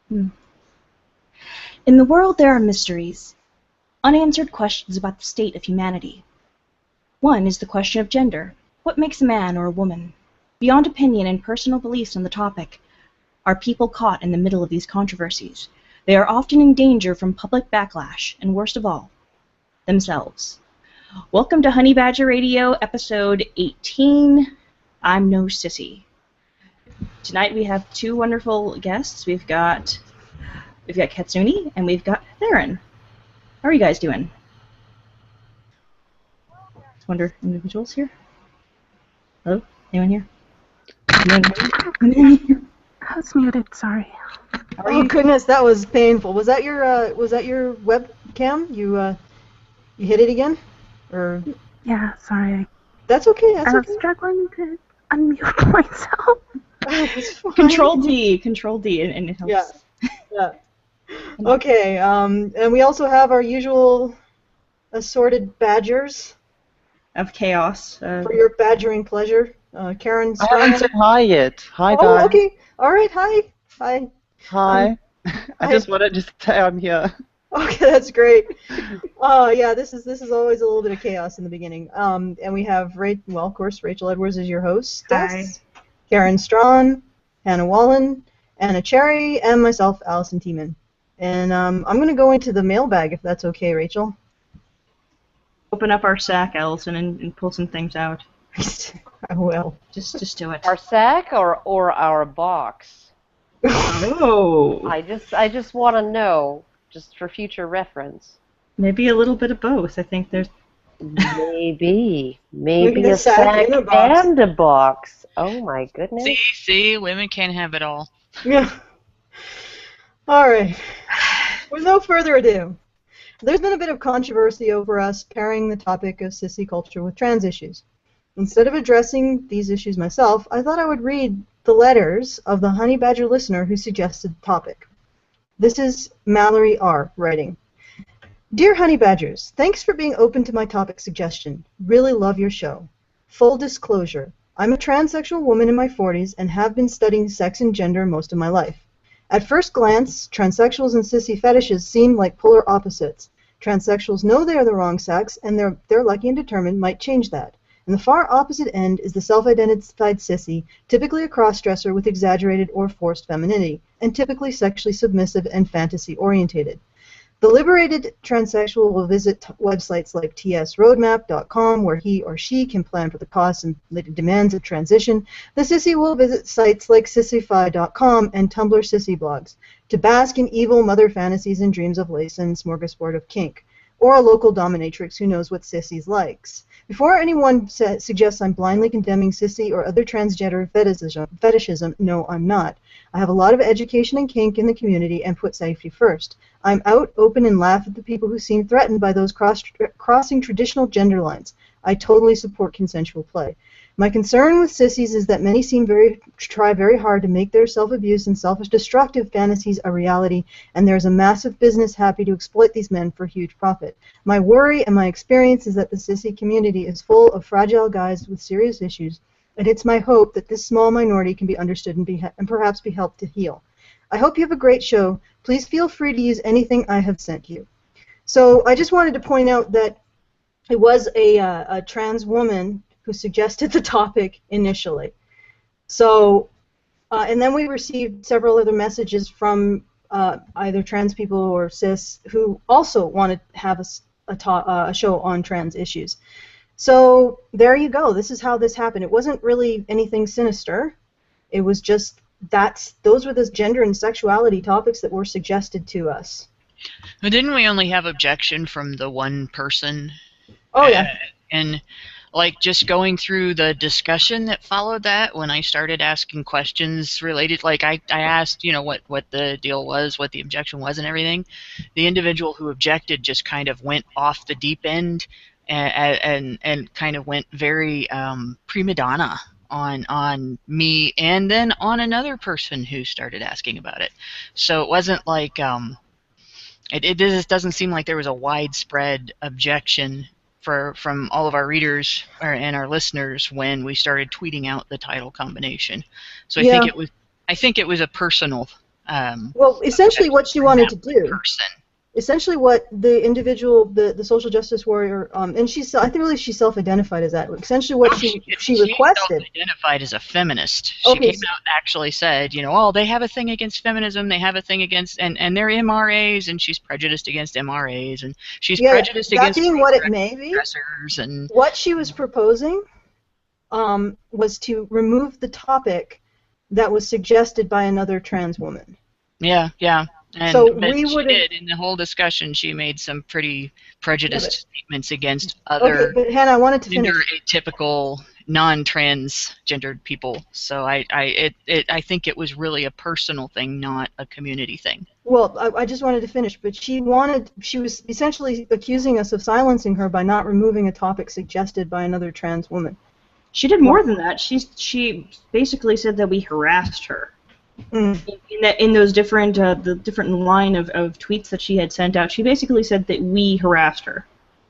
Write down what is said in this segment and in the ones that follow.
In the world there are mysteries, unanswered questions about the state of humanity. One is the question of gender. What makes a man or a woman? Beyond opinion and personal beliefs on the topic, are people caught in the middle of these controversies? They are often in danger from public backlash, and worst of all, themselves. Welcome to Honey Badger Radio, episode 18. I'm no sissy. Tonight we have two wonderful guests. We've got Katsuni and we've got Theryn. How are you guys doing? Wonder individuals here? Hello? Anyone here? I was muted, sorry. Oh goodness, that was painful. Was that your webcam? You hit it again? Or yeah, sorry. That's okay. I was struggling to unmute myself. Control D, and it helps. Yeah. Okay, and we also have our usual assorted badgers. Of chaos. For your badgering pleasure. Karen I haven't said hi yet. Hi, guys. Oh, okay. All right, hi. Hi. Hi. I just wanted to say I'm here. Okay, that's great. Yeah, this is always a little bit of chaos in the beginning. And we have, of course, Rachel Edwards is your host. Hi. Karen Strawn, Hannah Wallen, Anna Cherry, and myself, Allison Tiemann. And I'm going to go into the mailbag, if that's okay, Rachel. Open up our sack, Allison, and pull some things out. I will. Just do it. Our sack or our box? Oh. I just want to know, just for future reference. Maybe a little bit of both. I think there's... Maybe a sack and a box. Oh my goodness. See, women can't have it all. Yeah. All right. With no further ado, there's been a bit of controversy over us pairing the topic of sissy culture with trans issues. Instead of addressing these issues myself, I thought I would read the letters of the Honey Badger listener who suggested the topic. This is Mallory R. writing. Dear Honey Badgers, thanks for being open to my topic suggestion. Really love your show. Full disclosure, I'm a transsexual woman in my 40s and have been studying sex and gender most of my life. At first glance, transsexuals and sissy fetishes seem like polar opposites. Transsexuals know they are the wrong sex, and they're lucky and determined might change that. And the far opposite end is the self-identified sissy, typically a cross-dresser with exaggerated or forced femininity, and typically sexually submissive and fantasy-orientated. The liberated transsexual will visit websites like tsroadmap.com, where he or she can plan for the costs and demands of transition. The sissy will visit sites like sissify.com and Tumblr sissy blogs to bask in evil mother fantasies and dreams of lace and smorgasbord of kink, or a local dominatrix who knows what sissies likes. Before anyone suggests I'm blindly condemning sissy or other transgender fetishism, no, I'm not. I have a lot of education and kink in the community and put safety first. I'm out, open, and laugh at the people who seem threatened by those crossing traditional gender lines. I totally support consensual play. My concern with sissies is that many try very hard to make their self-abuse and self-destructive fantasies a reality, and there's a massive business happy to exploit these men for huge profit. My worry and my experience is that the sissy community is full of fragile guys with serious issues, and it's my hope that this small minority can be understood and perhaps be helped to heal. I hope you have a great show. Please feel free to use anything I have sent you. So I just wanted to point out that it was a trans woman who suggested the topic initially. So, and then we received several other messages from either trans people or cis who also wanted to have a show on trans issues. So there you go. This is how this happened. It wasn't really anything sinister. It was just those were the gender and sexuality topics that were suggested to us. But didn't we only have objection from the one person? Oh yeah. And like just going through the discussion that followed that, when I started asking questions related, like I asked, you know, what the deal was, what the objection was and everything, the individual who objected just kind of went off the deep end and kind of went very prima donna on me and then on another person who started asking about it. So it wasn't like, it just doesn't seem like there was a widespread objection from all of our readers and our listeners when we started tweeting out the title combination. So I think it was a personal Well, essentially what she wanted to do. Person. Essentially, what the individual, the social justice warrior, and I think she self-identified as that. Essentially, what she requested. She self-identified as a feminist. She Okay, came out and actually said, you know, oh, they have a thing against feminism. They have a thing against, and they're MRAs, and she's prejudiced against MRAs, and she's prejudiced against. That being what it may be. And what she was proposing was to remove the topic that was suggested by another trans woman. Yeah, yeah. And so she did, in the whole discussion, she made some pretty prejudiced statements against other but Hannah, I wanted to finish. atypical, non-transgendered people. So I think it was really a personal thing, not a community thing. Well, I just wanted to finish, but she was essentially accusing us of silencing her by not removing a topic suggested by another trans woman. She did more than that. She basically said that we harassed her. In those different the different line of tweets that she had sent out, she basically said that we harassed her.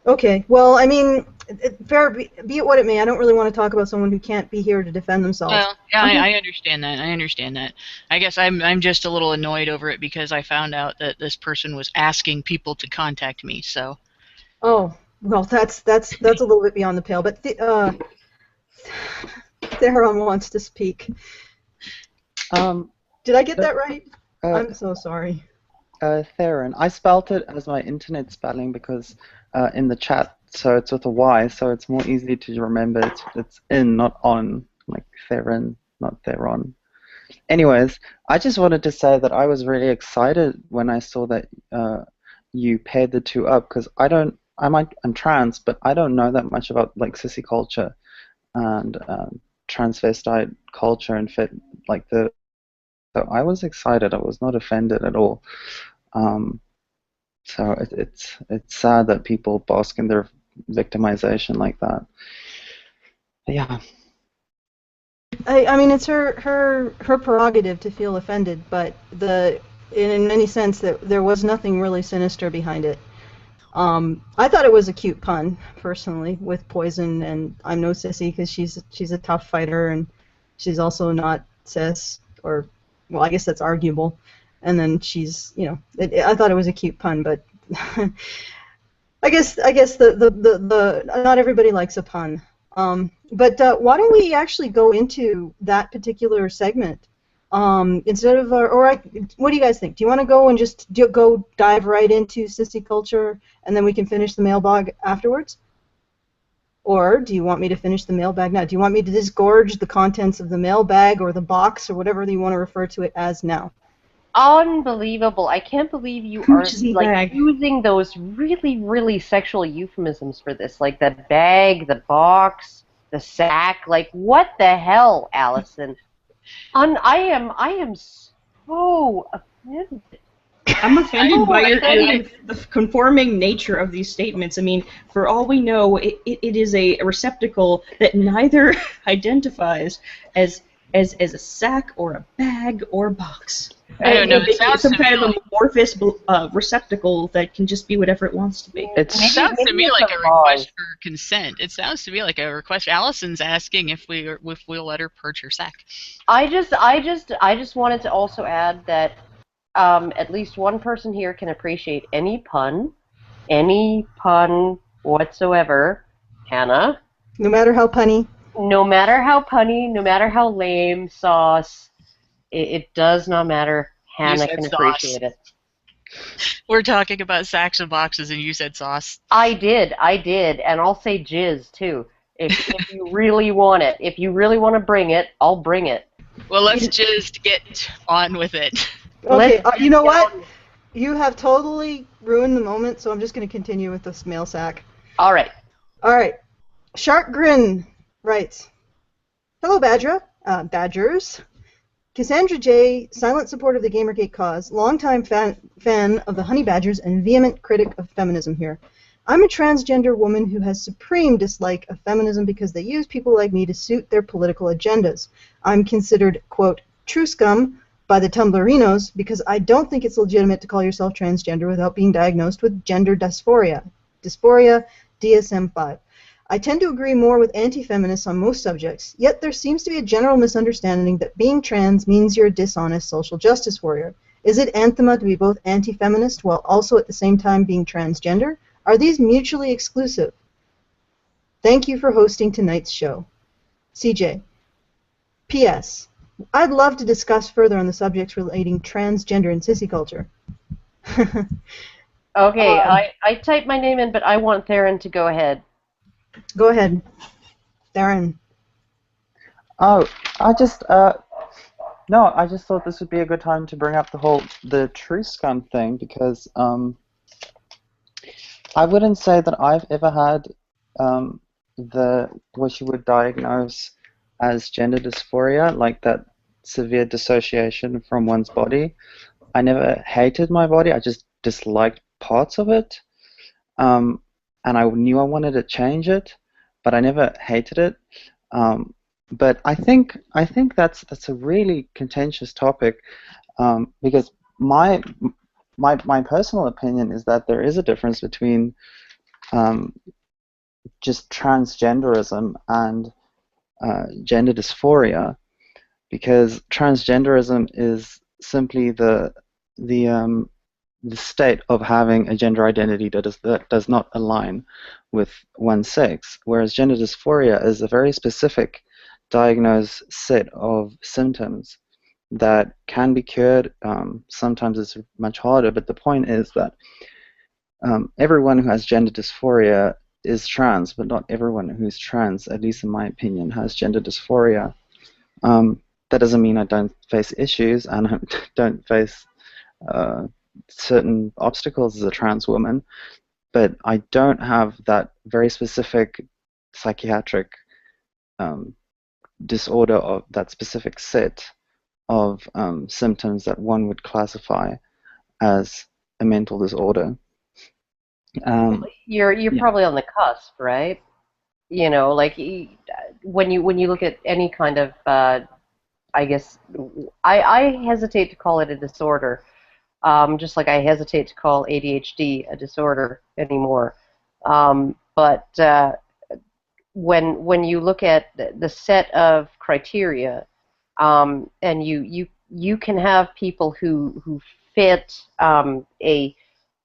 Okay, well, I mean, be it what it may, I don't really want to talk about someone who can't be here to defend themselves. Well, yeah, I understand that. I understand that. I guess I'm just a little annoyed over it because I found out that this person was asking people to contact me. So. Oh, well, that's a little bit beyond the pale, but Theryn wants to speak. Did I get that right? I'm so sorry. Theryn. I spelt it as my internet spelling because in the chat, so it's with a Y, so it's more easy to remember. It's in, not on, like Theryn, not Theron. Anyways, I just wanted to say that I was really excited when I saw that you paired the two up because I'm trans, but I don't know that much about like sissy culture and transvestite culture and So I was excited. I was not offended at all. So it's sad that people bask in their victimization like that. But yeah. I mean, it's her prerogative to feel offended, but in any sense that there was nothing really sinister behind it. I thought it was a cute pun, personally, with poison, and I'm no sissy because she's a tough fighter, and she's also not cis, or, well, I guess that's arguable. And then she's, I thought it was a cute pun, but I guess the not everybody likes a pun. But why don't we actually go into that particular segment instead of, what do you guys think? Do you want to go and just go dive right into sissy culture, and then we can finish the mailbag afterwards? Or do you want me to finish the mailbag now? Do you want me to disgorge the contents of the mailbag or the box or whatever you want to refer to it as now? Unbelievable. I can't believe you are like using those really, really sexual euphemisms for this. Like the bag, the box, the sack. Like, what the hell, Allison? I am so offended. I'm offended by the conforming nature of these statements. I mean, for all we know, it is a receptacle that neither identifies as a sack or a bag or box. I don't know. It sounds some kind of amorphous receptacle that can just be whatever it wants to be. It sounds to me like a request for consent. It sounds to me like a request. Allison's asking if we'll let her purge her sack. I just wanted to also add that at least one person here can appreciate any pun whatsoever. Hannah. No matter how punny. No matter how punny, no matter how lame, sauce, it does not matter. Hannah can appreciate it. We're talking about sacks and boxes, and you said sauce. I did, and I'll say jizz, too. If you really want it. If you really want to bring it, I'll bring it. Well, let's just get on with it. Okay, you know what? You have totally ruined the moment, so I'm just going to continue with this mail sack. All right. Shark Grin writes, "Hello, Badgers. Cassandra J., silent supporter of the Gamergate cause, longtime fan of the Honey Badgers, and vehement critic of feminism here. I'm a transgender woman who has supreme dislike of feminism because they use people like me to suit their political agendas. I'm considered, quote, true scum by the Tumblrinos because I don't think it's legitimate to call yourself transgender without being diagnosed with gender dysphoria. Dysphoria DSM-5. I tend to agree more with anti-feminists on most subjects, yet there seems to be a general misunderstanding that being trans means you're a dishonest social justice warrior. Is it anathema to be both anti-feminist while also at the same time being transgender? Are these mutually exclusive? Thank you for hosting tonight's show. CJ. P.S. I'd love to discuss further on the subjects relating transgender and sissy culture. Okay, I typed my name in, but I want Theryn to go ahead. Go ahead, Theryn. Oh, I just no, I just thought this would be a good time to bring up the true scum thing because I wouldn't say that I've ever had what you would diagnose as gender dysphoria, like that severe dissociation from one's body. I never hated my body. I just disliked parts of it, and I knew I wanted to change it, but I never hated it. But I think that's a really contentious topic because my personal opinion is that there is a difference between just transgenderism and gender dysphoria, because transgenderism is simply the state of having a gender identity that does not align with one's sex, whereas gender dysphoria is a very specific diagnosed set of symptoms that can be cured. Sometimes it's much harder, but the point is that everyone who has gender dysphoria is trans, but not everyone who's trans, at least in my opinion, has gender dysphoria. That doesn't mean I don't face issues and I don't face certain obstacles as a trans woman, but I don't have that very specific psychiatric disorder of that specific set of symptoms that one would classify as a mental disorder. You're yeah. probably on the cusp, right? You know, like when you look at any kind of, I guess, I hesitate to call it a disorder, just like I hesitate to call ADHD a disorder anymore. But when you look at the set of criteria, and you can have people who fit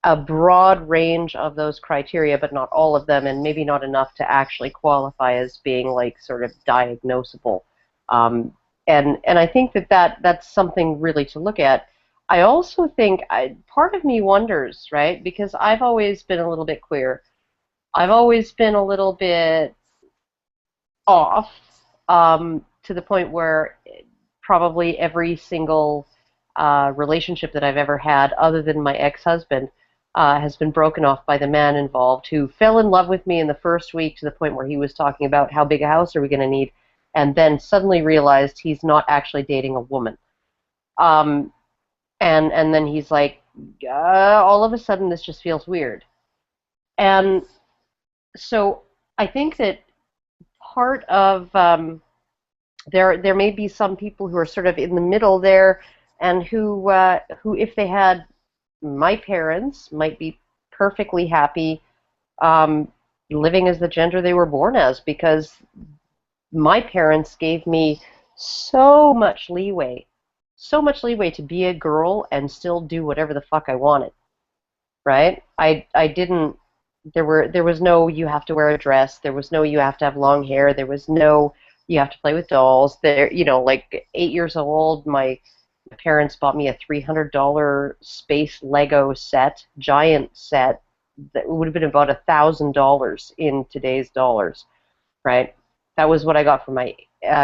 a broad range of those criteria, but not all of them, and maybe not enough to actually qualify as being like sort of diagnosable. And I think that's something really to look at. I also think part of me wonders, right, because I've always been a little bit queer. I've always been a little bit off, to the point where probably every single relationship that I've ever had, other than my ex-husband, has been broken off by the man involved, who fell in love with me in the first week to the point where he was talking about how big a house are we going to need, and then suddenly realized he's not actually dating a woman. And then he's like, all of a sudden this just feels weird. And so I think that part of there may be some people who are sort of in the middle there, and who if they had my parents, might be perfectly happy living as the gender they were born as, because my parents gave me so much leeway to be a girl and still do whatever the fuck I wanted, right? I didn't, there was no you have to wear a dress, there was no you have to have long hair, there was no you have to play with dolls. There, you know, like 8 years old, my parents bought me a $300 space Lego set, giant set, that would have been about $1,000 in today's dollars, right? That was what I got for my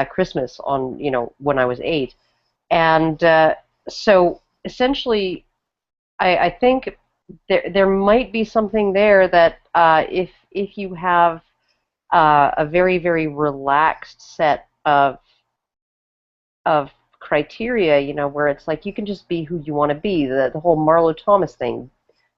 Christmas on, you know, when I was 8. And so essentially, I think there might be something there that if you have a very, very relaxed set of criteria, you know, where it's like you can just be who you want to be, the whole Marlo Thomas thing,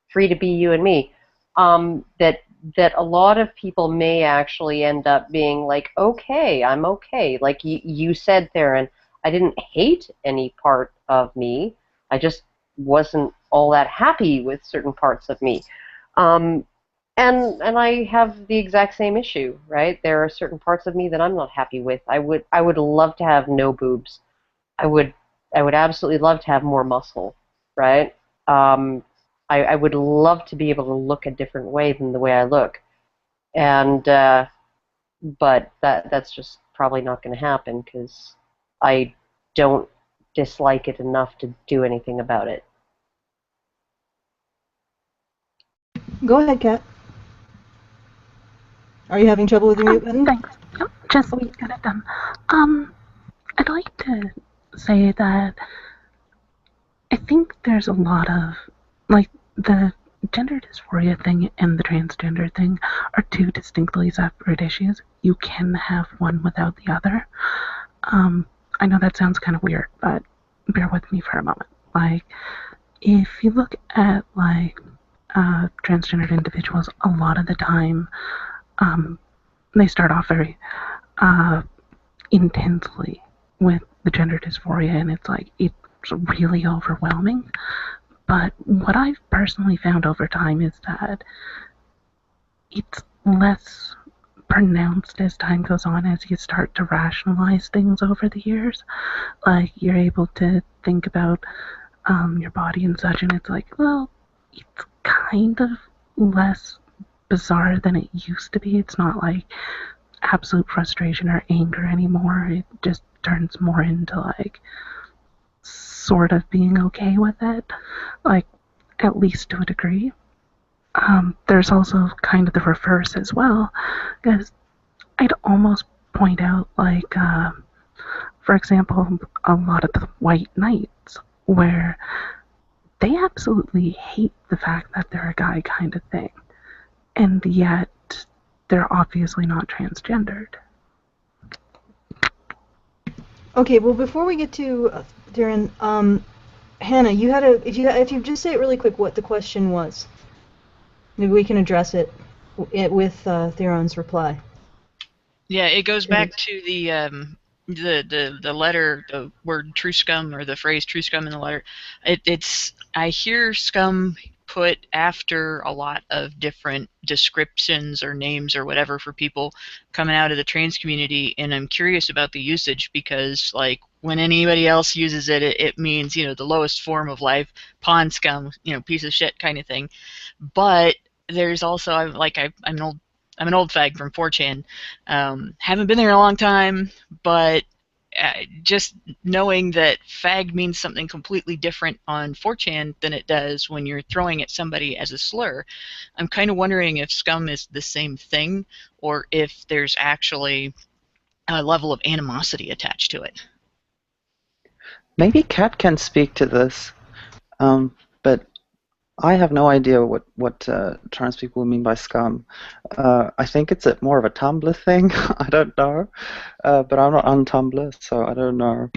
free to be you and me, that a lot of people may actually end up being like, okay, I'm okay. Like you said, Theryn, I didn't hate any part of me. I just wasn't all that happy with certain parts of me. And And I have the exact same issue, right? There are certain parts of me that I'm not happy with. I would love to have no boobs. I would absolutely love to have more muscle, right? I would love to be able to look a different way than the way I look, and but that's just probably not going to happen because I don't dislike it enough to do anything about it. Go ahead, Kat. Are you having trouble with your mute button? Thanks. Yep, just got it done. I'd like to say that I think there's a lot of, like, the gender dysphoria thing and the transgender thing are two distinctly separate issues. You can have one without the other. I know that sounds kind of weird, but bear with me for a moment. Like, if you look at, like, transgendered individuals, a lot of the time, they start off very intensely with the gender dysphoria, and it's like, it's really overwhelming. But what I've personally found over time is that it's less pronounced as time goes on, as you start to rationalize things over the years. Like, you're able to think about your body and such, and it's like, well, it's kind of less bizarre than it used to be. It's not like absolute frustration or anger anymore. It just turns more into, like, sort of being okay with it, like, at least to a degree. There's also kind of the reverse as well, because I'd almost point out, like, for example, a lot of the white knights, where they absolutely hate the fact that they're a guy kind of thing, and yet they're obviously not transgendered. Okay, well, before we get to Theryn, Hannah, you had if you just say it really quick what the question was, maybe we can address it with Theron's reply. Yeah, it goes back to the letter, the word true scum, or the phrase true scum in the letter. I hear scum put after a lot of different descriptions or names or whatever for people coming out of the trans community, and I'm curious about the usage because, like, when anybody else uses it, it means, you know, the lowest form of life, pond scum, you know, piece of shit kind of thing. But there's also, I'm an old fag from 4chan. Haven't been there in a long time, but just knowing that fag means something completely different on 4chan than it does when you're throwing at somebody as a slur, I'm kind of wondering if scum is the same thing or if there's actually a level of animosity attached to it. Maybe Kat can speak to this, but I have no idea what trans people mean by scum. I think it's more of a Tumblr thing. I don't know, but I'm not on Tumblr, so I don't know.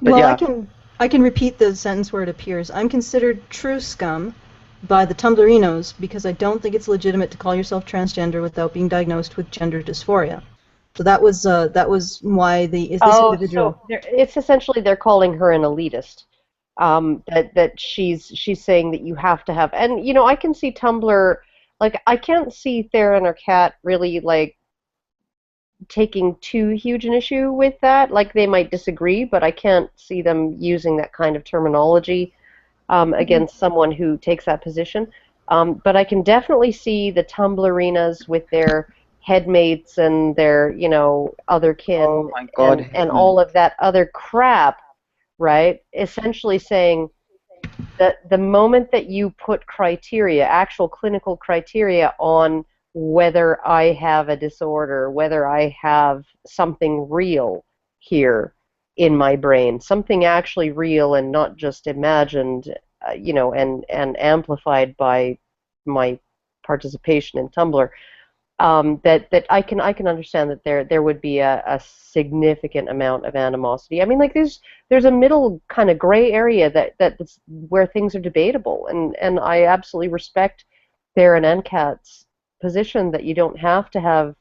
But well, yeah. I can repeat the sentence where it appears. I'm considered true scum by the Tumblrinos because I don't think it's legitimate to call yourself transgender without being diagnosed with gender dysphoria. So that was why this individual. So it's essentially they're calling her an elitist. That she's saying that you have to have, and you know, I can see Tumblr, like, I can't see Theryn or Kat really, like, taking too huge an issue with that. Like, they might disagree, but I can't see them using that kind of terminology against someone who takes that position. But I can definitely see the Tumblrinas with their headmates and their, you know, other kin, oh my God, and all of that other crap, right? Essentially saying that the moment that you put criteria, actual clinical criteria, on whether I have a disorder, whether I have something real here in my brain, something actually real and not just imagined, you know, and amplified by my participation in Tumblr, that I can understand that there would be a significant amount of animosity. I mean, like, there's a middle kind of gray area that's where things are debatable, and I absolutely respect Theryn and Kat's position that you don't have to have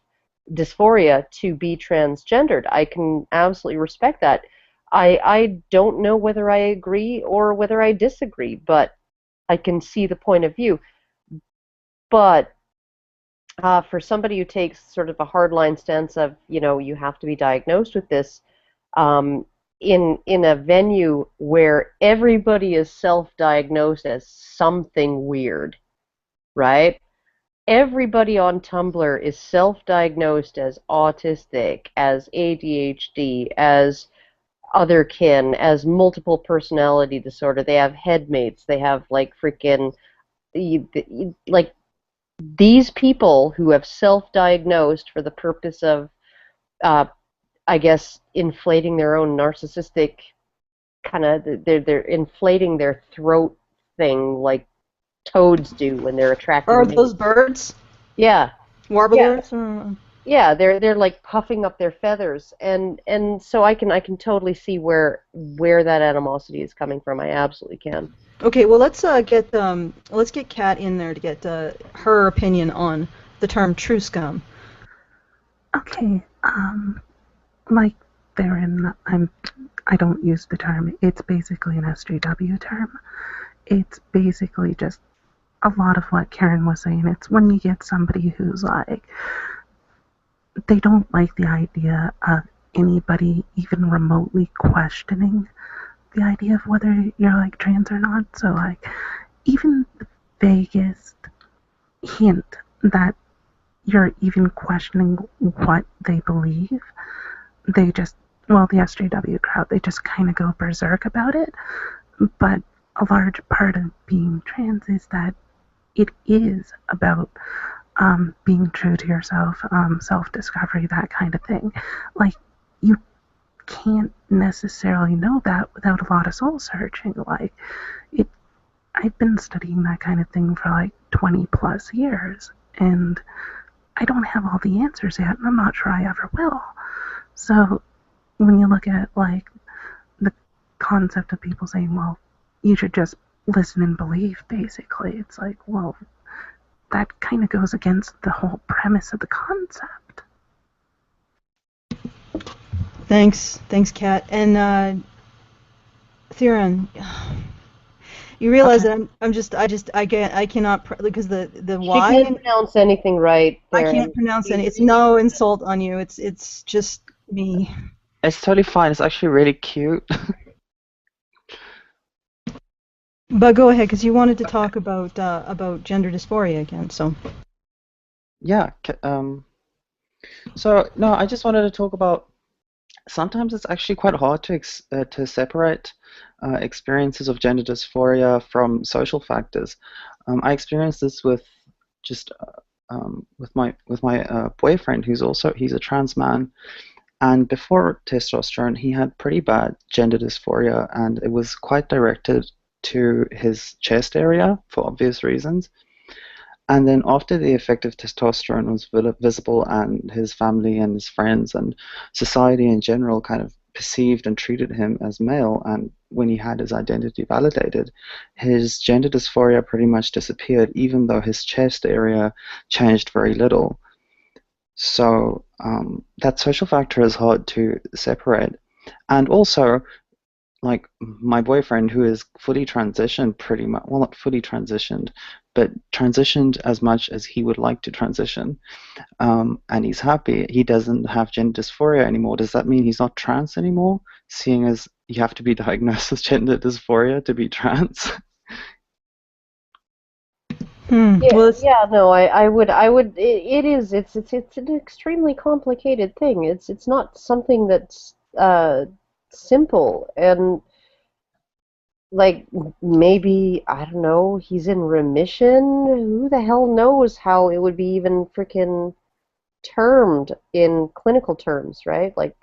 dysphoria to be transgendered. I can absolutely respect that. I don't know whether I agree or whether I disagree, but I can see the point of view. But for somebody who takes sort of a hardline stance of, you have to be diagnosed with this, in a venue where everybody is self-diagnosed as something weird, right? Everybody on Tumblr is self-diagnosed as autistic, as ADHD, as otherkin, as multiple personality disorder. They have headmates. They have like freaking like these people who have self-diagnosed for the purpose of, I guess, inflating their own narcissistic kind of. They're inflating their throat thing like toads do when they're attracting Are mates. those birds? Yeah. Warblers? Yeah, they're like puffing up their feathers, and so I can totally see where that animosity is coming from. I absolutely can. Okay, well let's get Kat in there to get her opinion on the term true scum. Okay, like Theryn, I don't use the term. It's basically an SJW term. It's basically just a lot of what Karen was saying. It's when you get somebody who's like, they don't like the idea of anybody even remotely questioning the idea of whether you're like trans or not. So like even the vaguest hint that you're even questioning what they believe, they just, well, the SJW crowd, they just kind of go berserk about it. But a large part of being trans is that it is about being true to yourself, self-discovery, that kind of thing. Like, you can't necessarily know that without a lot of soul searching. Like, I've been studying that kind of thing for like 20 plus years, and I don't have all the answers yet, and I'm not sure I ever will. So when you look at like the concept of people saying, well, you should just listen and believe, basically, it's like, well, that kind of goes against the whole premise of the concept. Thanks, Kat. And Theryn, you realize that I cannot, because the why. She can't pronounce anything right. Theryn. I can't pronounce any. It's no insult on you. It's just me. It's totally fine. It's actually really cute. But go ahead, because you wanted to talk about gender dysphoria again. So. Yeah. So no, I just wanted to talk about. Sometimes it's actually quite hard to separate experiences of gender dysphoria from social factors. I experienced this with just with my boyfriend, he's a trans man, and before testosterone, he had pretty bad gender dysphoria, and it was quite directed to his chest area for obvious reasons. And then after the effect of testosterone was visible, and his family and his friends and society in general kind of perceived and treated him as male, and when he had his identity validated, his gender dysphoria pretty much disappeared, even though his chest area changed very little. So that social factor is hard to separate. And also, like my boyfriend, who is fully transitioned pretty much, well, not fully transitioned, but transitioned as much as he would like to transition, and he's happy. He doesn't have gender dysphoria anymore. Does that mean he's not trans anymore, seeing as you have to be diagnosed with gender dysphoria to be trans? I would. It's an extremely complicated thing. It's not something that's simple, and like maybe, I don't know, he's in remission. Who the hell knows how it would be even freaking termed in clinical terms, right? Like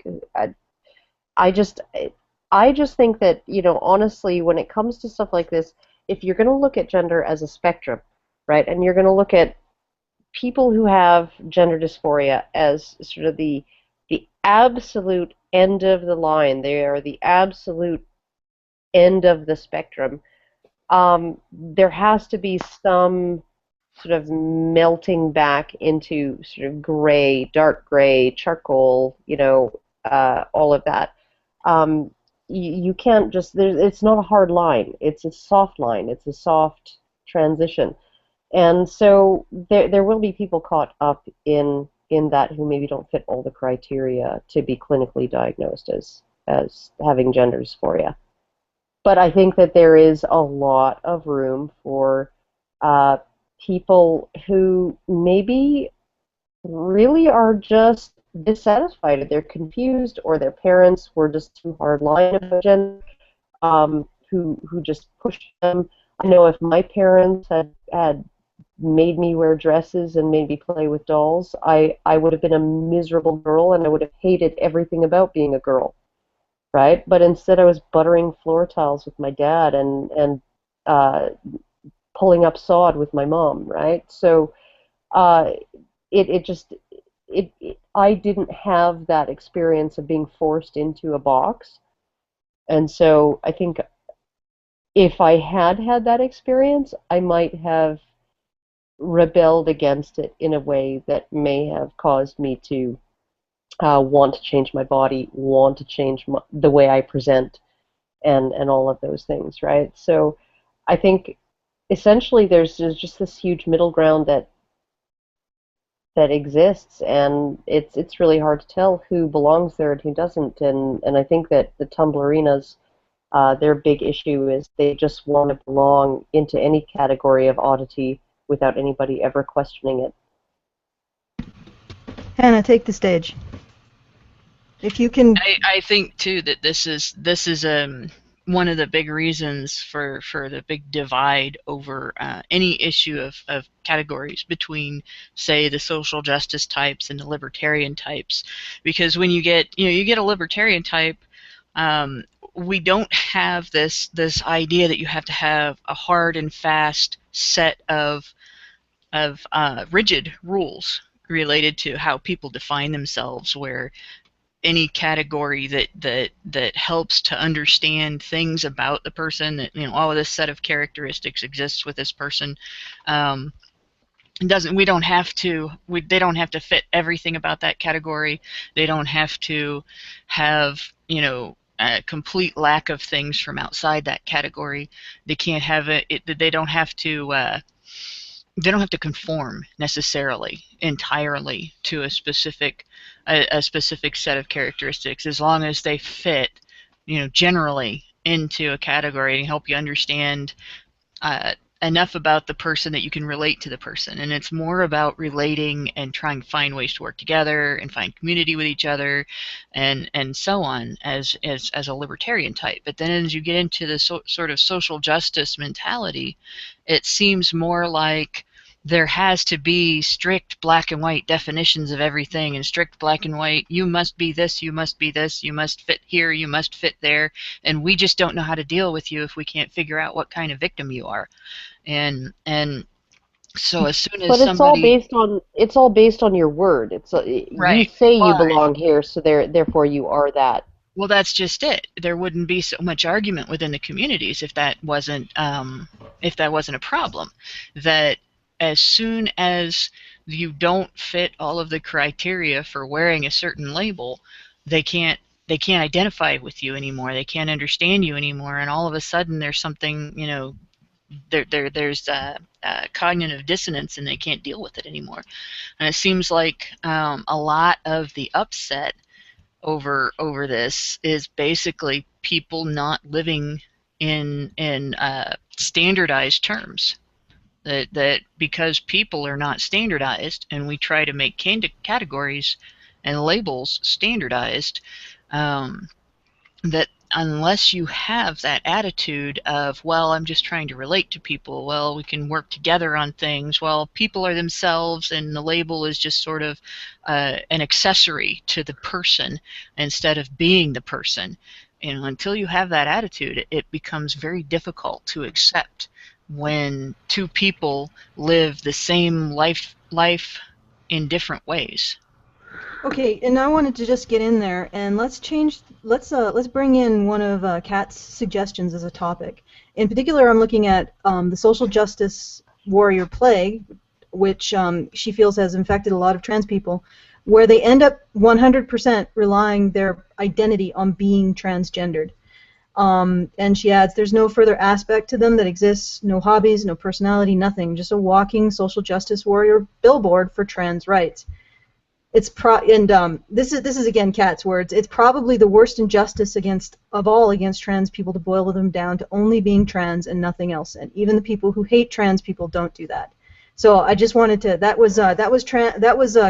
I just think that, honestly, when it comes to stuff like this, if you're going to look at gender as a spectrum, right, and you're going to look at people who have gender dysphoria as sort of the absolute end of the line, they are the absolute end of the spectrum, there has to be some sort of melting back into sort of gray, dark gray, charcoal, all of that. You can't just, it's not a hard line. It's a soft line. It's a soft transition. And so there will be people caught up in that who maybe don't fit all the criteria to be clinically diagnosed as having gender dysphoria. But I think that there is a lot of room for people who maybe really are just dissatisfied. They're confused, or their parents were just too hardline about gender, who just pushed them. I know if my parents had made me wear dresses and made me play with dolls, I would have been a miserable girl, and I would have hated everything about being a girl, right? But instead I was buttering floor tiles with my dad and pulling up sod with my mom, right? So I didn't have that experience of being forced into a box. And so I think if I had had that experience, I might have rebelled against it in a way that may have caused me to want to change my body, want to change the way I present, and all of those things, right? So I think essentially there's just this huge middle ground that exists, and it's really hard to tell who belongs there and who doesn't. And I think that the Tumblerinas, their big issue is they just want to belong into any category of oddity without anybody ever questioning it. Hannah, take the stage. If you can. I think too that this is one of the big reasons for the big divide over any issue of categories between, say, the social justice types and the libertarian types, because when you get a libertarian type, we don't have this idea that you have to have a hard and fast set of rigid rules related to how people define themselves, where any category that helps to understand things about the person, that all of this set of characteristics exists with this person, they don't have to fit everything about that category. They don't have to have a complete lack of things from outside that category. They can't have they don't have to conform necessarily entirely to a specific set of characteristics, as long as they fit, generally into a category and help you understand enough about the person that you can relate to the person. And it's more about relating and trying to find ways to work together and find community with each other, and so on, as a libertarian type. But then as you get into the sort of social justice mentality, it seems more like there has to be strict black and white definitions of everything, and strict black and white, you must be this, you must be this, you must fit here, you must fit there, and we just don't know how to deal with you if we can't figure out what kind of victim you are. And so as soon as but it's all based on your word. It's right. You say you belong here, so therefore you are that. Well, that's just it. There wouldn't be so much argument within the communities if that wasn't a problem. That as soon as you don't fit all of the criteria for wearing a certain label, they can't identify with you anymore. They can't understand you anymore, and all of a sudden there's something, there's cognitive dissonance, and they can't deal with it anymore. And it seems like a lot of the upset over this is basically people not living in standardized terms. That because people are not standardized, and we try to make categories and labels standardized, that unless you have that attitude of, well, I'm just trying to relate to people, well, we can work together on things, well, people are themselves and the label is just sort of an accessory to the person instead of being the person. Until you have that attitude, it becomes very difficult to accept when two people live the same life in different ways. Okay, and I wanted to just get in there, and let's bring in one of Kat's suggestions as a topic. In particular, I'm looking at the social justice warrior plague, which she feels has infected a lot of trans people, where they end up 100% relying their identity on being transgendered. And she adds, there's no further aspect to them that exists, no hobbies, no personality, nothing, just a walking social justice warrior billboard for trans rights. It's this is again Kat's words. It's probably the worst injustice against trans people to boil them down to only being trans and nothing else. And even the people who hate trans people don't do that. So I just wanted to. That was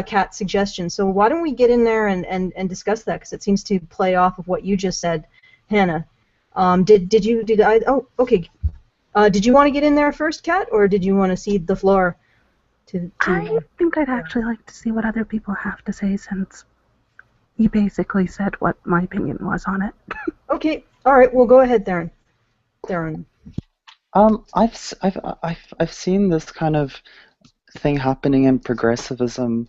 Kat's suggestion. So why don't we get in there and discuss that, because it seems to play off of what you just said, Hannah. Did I? Oh, okay. Did you want to get in there first, Kat, or did you want to cede the floor? I think I'd actually like to see what other people have to say, since you basically said what my opinion was on it. Okay, all right. Well, go ahead, Theryn. Theryn. I've seen this kind of thing happening in progressivism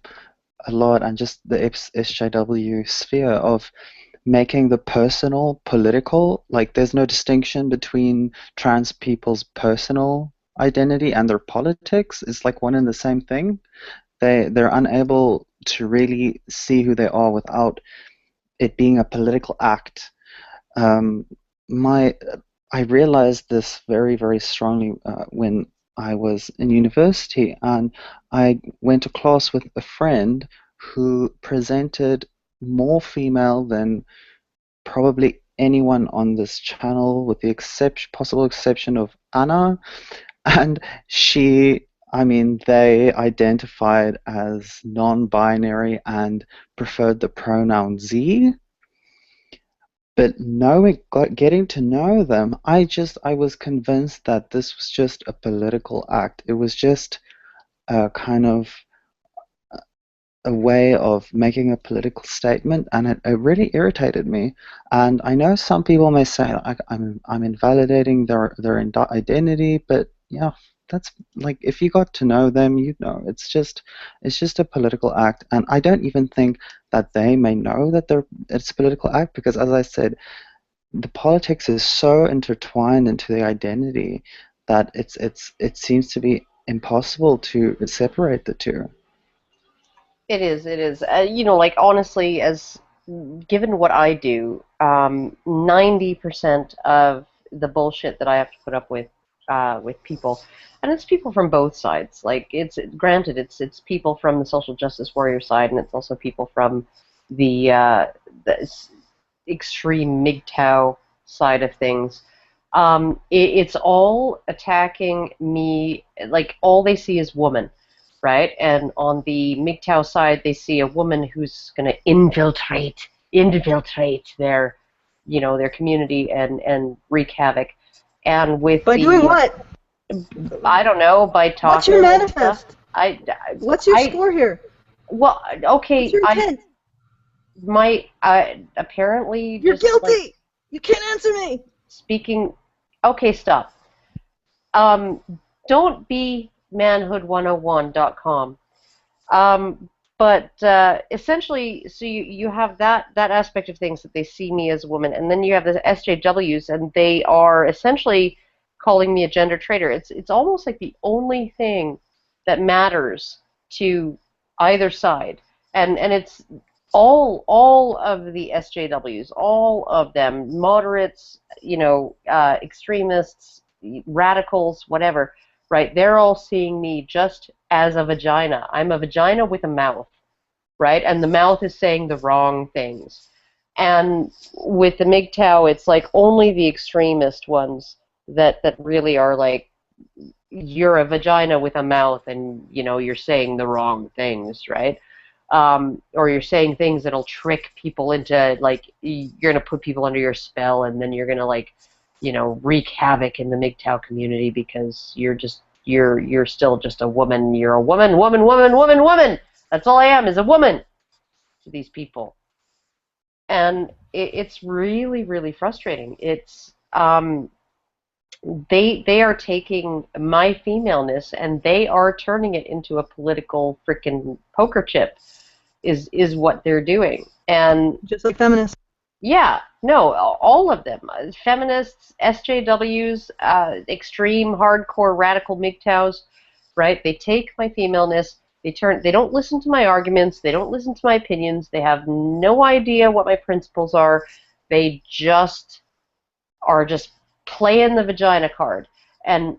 a lot, and just the SJW sphere of making the personal political. Like, there's no distinction between trans people's personal identity and their politics. It's like one and the same thing. They're unable to really see who they are without it being a political act. I realized this very, very strongly when I was in university, and I went to class with a friend who presented more female than probably anyone on this channel, with the possible exception of Anna. And they identified as non-binary and preferred the pronoun Z. But getting to know them, I was convinced that this was just a political act. It was just a kind of a way of making a political statement, and it really irritated me. And I know some people may say I'm invalidating their identity, but yeah, that's like, if you got to know them, you'd know it's just a political act. And I don't even think that they may know that it's a political act, because, as I said, the politics is so intertwined into the identity that it seems to be impossible to separate the two. It is. Like, honestly, given what I do, 90% of the bullshit that I have to put up with people, and it's people from both sides. Like, it's people from the social justice warrior side, and it's also people from the extreme MGTOW side of things. It's all attacking me. Like, all they see is woman. Right, and on the MGTOW side, they see a woman who's going to infiltrate their, their community and wreak havoc. And by doing what? I don't know. By talking. What's your manifest? What's your score score here? Well, okay. What's your intent? Apparently. You're just, guilty. like, you can't answer me. Speaking. Okay, stop. Don't be manhood101.com. But essentially, so you have that aspect of things, that they see me as a woman, and then you have the SJWs, and they are essentially calling me a gender traitor. It's almost like the only thing that matters to either side, and it's all of the SJWs, all of them, moderates, extremists, radicals, whatever. Right, they're all seeing me just as a vagina. I'm a vagina with a mouth, right? And the mouth is saying the wrong things. And with the MGTOW, it's like only the extremist ones that really are like, you're a vagina with a mouth, and you're saying the wrong things, right? Or you're saying things that'll trick people into, like, you're gonna put people under your spell, and then you're gonna, like, wreak havoc in the MGTOW community because you're still just a woman. You're a woman. That's all I am, is a woman to these people. And it's really, really frustrating. It's they are taking my femaleness and they are turning it into a political frickin' poker chip, is what they're doing. And just like feminists. Yeah, no, all of them. Feminists, SJWs, extreme, hardcore, radical MGTOWs, right? They take my femaleness, they don't listen to my arguments, they don't listen to my opinions, they have no idea what my principles are, they just are just playing the vagina card, and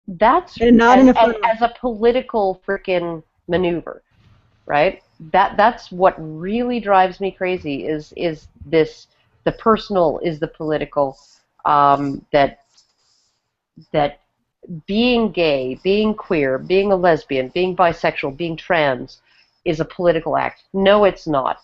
that's not in a fun way. as a political freaking maneuver, right? That's what really drives me crazy is this, the personal is the political, that being gay, being queer, being a lesbian, being bisexual, being trans is a political act. No, it's not.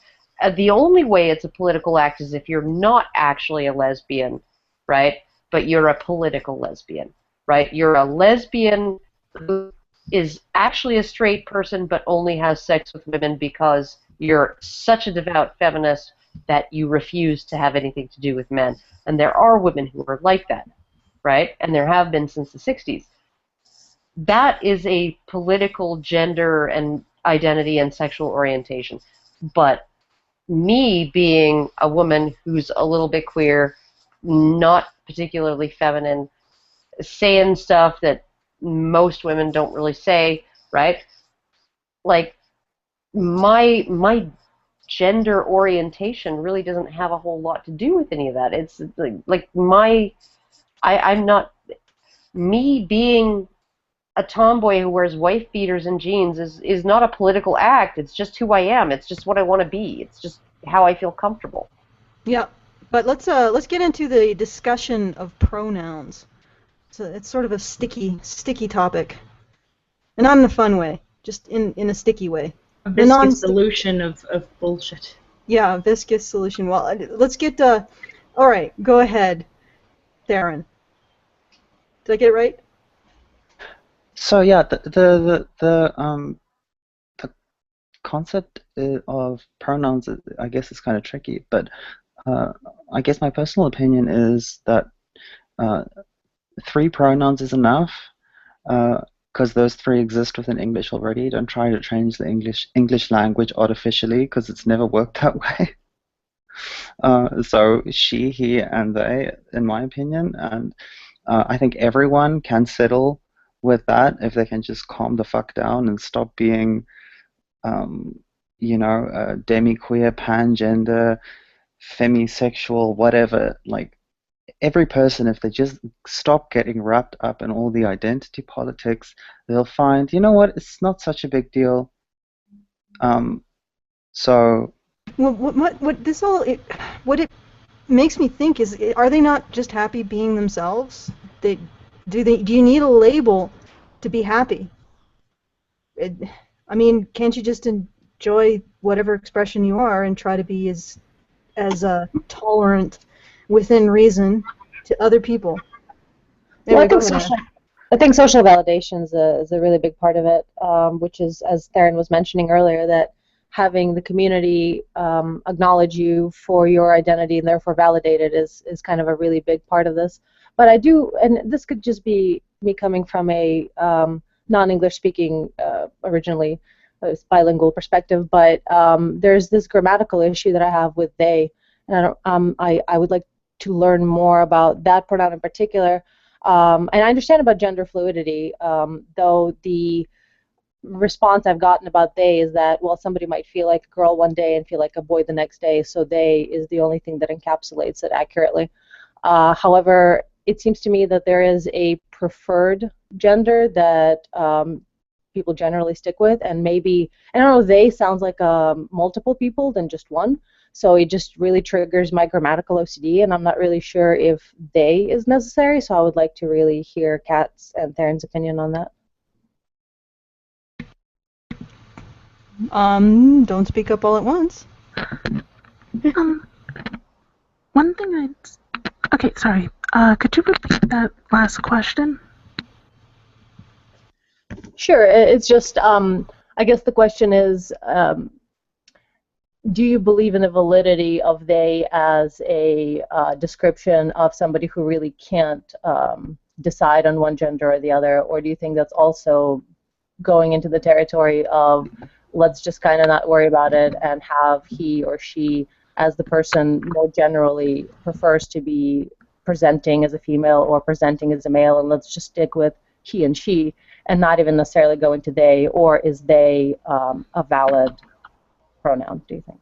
The only way it's a political act is if you're not actually a lesbian, right? But you're a political lesbian, right? You're a lesbian who is actually a straight person but only has sex with women because you're such a devout feminist that you refuse to have anything to do with men. And there are women who are like that, right? And there have been since the 60s. That is a political gender and identity and sexual orientation. But me being a woman who's a little bit queer, not particularly feminine, saying stuff that most women don't really say, right? Like, my gender orientation really doesn't have a whole lot to do with any of that. It's like I'm not, me being a tomboy who wears wife beaters and jeans is not a political act. It's just who I am. It's just what I want to be. It's just how I feel comfortable. Yeah, but let's get into the discussion of pronouns. So it's sort of a sticky topic, and not in a fun way, just in a sticky way. A viscous solution of bullshit. Yeah, a viscous solution. Well, let's get. All right, go ahead, Theryn. Did I get it right? So yeah, the concept of pronouns, I guess, is kind of tricky. But I guess my personal opinion is that 3 pronouns is enough, because those 3 exist within English already. Don't try to change the English language artificially, because it's never worked that way. So she, he, and they, in my opinion, and I think everyone can settle with that if they can just calm the fuck down and stop being, demi-queer, pangender, femisexual, whatever. Like, every person, if they just stop getting wrapped up in all the identity politics, they'll find, you know what, it's not such a big deal. So. Well, what it makes me think is, are they not just happy being themselves? Do you need a label to be happy? I mean, can't you just enjoy whatever expression you are and try to be as tolerant within reason to other people? Anyway, well, I think social validation is a really big part of it, which is, as Theryn was mentioning earlier, that having the community acknowledge you for your identity and therefore validate it is kind of a really big part of this. But I do, and this could just be me coming from a non-English speaking, originally bilingual perspective, but there's this grammatical issue that I have with they, and I would like to learn more about that pronoun in particular. And I understand about gender fluidity, though the response I've gotten about they is that, well, somebody might feel like a girl one day and feel like a boy the next day, so they is the only thing that encapsulates it accurately. However, it seems to me that there is a preferred gender that people generally stick with, and maybe, I don't know, they sounds like multiple people than just one, so it just really triggers my grammatical OCD, and I'm not really sure if they is necessary, so I would like to really hear Kat's and Theryn's opinion on that. Don't speak up all at once. One thing okay, sorry. Could you repeat that last question? Sure. It's just, I guess the question is, do you believe in the validity of they as a description of somebody who really can't decide on one gender or the other, or do you think that's also going into the territory of let's just kind of not worry about it and have he or she, as the person more generally prefers to be presenting as a female or presenting as a male, and let's just stick with he and she and not even necessarily go into they, or is they a valid pronoun, do you think?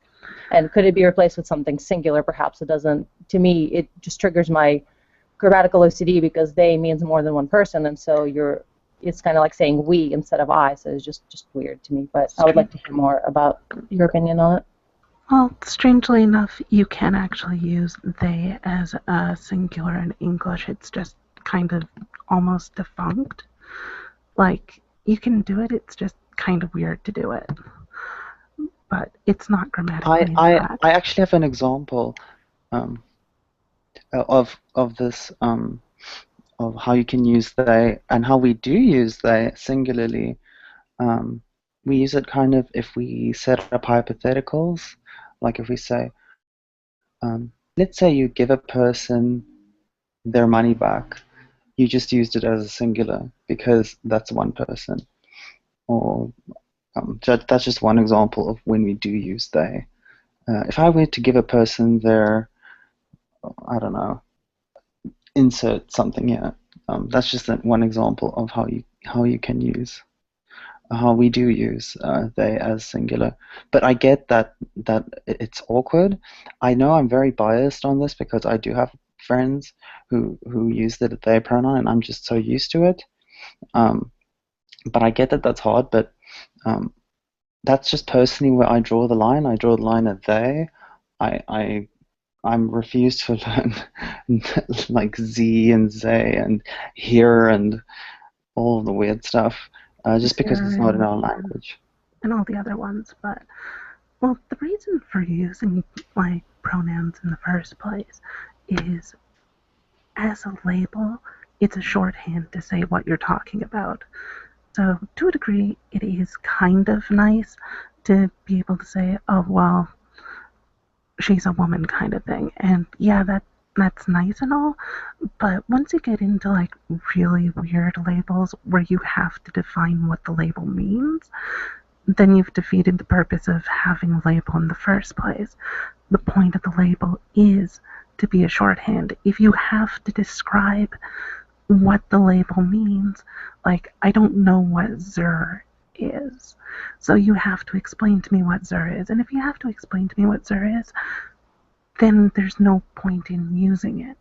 And could it be replaced with something singular? Perhaps it doesn't. To me, it just triggers my grammatical OCD because they means more than one person, and so it's kind of like saying we instead of I, so it's just weird to me. But I would like to hear more about your opinion on it. Well, strangely enough, you can actually use they as a singular in English. It's just kind of almost defunct. Like, you can do it, it's just kind of weird to do it. But it's not grammatically incorrect. I actually have an example of this, of how you can use they, and how we do use they singularly. We use it kind of if we set up hypotheticals, like if we say, let's say you give a person their money back, you just used it as a singular because that's one person. Or that's just one example of when we do use they. If I were to give a person their, I don't know, insert something here, that's just one example of how you can use, how we do use they as singular. But I get that it's awkward. I know I'm very biased on this because I do have friends who use the they pronoun, and I'm just so used to it. But I get that that's hard, but that's just personally where I draw the line. I draw the line at they. I'm refused to learn like Z and Zay and here and all the weird stuff just because it's not in our language. And all the other ones, but well, the reason for using like pronouns in the first place is as a label, it's a shorthand to say what you're talking about. So to a degree, it is kind of nice to be able to say, oh, well, she's a woman kind of thing. And yeah, that's nice and all, but once you get into like really weird labels where you have to define what the label means, then you've defeated the purpose of having a label in the first place. The point of the label is to be a shorthand. If you have to describe what the label means, like, I don't know what Zer is, so you have to explain to me what Zer is. And if you have to explain to me what Zer is, then there's no point in using it.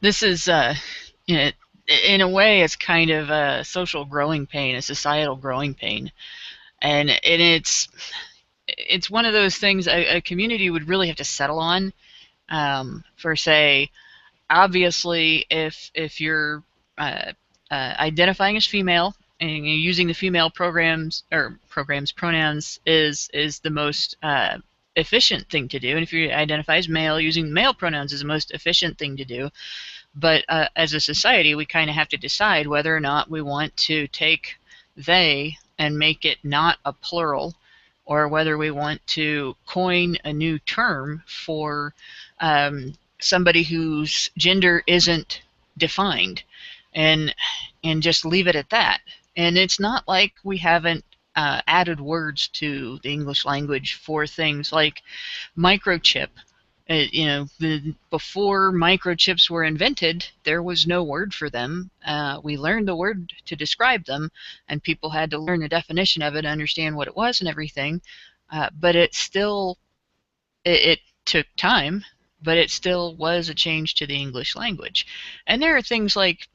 This is, in a way, it's kind of a social growing pain, a societal growing pain. And it's one of those things a community would really have to settle on for, say, obviously, if you're identifying as female and you're using the female pronouns is the most efficient thing to do, and if you identify as male, using male pronouns is the most efficient thing to do. But as a society, we kind of have to decide whether or not we want to take they and make it not a plural, or whether we want to coin a new term for somebody whose gender isn't defined, and just leave it at that. And it's not like we haven't added words to the English language for things like microchip. Before microchips were invented, there was no word for them. We learned the word to describe them, and people had to learn the definition of it, understand what it was and everything. But it still, it took time, but it still was a change to the English language. And there are things like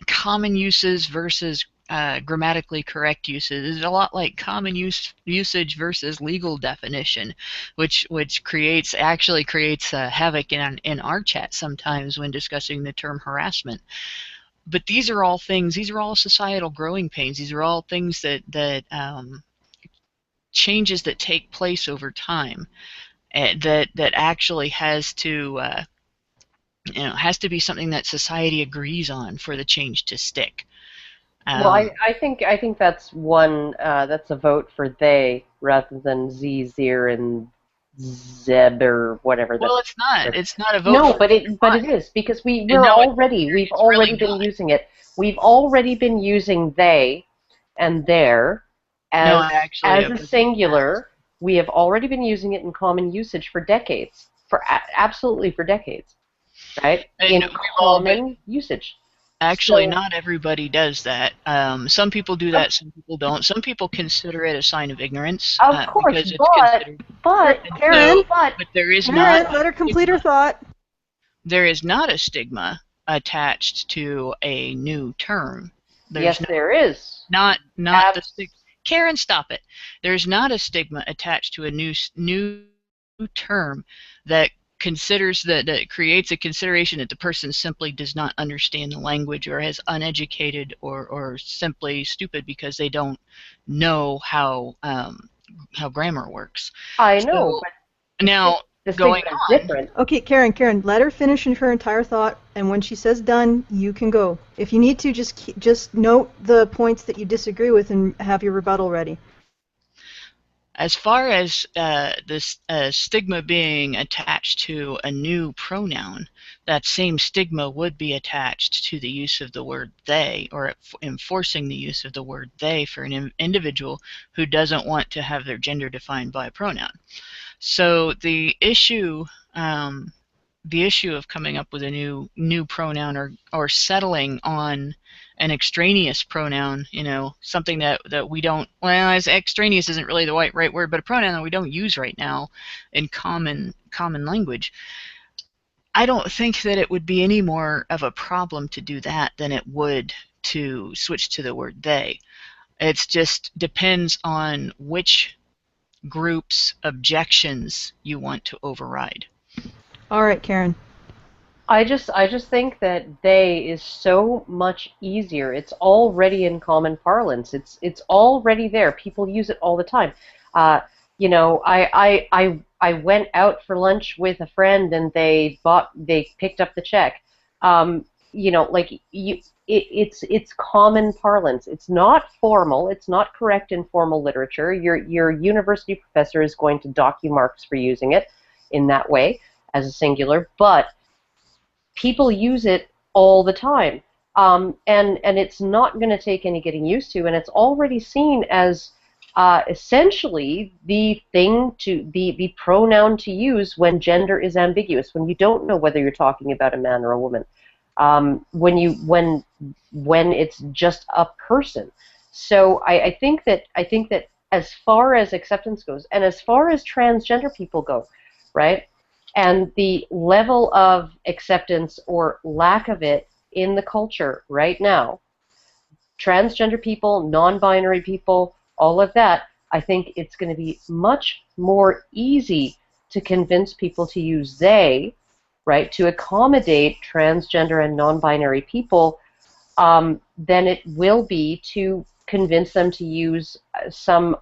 common uses versus grammatically correct uses. It's a lot like common usage versus legal definition, which actually creates havoc in our chat sometimes when discussing the term harassment. But these are all things. These are all societal growing pains. These are all things that changes that take place over time. That actually has to be something that society agrees on for the change to stick. Well, I think that's one. That's a vote for they rather than Z, Zir, and Zeb or whatever. Well, it's not. It's not a vote. No, but it is because we've already been using it. We've already been using they and their as a singular. We have already been using it in common usage for decades. Absolutely for decades, right? In common usage. Actually, So- not everybody does that. Some people do that, some people don't. Some people consider it a sign of ignorance. Of course, because it's considered. but Karen, But there is Karen, not. let her complete her thought. There is not a stigma attached to a new term. yes, there is. Not the stigma. Karen, stop it. There's not a stigma attached to a new term that considers that creates a consideration that the person simply does not understand the language or is uneducated or simply stupid because they don't know how grammar works. I know, but now the going stigma on. is different. Okay, Karen, let her finish her entire thought, and when she says done, you can go. If you need to, just note the points that you disagree with and have your rebuttal ready. As far as this stigma being attached to a new pronoun, that same stigma would be attached to the use of the word they, or enforcing the use of the word they for an individual who doesn't want to have their gender defined by a pronoun. So the issue of coming up with a new pronoun or settling on an extraneous pronoun, something that we don't, well, as extraneous isn't really the right word, but a pronoun that we don't use right now in common language. I don't think that it would be any more of a problem to do that than it would to switch to the word they. It just depends on which group's objections you want to override. All right, Karen. I just think that they is so much easier. It's already in common parlance. It's already there. People use it all the time. I went out for lunch with a friend and they picked up the check. It's common parlance. It's not formal. It's not correct in formal literature. Your university professor is going to dock you marks for using it in that way as a singular, but people use it all the time, and it's not going to take any getting used to, and it's already seen as essentially the pronoun to use when gender is ambiguous, when you don't know whether you're talking about a man or a woman, when it's just a person. So I think that as far as acceptance goes, and as far as transgender people go, right? And the level of acceptance or lack of it in the culture right now, transgender people, non-binary people, all of that, I think it's going to be much more easy to convince people to use they, right, to accommodate transgender and non-binary people than it will be to convince them to use some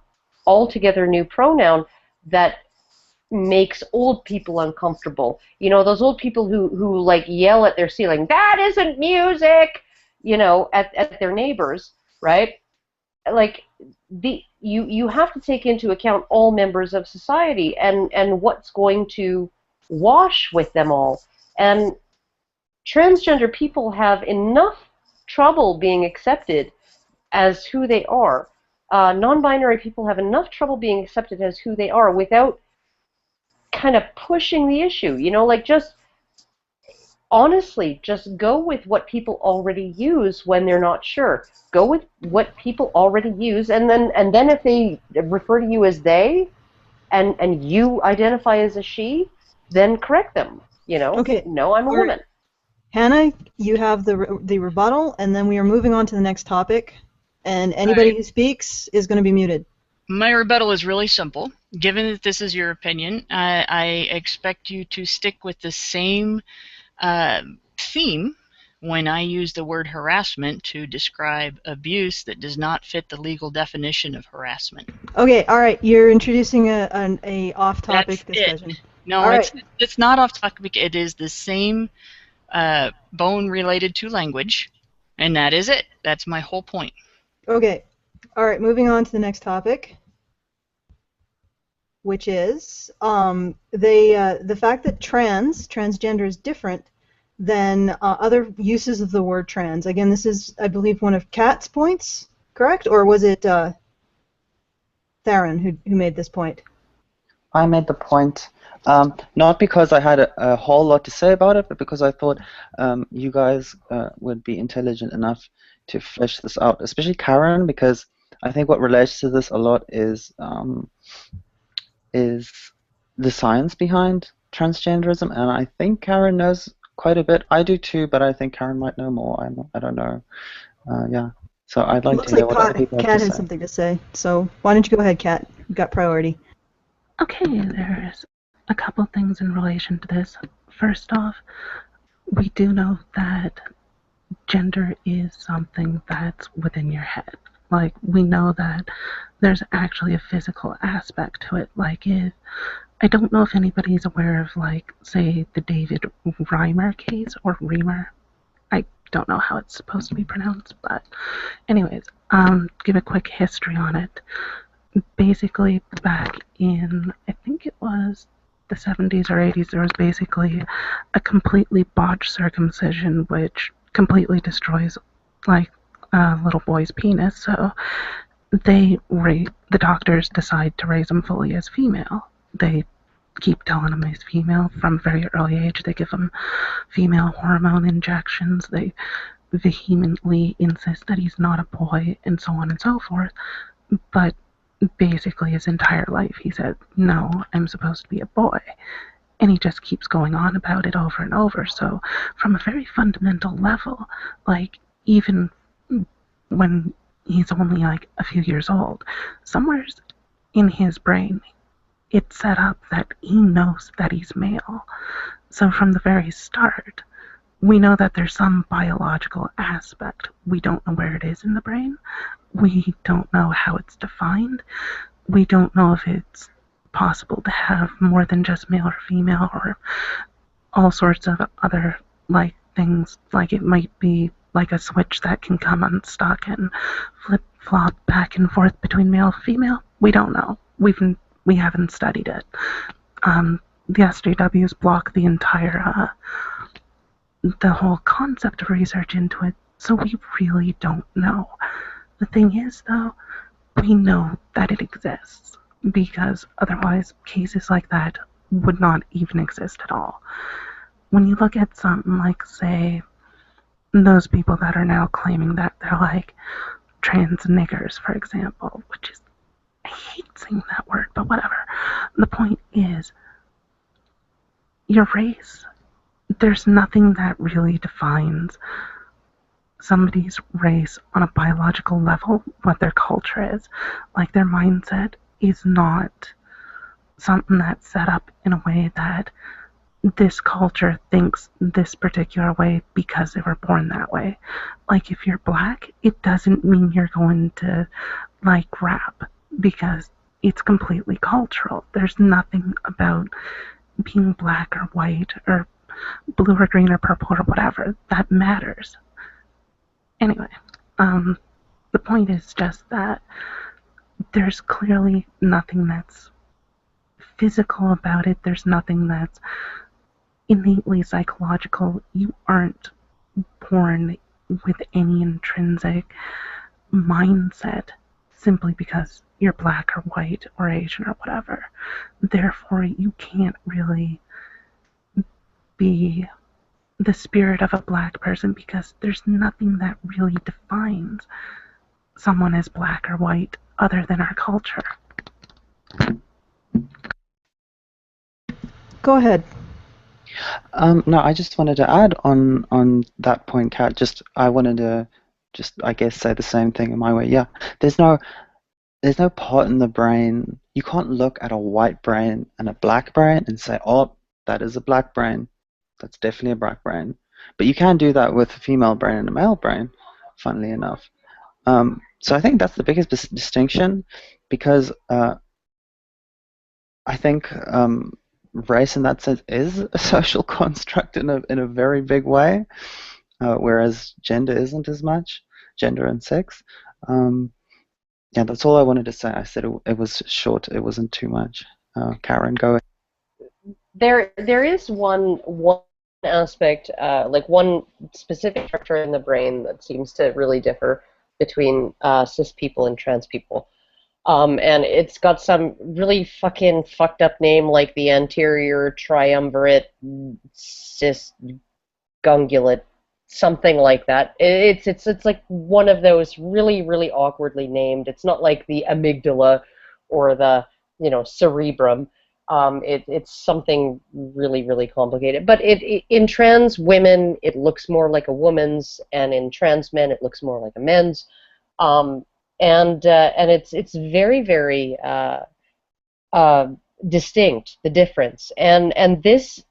altogether new pronoun that makes old people uncomfortable. Those old people who like yell at their ceiling, "That isn't music," at their neighbors, right? Like you have to take into account all members of society and what's going to wash with them all. And transgender people have enough trouble being accepted as who they are. Non-binary people have enough trouble being accepted as who they are without kind of pushing the issue, just honestly, just go with what people already use when they're not sure. Go with what people already use, and then if they refer to you as they, and you identify as a she, then correct them. Okay. No, I'm a woman. Hannah, you have the rebuttal, and then we are moving on to the next topic. And anybody who speaks is going to be muted. My rebuttal is really simple. Given that this is your opinion, I expect you to stick with the same theme when I use the word harassment to describe abuse that does not fit the legal definition of harassment. Okay, all right. You're introducing a off-topic discussion. No, right. it's not off-topic. It is the same bone related to language, and that is it. That's my whole point. Okay. All right, moving on to the next topic, which is the fact that transgender is different than other uses of the word trans. Again, this is, I believe, one of Kat's points, correct? Or was it Theryn who made this point? I made the point, not because I had a whole lot to say about it, but because I thought you guys would be intelligent enough to flesh this out, especially Karen, because I think what relates to this a lot is the science behind transgenderism, and I think Karen knows quite a bit. I do too, but I think Karen might know more. I don't know. Yeah. So I'd like to hear what other people have to say. Kat has something to say. So why don't you go ahead, Kat? You've got priority. Okay, there's a couple things in relation to this. First off, we do know that gender is something that's within your head. Like, we know that there's actually a physical aspect to it. Like, I don't know if anybody's aware of, like, say, the David Reimer case, or Reimer. I don't know how it's supposed to be pronounced, but anyways, give a quick history on it. Basically, back in, I think it was the 70s or 80s, there was basically a completely botched circumcision which completely destroys, like, a little boy's penis. So the doctors decide to raise him fully as female. They keep telling him he's female from a very early age. They give him female hormone injections. They vehemently insist that he's not a boy, and so on and so forth. But basically his entire life he said, no, I'm supposed to be a boy. And he just keeps going on about it over and over. So from a very fundamental level, like, even when he's only like a few years old, somewhere in his brain it's set up that he knows that he's male. So from the very start, we know that there's some biological aspect. We don't know where it is in the brain. We don't know how it's defined. We don't know if it's possible to have more than just male or female, or all sorts of other, like, things. Like, it might be like a switch that can come unstuck and flip-flop back and forth between male and female. We don't know. We haven't studied it. The SJWs block the entire, the whole concept of research into it, so we really don't know. The thing is, though, we know that it exists, because otherwise cases like that would not even exist at all. When you look at something like, say, those people that are now claiming that they're like trans niggers, for example, which is, I hate saying that word, but whatever. The point is, your race, there's nothing that really defines somebody's race on a biological level, what their culture is. Like, their mindset is not something that's set up in a way that this culture thinks this particular way because they were born that way. Like, if you're black, it doesn't mean you're going to like rap, because it's completely cultural. There's nothing about being black or white or blue or green or purple or whatever that matters. Anyway, the point is just that there's clearly nothing that's physical about it. There's nothing that's innately psychological. You aren't born with any intrinsic mindset simply because you're black or white or Asian or whatever. Therefore, you can't really be the spirit of a black person, because there's nothing that really defines someone as black or white other than our culture. Go ahead. No, I just wanted to add on that point, Kat. I wanted to I guess, say the same thing in my way. Yeah, there's no part in the brain. You can't look at a white brain and a black brain and say, oh, that is a black brain. That's definitely a black brain. But you can do that with a female brain and a male brain, funnily enough. So I think that's the biggest distinction, because I think race in that sense is a social construct in a very big way, whereas gender isn't as much, gender and sex. Yeah, that's all I wanted to say. I said it was short, it wasn't too much. Karen, go ahead. There is one aspect, like one specific structure in the brain that seems to really differ between cis people and trans people. And it's got some really fucking fucked up name like the anterior triumvirate cisgungulate, something like that. It's like one of those really, really awkwardly named. It's not like the amygdala or the, you know, cerebrum. It's something really, really complicated. But in trans women, it looks more like a woman's, and in trans men, it looks more like a men's. And it's very, very distinct, the difference, and this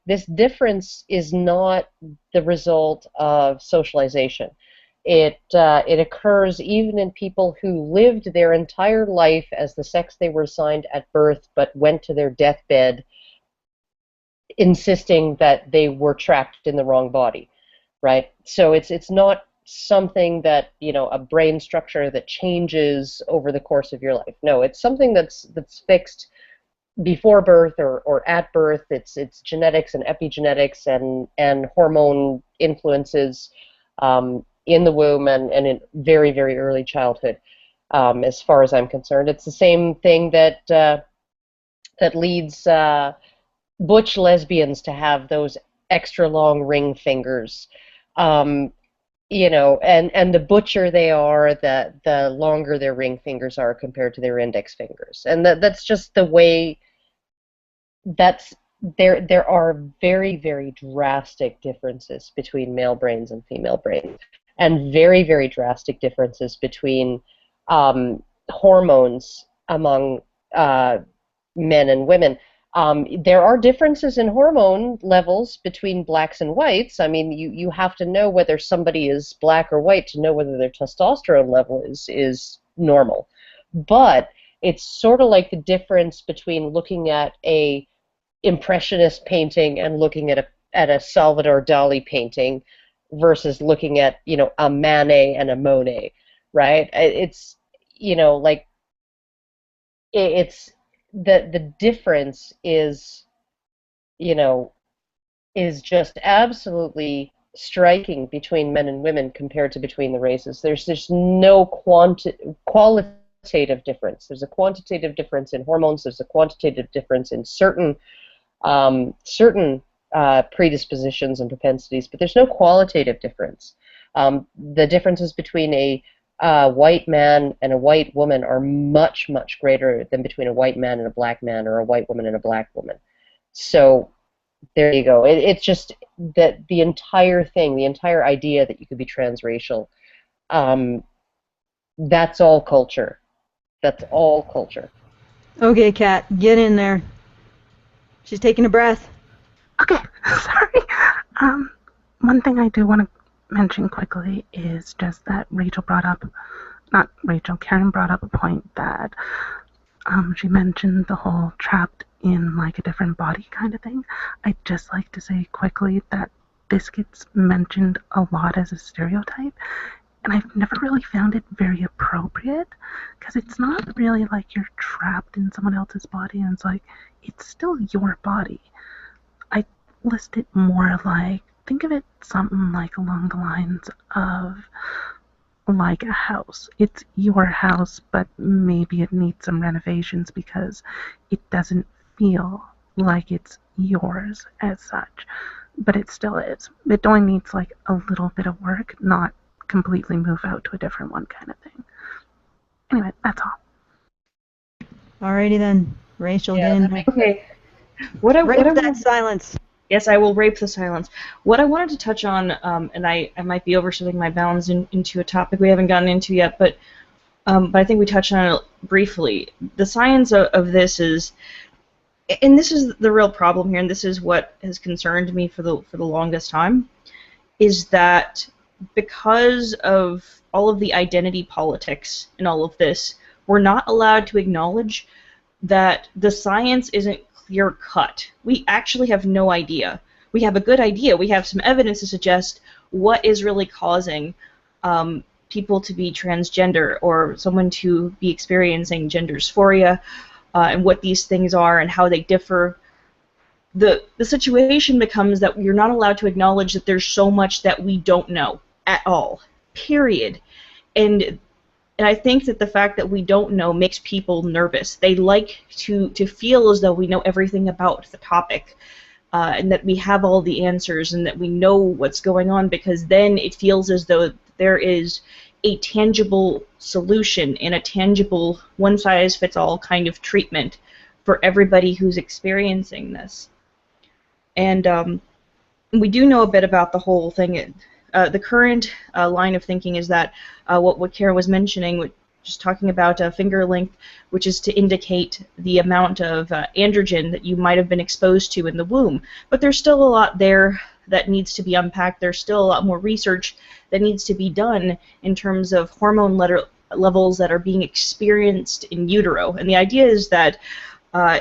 this difference is not the result of socialization. It occurs even in people who lived their entire life as the sex they were assigned at birth, but went to their deathbed insisting that they were trapped in the wrong body, right? So it's not something that, you know, a brain structure that changes over the course of your life. No, it's something that's fixed before birth or at birth. It's genetics and epigenetics and hormone influences in the womb and in very, very early childhood, as far as I'm concerned. It's the same thing that that leads butch lesbians to have those extra long ring fingers. You know, and the butcher they are, the longer their ring fingers are compared to their index fingers, and that's just the way. There are very, very drastic differences between male brains and female brains, and very, very drastic differences between hormones among men and women. There are differences in hormone levels between blacks and whites. I mean, you have to know whether somebody is black or white to know whether their testosterone level is normal. But it's sort of like the difference between looking at a impressionist painting and looking at a Salvador Dali painting versus looking at, you know, a Manet and a Monet, right? It's, you know, like it's the difference is, you know, is just absolutely striking between men and women compared to between the races. There's no qualitative difference. There's a quantitative difference in hormones. There's a quantitative difference in certain predispositions and propensities, but there's no qualitative difference. The differences between a white man and a white woman are much, much greater than between a white man and a black man or a white woman and a black woman. So there you go. It's just that the entire thing, the entire idea that you could be transracial, that's all culture. That's all culture. Okay, Kat, get in there. She's taking a breath. Okay, sorry. One thing I do want to mention quickly is just that Karen brought up a point that she mentioned the whole trapped in like a different body kind of thing. I'd just like to say quickly that this gets mentioned a lot as a stereotype, and I've never really found it very appropriate, because it's not really like you're trapped in someone else's body, and it's like, it's still your body. I list it more like, think of it something like along the lines of like a house. It's your house, but maybe it needs some renovations because it doesn't feel like it's yours as such, but it still is. It only needs like a little bit of work, not completely move out to a different one kind of thing. Anyway, that's all. Alrighty then, Rachel, get in there. Okay. Rape that silence. Yes, I will rape the silence. What I wanted to touch on, and I might be overstepping my bounds into a topic we haven't gotten into yet, but I think we touched on it briefly. The science of this is, and this is the real problem here, and this is what has concerned me for the longest time, is that because of all of the identity politics and all of this, we're not allowed to acknowledge that the science isn't clear-cut. We actually have no idea. We have a good idea. We have some evidence to suggest what is really causing people to be transgender or someone to be experiencing gender dysphoria, and what these things are and how they differ. The situation becomes that you're not allowed to acknowledge that there's so much that we don't know at all, period. And And I think that the fact that we don't know makes people nervous. They like to feel as though we know everything about the topic, and that we have all the answers and that we know what's going on, because then it feels as though there is a tangible solution and a tangible one-size-fits-all kind of treatment for everybody who's experiencing this. And we do know a bit about the whole thing. The current line of thinking is that what Karen was mentioning, just talking about finger length, which is to indicate the amount of androgen that you might have been exposed to in the womb. But there's still a lot there that needs to be unpacked. There's still a lot more research that needs to be done in terms of hormone levels that are being experienced in utero. And the idea is that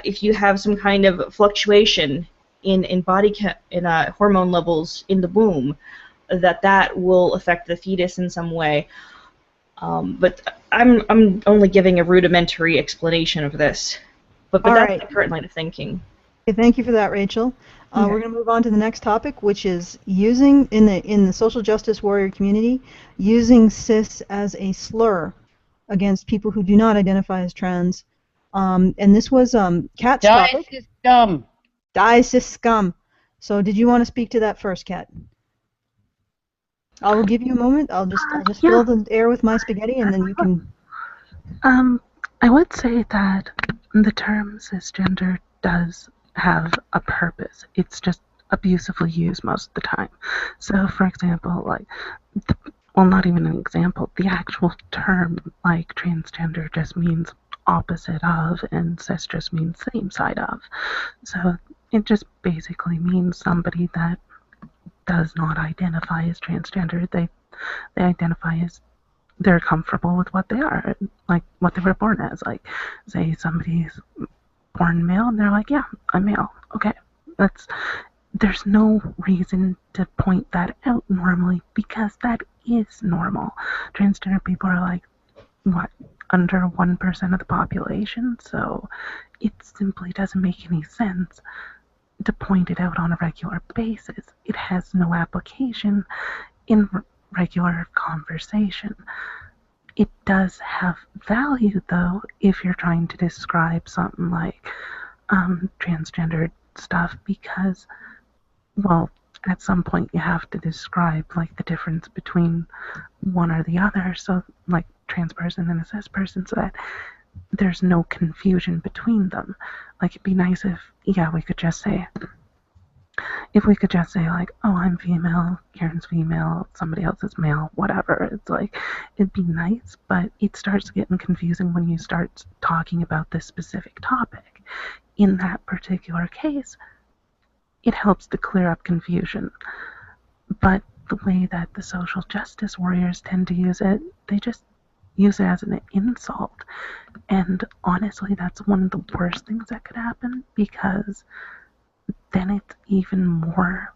if you have some kind of fluctuation in hormone levels in the womb, that will affect the fetus in some way. But I'm only giving a rudimentary explanation of this. But that's the current line of thinking. Okay, thank you for that, Rachel. We're going to move on to the next topic, which is using in the social justice warrior community, using cis as a slur against people who do not identify as trans. And this was Kat's topic. Die cis scum. Die cis scum. So did you want to speak to that first, Kat? I will give you a moment. I'll just fill the air with my spaghetti, and then you can. I would say that the term cisgender does have a purpose. It's just abusively used most of the time. So, for example, like, well, not even an example, the actual term, like, transgender just means opposite of, and cis just means same side of. So it just basically means somebody that does not identify as transgender. They identify as, they're comfortable with what they are, like what they were born as. Like, say somebody's born male and they're like, yeah, I'm male. Okay, there's no reason to point that out normally, because that is normal. Transgender people are like, what, under 1% of the population, so it simply doesn't make any sense to point it out on a regular basis. It has no application in regular conversation. It does have value, though, if you're trying to describe something like transgendered stuff, because, well, at some point you have to describe, like, the difference between one or the other, so, like, trans person and a cis person, so that there's no confusion between them. Like, it'd be nice if, we could just say, like, oh, I'm female, Karen's female, somebody else is male, whatever. It's like, it'd be nice, but it starts getting confusing when you start talking about this specific topic. In that particular case, it helps to clear up confusion. But the way that the social justice warriors tend to use it, they just use it as an insult. And honestly, that's one of the worst things that could happen, because then it's even more,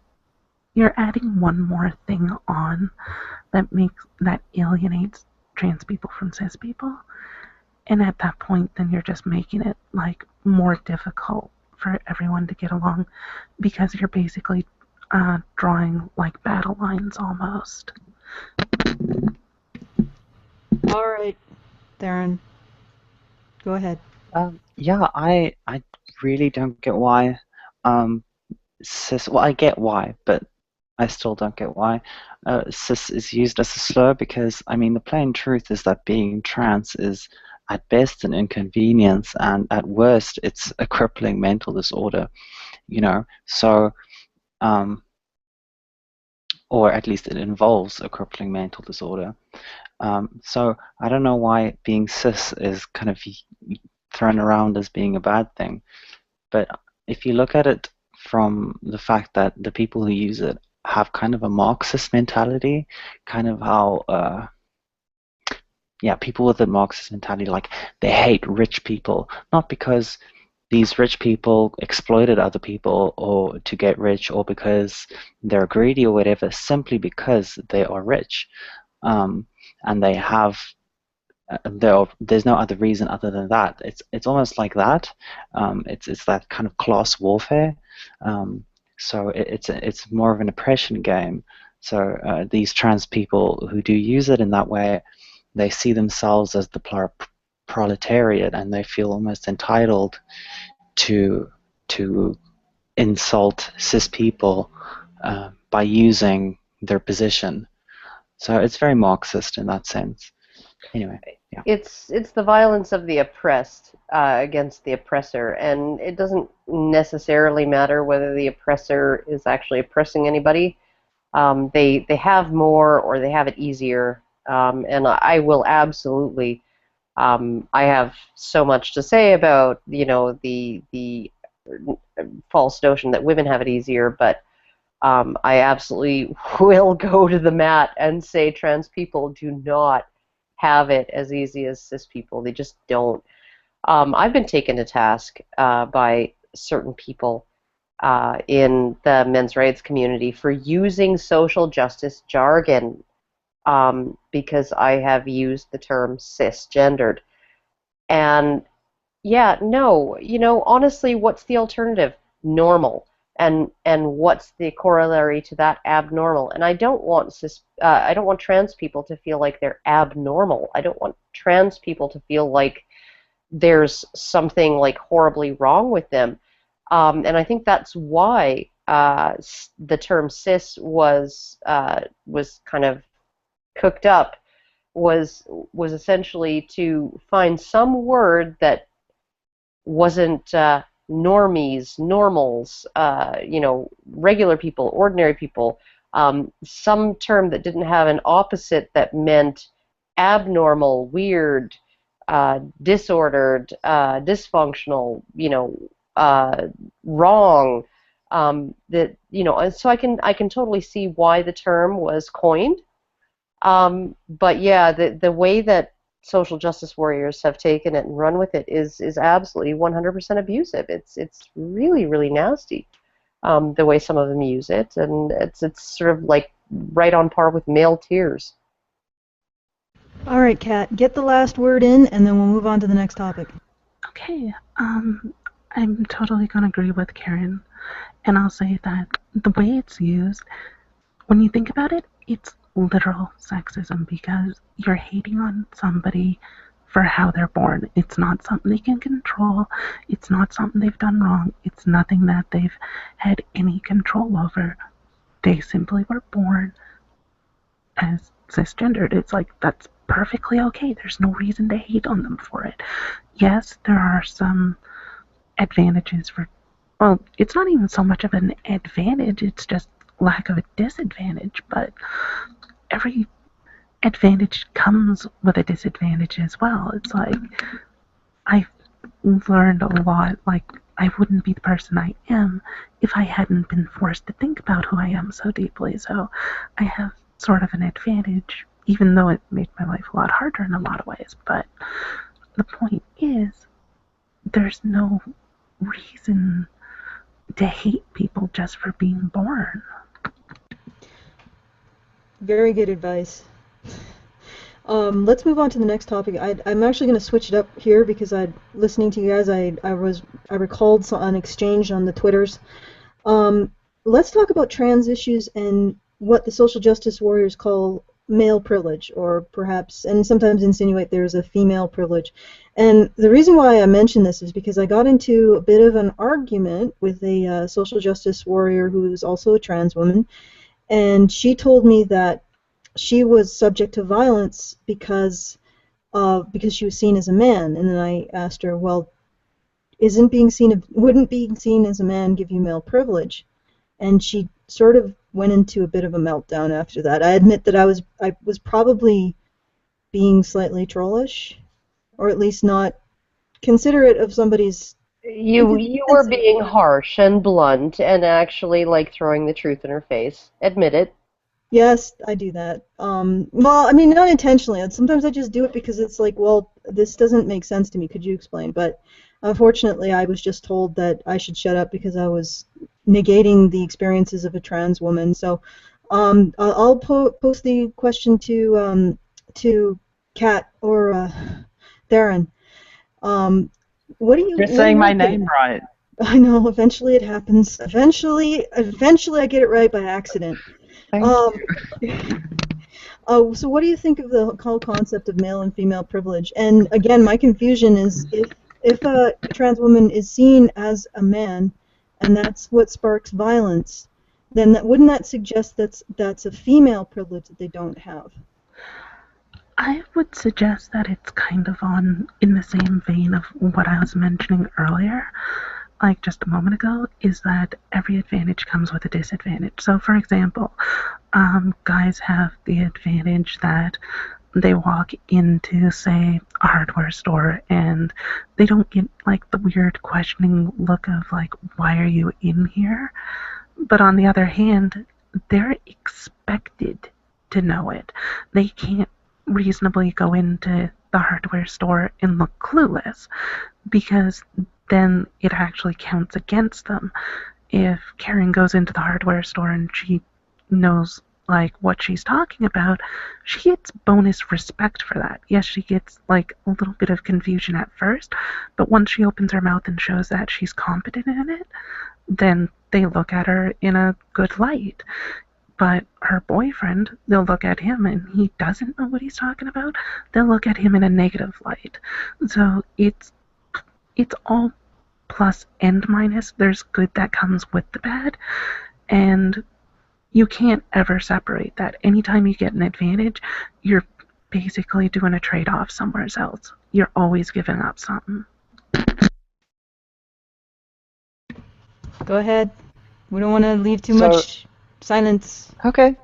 you're adding one more thing on that alienates trans people from cis people. And at that point, then you're just making it, like, more difficult for everyone to get along, because you're basically drawing, like, battle lines almost. All right, Theryn, go ahead. I really don't get why cis. Well, I get why, but I still don't get why cis is used as a slur, because, I mean, the plain truth is that being trans is at best an inconvenience, and at worst it's a crippling mental disorder, so or at least it involves a crippling mental disorder. So I don't know why being cis is kind of thrown around as being a bad thing. But if you look at it from the fact that the people who use it have kind of a Marxist mentality, kind of how, people with a Marxist mentality, like, they hate rich people, not because these rich people exploited other people or to get rich, or because they're greedy or whatever, simply because they are rich. And they have, there's no other reason other than that. It's almost like that. It's that kind of class warfare. So it's more of an oppression game. So these trans people who do use it in that way, they see themselves as the proletariat, and they feel almost entitled to insult cis people by using their position. So it's very Marxist in that sense. Anyway, yeah. It's the violence of the oppressed against the oppressor, and it doesn't necessarily matter whether the oppressor is actually oppressing anybody. They have more, or they have it easier, and I will absolutely. I have so much to say about the false notion that women have it easier, but I absolutely will go to the mat and say trans people do not have it as easy as cis people. They just don't. I've been taken to task by certain people in the men's rights community for using social justice jargon because I have used the term cisgendered. And yeah, no, honestly, what's the alternative? Normal. And what's the corollary to that? Abnormal. And I don't want trans people to feel like they're abnormal. I don't want trans people to feel like there's something like horribly wrong with them. And I think that's why the term cis was kind of cooked up, was essentially to find some word that wasn't normies, normals, regular people, ordinary people, some term that didn't have an opposite that meant abnormal, weird, disordered, dysfunctional, wrong. So I can totally see why the term was coined. But yeah, the way that social justice warriors have taken it and run with it is absolutely 100% abusive. It's really, really nasty, the way some of them use it, and it's sort of like right on par with male tears. All right, Kat, get the last word in, and then we'll move on to the next topic. Okay, I'm totally going to agree with Karen, and I'll say that the way it's used, when you think about it, it's literal sexism, because you're hating on somebody for how they're born. It's not something they can control. It's not something they've done wrong. It's nothing that they've had any control over. They simply were born as cisgendered. It's like, that's perfectly okay. There's no reason to hate on them for it. Yes, there are some advantages for, well, it's not even so much of an advantage, it's just lack of a disadvantage, but every advantage comes with a disadvantage as well. It's like, I've learned a lot, like, I wouldn't be the person I am if I hadn't been forced to think about who I am so deeply. So I have sort of an advantage, even though it made my life a lot harder in a lot of ways. But the point is, there's no reason to hate people just for being born. Very good advice. Let's move on to the next topic. I'm actually going to switch it up here because listening to you guys, I recalled an exchange on the Twitters. Let's talk about trans issues and what the social justice warriors call male privilege, or perhaps, and sometimes insinuate there's a female privilege. And the reason why I mention this is because I got into a bit of an argument with a social justice warrior who is also a trans woman, and she told me that she was subject to violence because she was seen as a man. And then I asked her, well, wouldn't being seen as a man give you male privilege? And she sort of went into a bit of a meltdown after that. I admit that I was probably being slightly trollish, or at least not considerate of somebody's. You were being harsh and blunt and actually like throwing the truth in her face. Admit it. Yes, I do that. Well, I mean, not intentionally. Sometimes I just do it because it's like, well, this doesn't make sense to me. Could you explain? But unfortunately, I was just told that I should shut up because I was negating the experiences of a trans woman. So I'll post the question to Kat or Theryn. What do you? You're saying my name right. I know. Eventually, it happens. Eventually, I get it right by accident. Oh, so what do you think of the whole concept of male and female privilege? And again, my confusion is if a trans woman is seen as a man, and that's what sparks violence, then wouldn't that suggest that's a female privilege that they don't have? I would suggest that it's kind of in the same vein of what I was mentioning earlier, like just a moment ago, is that every advantage comes with a disadvantage. So, for example, guys have the advantage that they walk into, say, a hardware store and they don't get like the weird questioning look of like, why are you in here? But on the other hand, they're expected to know it. They can't reasonably go into the hardware store and look clueless, because then it actually counts against them. If Karen goes into the hardware store and she knows like what she's talking about, she gets bonus respect for that. Yes, she gets like a little bit of confusion at first, but once she opens her mouth and shows that she's competent in it, then they look at her in a good light. But her boyfriend, they'll look at him and he doesn't know what he's talking about. They'll look at him in a negative light. So it's all plus and minus. There's good that comes with the bad, and you can't ever separate that. Anytime you get an advantage, you're basically doing a trade-off somewhere else. You're always giving up something. Go ahead. We don't want to leave too much silence. Okay,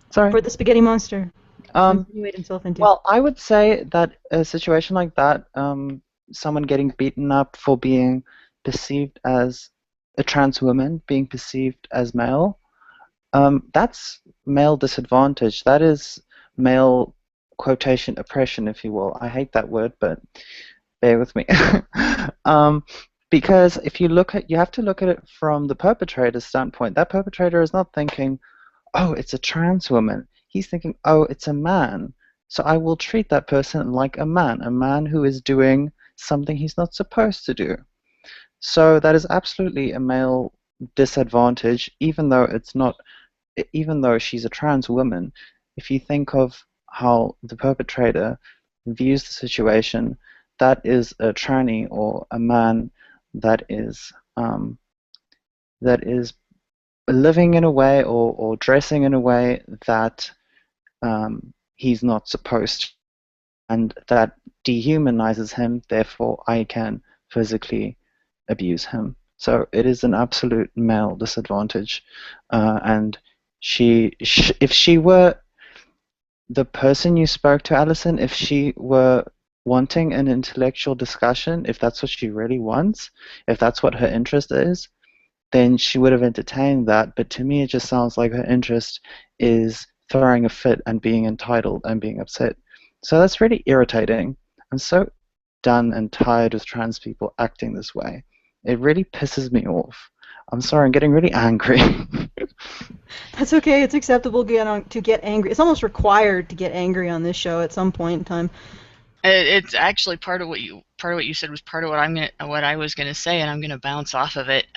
sorry. For the spaghetti monster. Insinuate himself into. Well, I would say that a situation like that, someone getting beaten up for being perceived as a trans woman, being perceived as male, that's male disadvantage. That is male quotation oppression, if you will. I hate that word, but bear with me. Because if you have to look at it from the perpetrator's standpoint. That perpetrator is not thinking, oh, it's a trans woman. He's thinking, oh, it's a man. So I will treat that person like a man who is doing something he's not supposed to do. So that is absolutely a male disadvantage, even though she's a trans woman. If you think of how the perpetrator views the situation, that is a tranny or a man that is living in a way or dressing in a way that he's not supposed to, and that dehumanizes him. Therefore, I can physically abuse him. So it is an absolute male disadvantage. And if she were the person you spoke to, Alison, if she were wanting an intellectual discussion, if that's what she really wants, if that's what her interest is, then she would have entertained that. But to me, it just sounds like her interest is throwing a fit and being entitled and being upset. So that's really irritating. I'm so done and tired with trans people acting this way. It really pisses me off. I'm sorry, I'm getting really angry. That's okay. It's acceptable to get angry. It's almost required to get angry on this show at some point in time. It's actually part of what you said was part of what I was gonna say, and I'm gonna bounce off of it.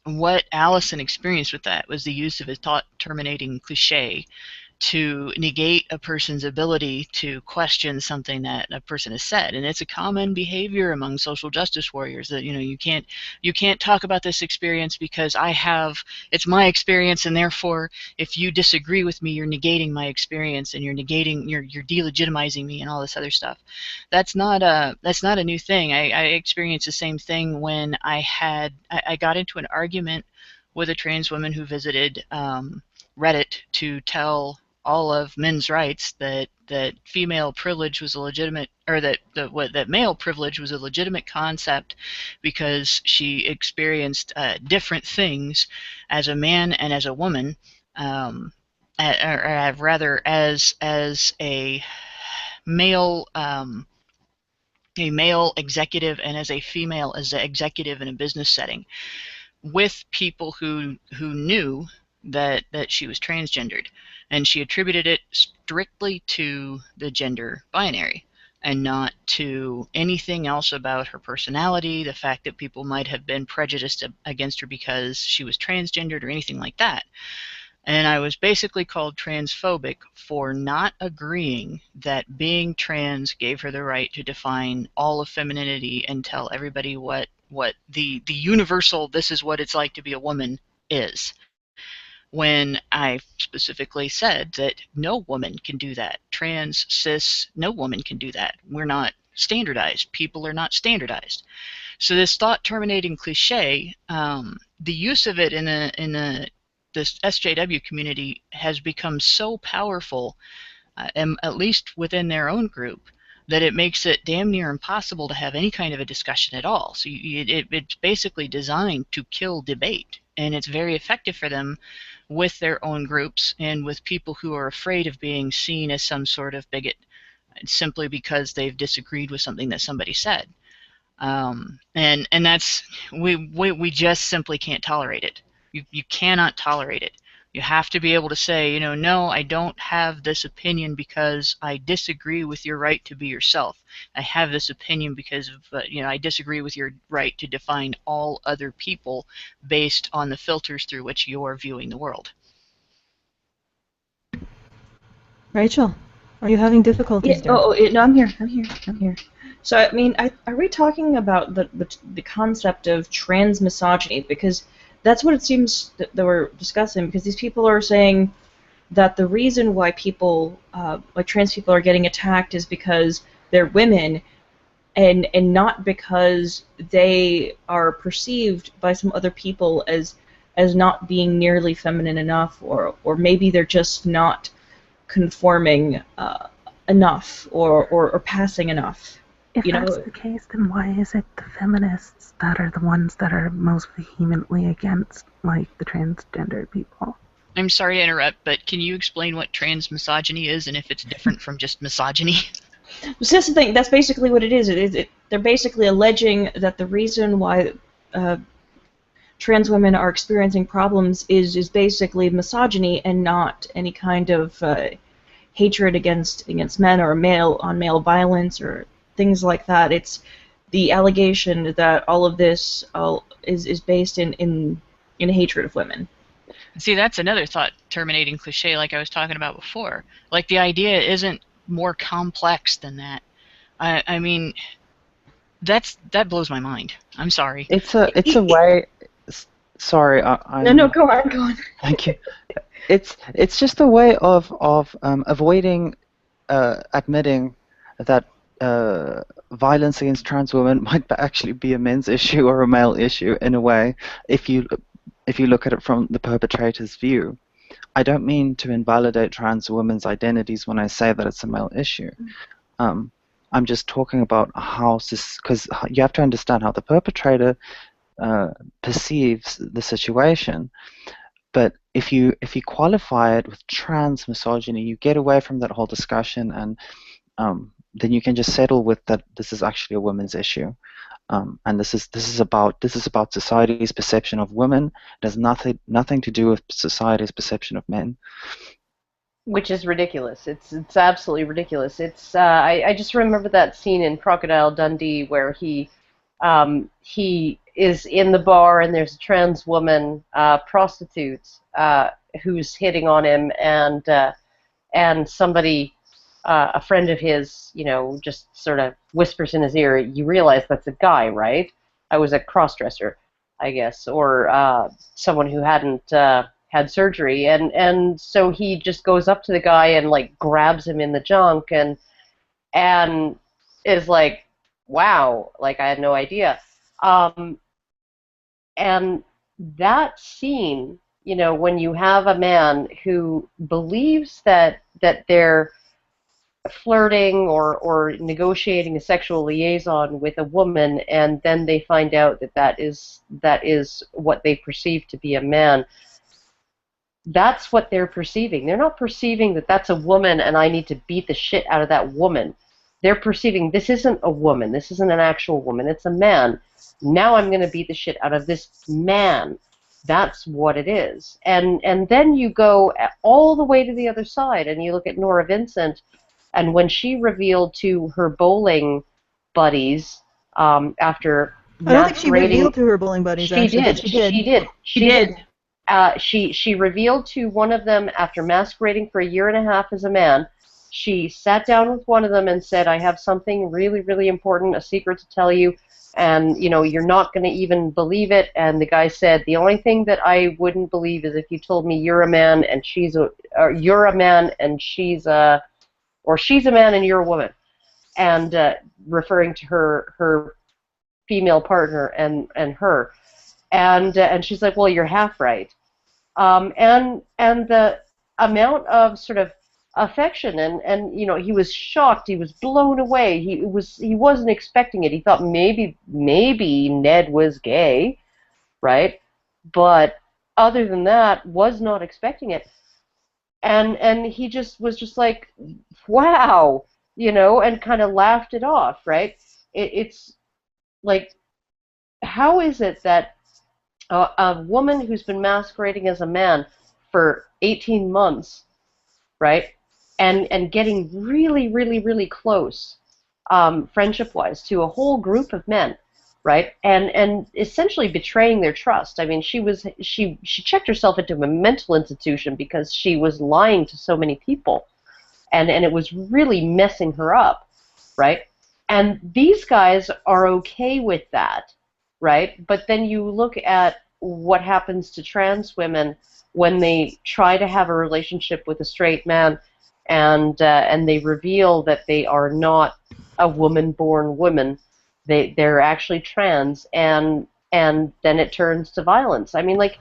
What Allison experienced with that was the use of a thought-terminating cliche to negate a person's ability to question something that a person has said, and it's a common behavior among social justice warriors that you can't talk about this experience because it's my experience, and therefore if you disagree with me, you're negating my experience and you're delegitimizing me and all this other stuff. That's not a new thing. I experienced the same thing when I got into an argument with a trans woman who visited Reddit to tell all of men's rights that female privilege was a legitimate, or that male privilege was a legitimate concept because she experienced different things as a man and as a woman, or rather as a male executive and as a female executive in a business setting, with people who knew that she was transgendered, and she attributed it strictly to the gender binary and not to anything else about her personality, the fact that people might have been prejudiced against her because she was transgendered or anything like that. And I was basically called transphobic for not agreeing that being trans gave her the right to define all of femininity and tell everybody what the universal, this is what it's like to be a woman, is. When I specifically said that no woman can do that. Trans, cis, no woman can do that. We're not standardized. People are not standardized. So this thought-terminating cliche, the use of it in this SJW community has become so powerful, at least within their own group, that it makes it damn near impossible to have any kind of a discussion at all. So it's basically designed to kill debate, and it's very effective for them with their own groups and with people who are afraid of being seen as some sort of bigot simply because they've disagreed with something that somebody said. And that's, we just simply can't tolerate it. You cannot tolerate it. You have to be able to say, no, I don't have this opinion because I disagree with your right to be yourself. I have this opinion because of, I disagree with your right to define all other people based on the filters through which you're viewing the world. Rachel, are you having difficulties there? No, I'm here. So, I mean, are we talking about the concept of trans misogyny? Because that's what it seems that we're discussing, because these people are saying that the reason why people, like trans people, are getting attacked is because they're women, and not because they are perceived by some other people as not being nearly feminine enough, or maybe they're just not conforming enough, or passing enough. If that's the case, then why is it the feminists that are the ones that are most vehemently against, like, the transgender people? I'm sorry to interrupt, but can you explain what trans misogyny is and if it's different from just misogyny? So that's the thing. That's basically what it is. They're basically alleging that the reason why trans women are experiencing problems is basically misogyny and not any kind of hatred against men or male violence or things like that. It's the allegation that all of this is based in hatred of women. See, that's another thought-terminating cliche like I was talking about before. Like, the idea isn't more complex than that. I mean, that blows my mind. I'm sorry. It's a way... Sorry, No, go on. Thank you. It's just a way of avoiding admitting that violence against trans women might actually be a men's issue or a male issue in a way, if you look at it from the perpetrator's view. I don't mean to invalidate trans women's identities when I say that it's a male issue. I'm just talking about how, because you have to understand how the perpetrator perceives the situation. But if you qualify it with trans misogyny, you get away from that whole discussion, and then you can just settle with that this is actually a women's issue, and this is about society's perception of women. It has nothing to do with society's perception of men. Which is ridiculous. It's absolutely ridiculous. It's I just remember that scene in Crocodile Dundee where he is in the bar and there's a trans woman prostitute who's hitting on him, and somebody, a friend of his, just sort of whispers in his ear, "You realize that's a guy, right?" I was a cross-dresser, I guess, or someone who hadn't had surgery, and so he just goes up to the guy and like grabs him in the junk and is like, "Wow, like I had no idea." And that scene, when you have a man who believes that they're flirting or negotiating a sexual liaison with a woman, and then they find out that is what they perceive to be a man, that's what they're perceiving. They're not perceiving that that's a woman and I need to beat the shit out of that woman. They're perceiving this isn't a woman, this isn't an actual woman, it's a man. Now I'm going to beat the shit out of this man. That's what it is. And then you go all the way to the other side and you look at Nora Vincent, and when she revealed to her bowling buddies after I don't think she revealed to her bowling buddies. She did. She revealed to one of them after masquerading for a year and a half as a man. She sat down with one of them and said, "I have something really, really important, a secret to tell you, and you're not going to even believe it." And the guy said, "The only thing that I wouldn't believe is if you told me you're a man and you're a man and she's a man and you're a woman," and referring to her female partner and her. And she's like, "Well, you're half right." And the amount of sort of affection and he was shocked, he was blown away, he wasn't expecting it. He thought maybe Ned was gay, right? But other than that, was not expecting it. And he was just like, wow, and kind of laughed it off, right? It's like, how is it that a woman who's been masquerading as a man for 18 months, right, and getting really, really, really close, friendship-wise, to a whole group of men, right, and essentially betraying their trust. I mean, she checked herself into a mental institution because she was lying to so many people, and it was really messing her up, right? And these guys are okay with that, right? But then you look at what happens to trans women when they try to have a relationship with a straight man, and they reveal that they are not a woman-born woman. They're actually trans, and then it turns to violence. I mean, like,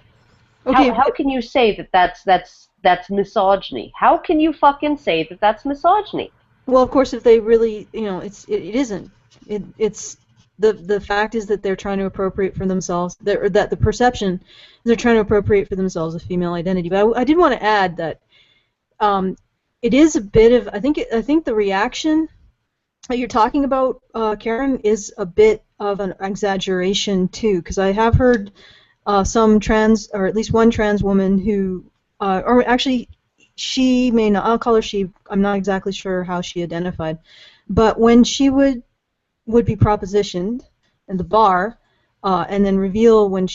okay, how can you say that that's misogyny? How can you fucking say that that's misogyny? Well, of course, if they really, it isn't. It's the fact is that they're trying to appropriate for themselves, or that the perception is they're trying to appropriate for themselves a female identity. But I did want to add that it is a bit of, I think the reaction that you're talking about, Karen, is a bit of an exaggeration too, because I have heard some trans, or at least one trans woman who, or actually, she may not, I'll call her she, I'm not exactly sure how she identified, but when she would be propositioned in the bar, and then reveal when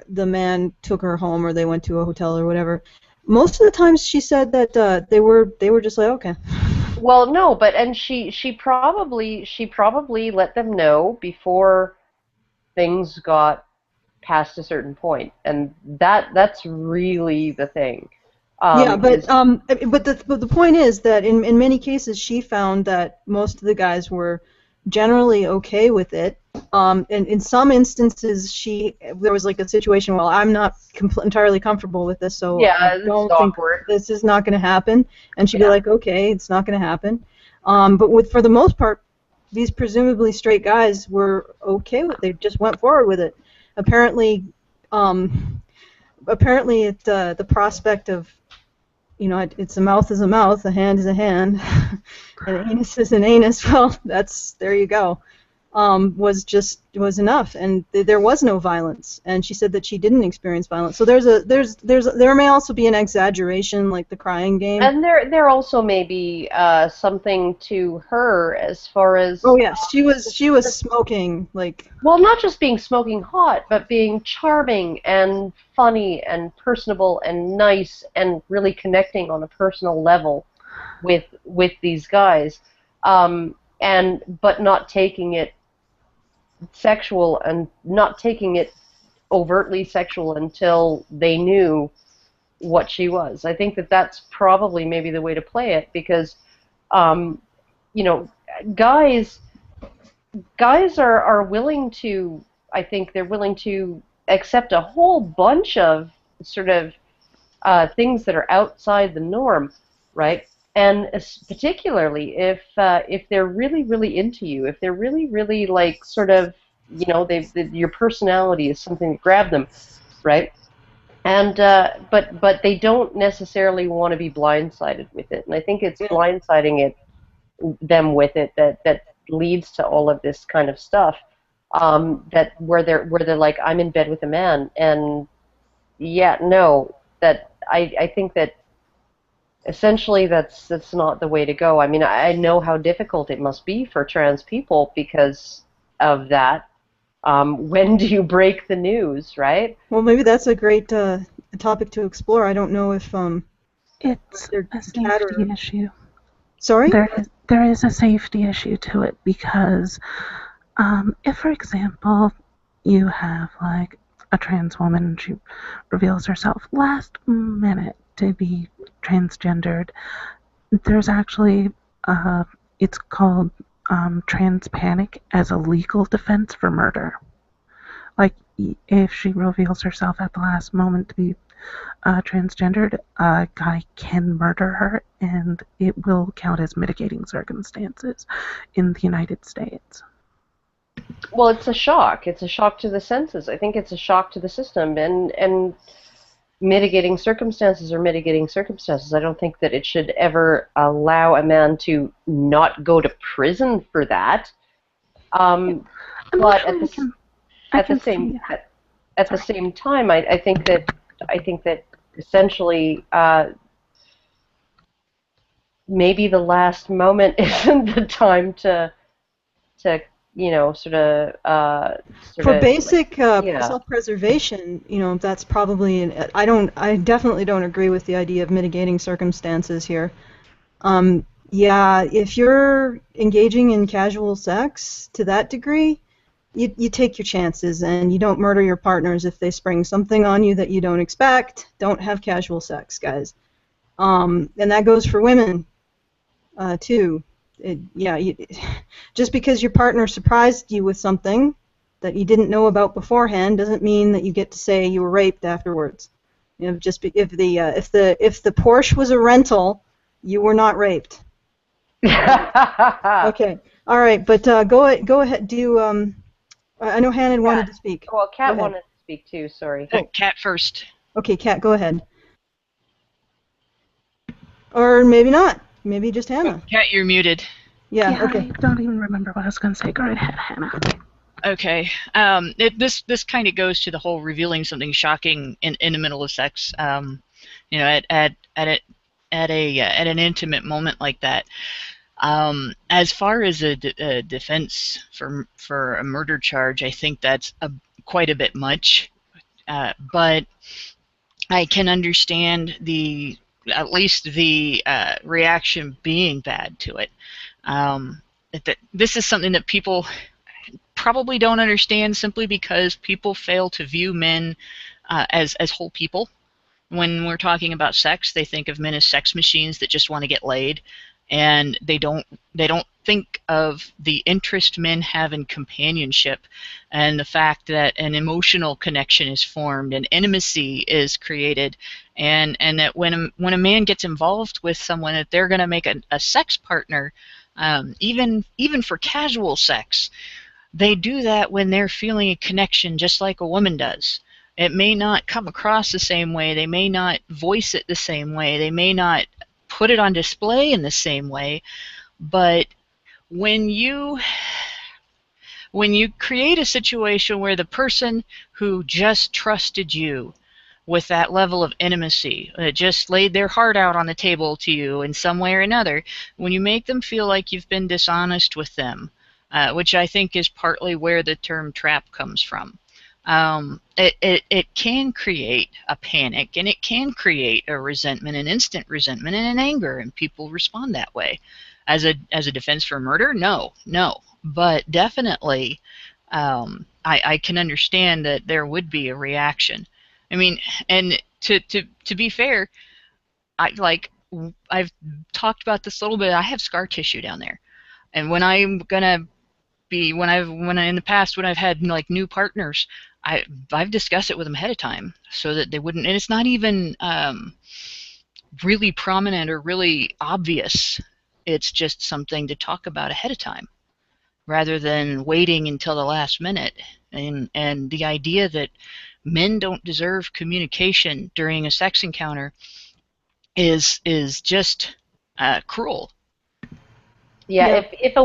the man took her home or they went to a hotel or whatever, most of the times she said that they were just like, okay. Well, no, but and she probably let them know before things got past a certain point, and that's really the thing. Yeah, but the point is that in many cases she found that most of the guys were generally okay with it. And in some instances there was like a situation, well, I'm not entirely comfortable with this, so yeah, I don't think this is not going to happen. And she'd be like, okay, it's not going to happen. But for the most part, these presumably straight guys were okay with it. They just went forward with it. Apparently the prospect of, it's a mouth is a mouth, a hand is a hand, and an anus is an anus. Well, there you go. Was enough, and there was no violence. And she said that she didn't experience violence. So there may also be an exaggeration, like the crying game. And there also may be something to her as far as. Oh yes, she was smoking, like. Well, not just being smoking hot, but being charming and funny and personable and nice and really connecting on a personal level with these guys, but not taking it sexual and not taking it overtly sexual until they knew what she was. I think that's probably maybe the way to play it, because guys are willing to, I think they're willing to accept a whole bunch of sort of things that are outside the norm, right? And particularly if they're really, really into you, if they're really, really like sort of, your personality is something that grabbed them, right? And but they don't necessarily want to be blindsided with it, and I think it's blindsiding them with it that leads to all of this kind of stuff. That where they're like, I'm in bed with a man, and I think that. Essentially, that's not the way to go. I mean, I know how difficult it must be for trans people because of that. When do you break the news, right? Well, maybe that's a great topic to explore. I don't know if it's a safety issue. Sorry? There is a safety issue to it because if, for example, you have like a trans woman and she reveals herself last minute to be transgendered, there's actually it's called trans panic as a legal defense for murder. Like if she reveals herself at the last moment to be transgendered, a guy can murder her, and it will count as mitigating circumstances in the United States. Well, it's a shock. It's a shock to the senses. I think it's a shock to the system, and mitigating circumstances are mitigating circumstances. I don't think that it should ever allow a man to not go to prison for that. But at the same time, I think that essentially maybe the last moment isn't the time to for basic self-preservation, that's probably I definitely don't agree with the idea of mitigating circumstances here. If you're engaging in casual sex to that degree, you take your chances and you don't murder your partners if they spring something on you that you don't expect. Don't have casual sex, guys. And that goes for women too. Just because your partner surprised you with something that you didn't know about beforehand doesn't mean that you get to say you were raped afterwards. If the Porsche was a rental, you were not raped. Okay, all right, but go ahead. I know Hannah wanted to speak. Well, Kat wanted to speak too. Sorry. Kat first. Okay, Kat, go ahead. Or maybe not. Maybe just Hannah. Kat, you're muted. Yeah, okay. I don't even remember what I was going to say. Go right ahead, Hannah. Okay. This kind of goes to the whole revealing something shocking in the middle of sex. At an intimate moment like that. As far as a defense for a murder charge, I think that's quite a bit much. But I can understand at least the reaction being bad to it. This is something that people probably don't understand simply because people fail to view men as whole people. When we're talking about sex, they think of men as sex machines that just want to get laid, and they don't think of the interest men have in companionship and the fact that an emotional connection is formed and intimacy is created, and that when a man gets involved with someone, that they're going to make a sex partner, even for casual sex. They do that when they're feeling a connection just like a woman does. It may not come across the same way, they may not voice it the same way, they may not put it on display in the same way, but when you create a situation where the person who just trusted you with that level of intimacy, just laid their heart out on the table to you in some way or another, when you make them feel like you've been dishonest with them, which I think is partly where the term trap comes from. It can create a panic, and it can create a resentment, an instant resentment and an anger, and people respond that way. As a defense for murder, no, but definitely I can understand that there would be a reaction. I mean, and to be fair, I've talked about this a little bit. I have scar tissue down there, and when in the past when I've had like new partners, I've discussed it with them ahead of time so that they wouldn't, and it's not even really prominent or really obvious. It's just something to talk about ahead of time rather than waiting until the last minute. And the idea that men don't deserve communication during a sex encounter is just cruel. Yeah, if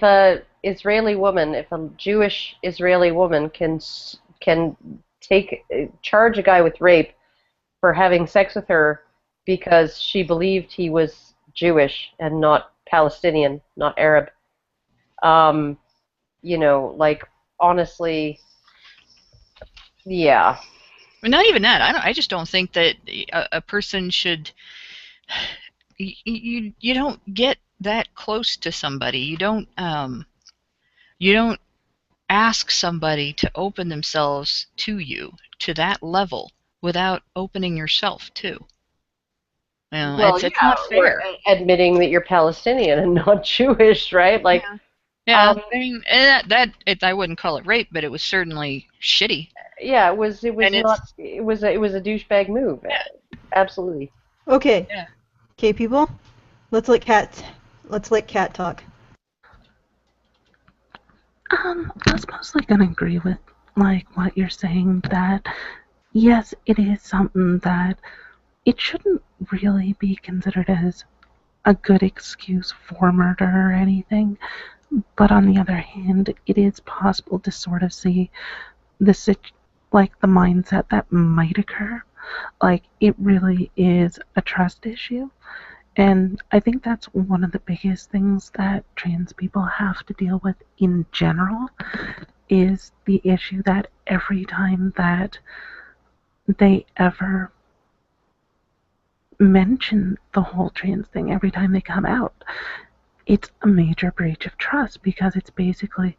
a Israeli woman, if a Jewish Israeli woman can charge a guy with rape for having sex with her because she believed he was Jewish and not Palestinian, not Arab, honestly, yeah. Not even that. I just don't think that a person should. You don't get that close to somebody. You don't ask somebody to open themselves to you to that level without opening yourself too. You know, Well, it's not fair. Or admitting that you're Palestinian and not Jewish, right? Like, yeah. I mean, I wouldn't call it rape, but it was certainly shitty. Yeah, it was a douchebag move. Yeah. Absolutely. Okay. Yeah. Okay, people. Let's let Kat talk. I was mostly gonna agree with what you're saying, that yes, it is something that it shouldn't really be considered as a good excuse for murder or anything, but on the other hand, it is possible to sort of see the mindset that might occur. It really is a trust issue. And I think that's one of the biggest things that trans people have to deal with in general, is the issue that every time that they ever mention the whole trans thing, every time they come out, it's a major breach of trust, because it's basically,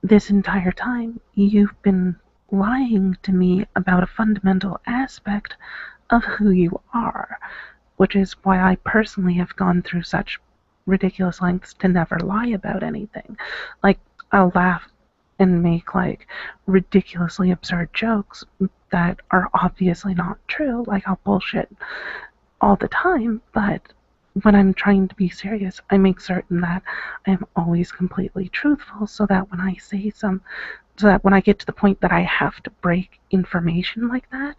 this entire time you've been lying to me about a fundamental aspect of who you are, which is why I personally have gone through such ridiculous lengths to never lie about anything. I'll laugh and make ridiculously absurd jokes that are obviously not true. I'll bullshit all the time, but when I'm trying to be serious, I make certain that I am always completely truthful, so that when I say so that when I get to the point that I have to break information like that,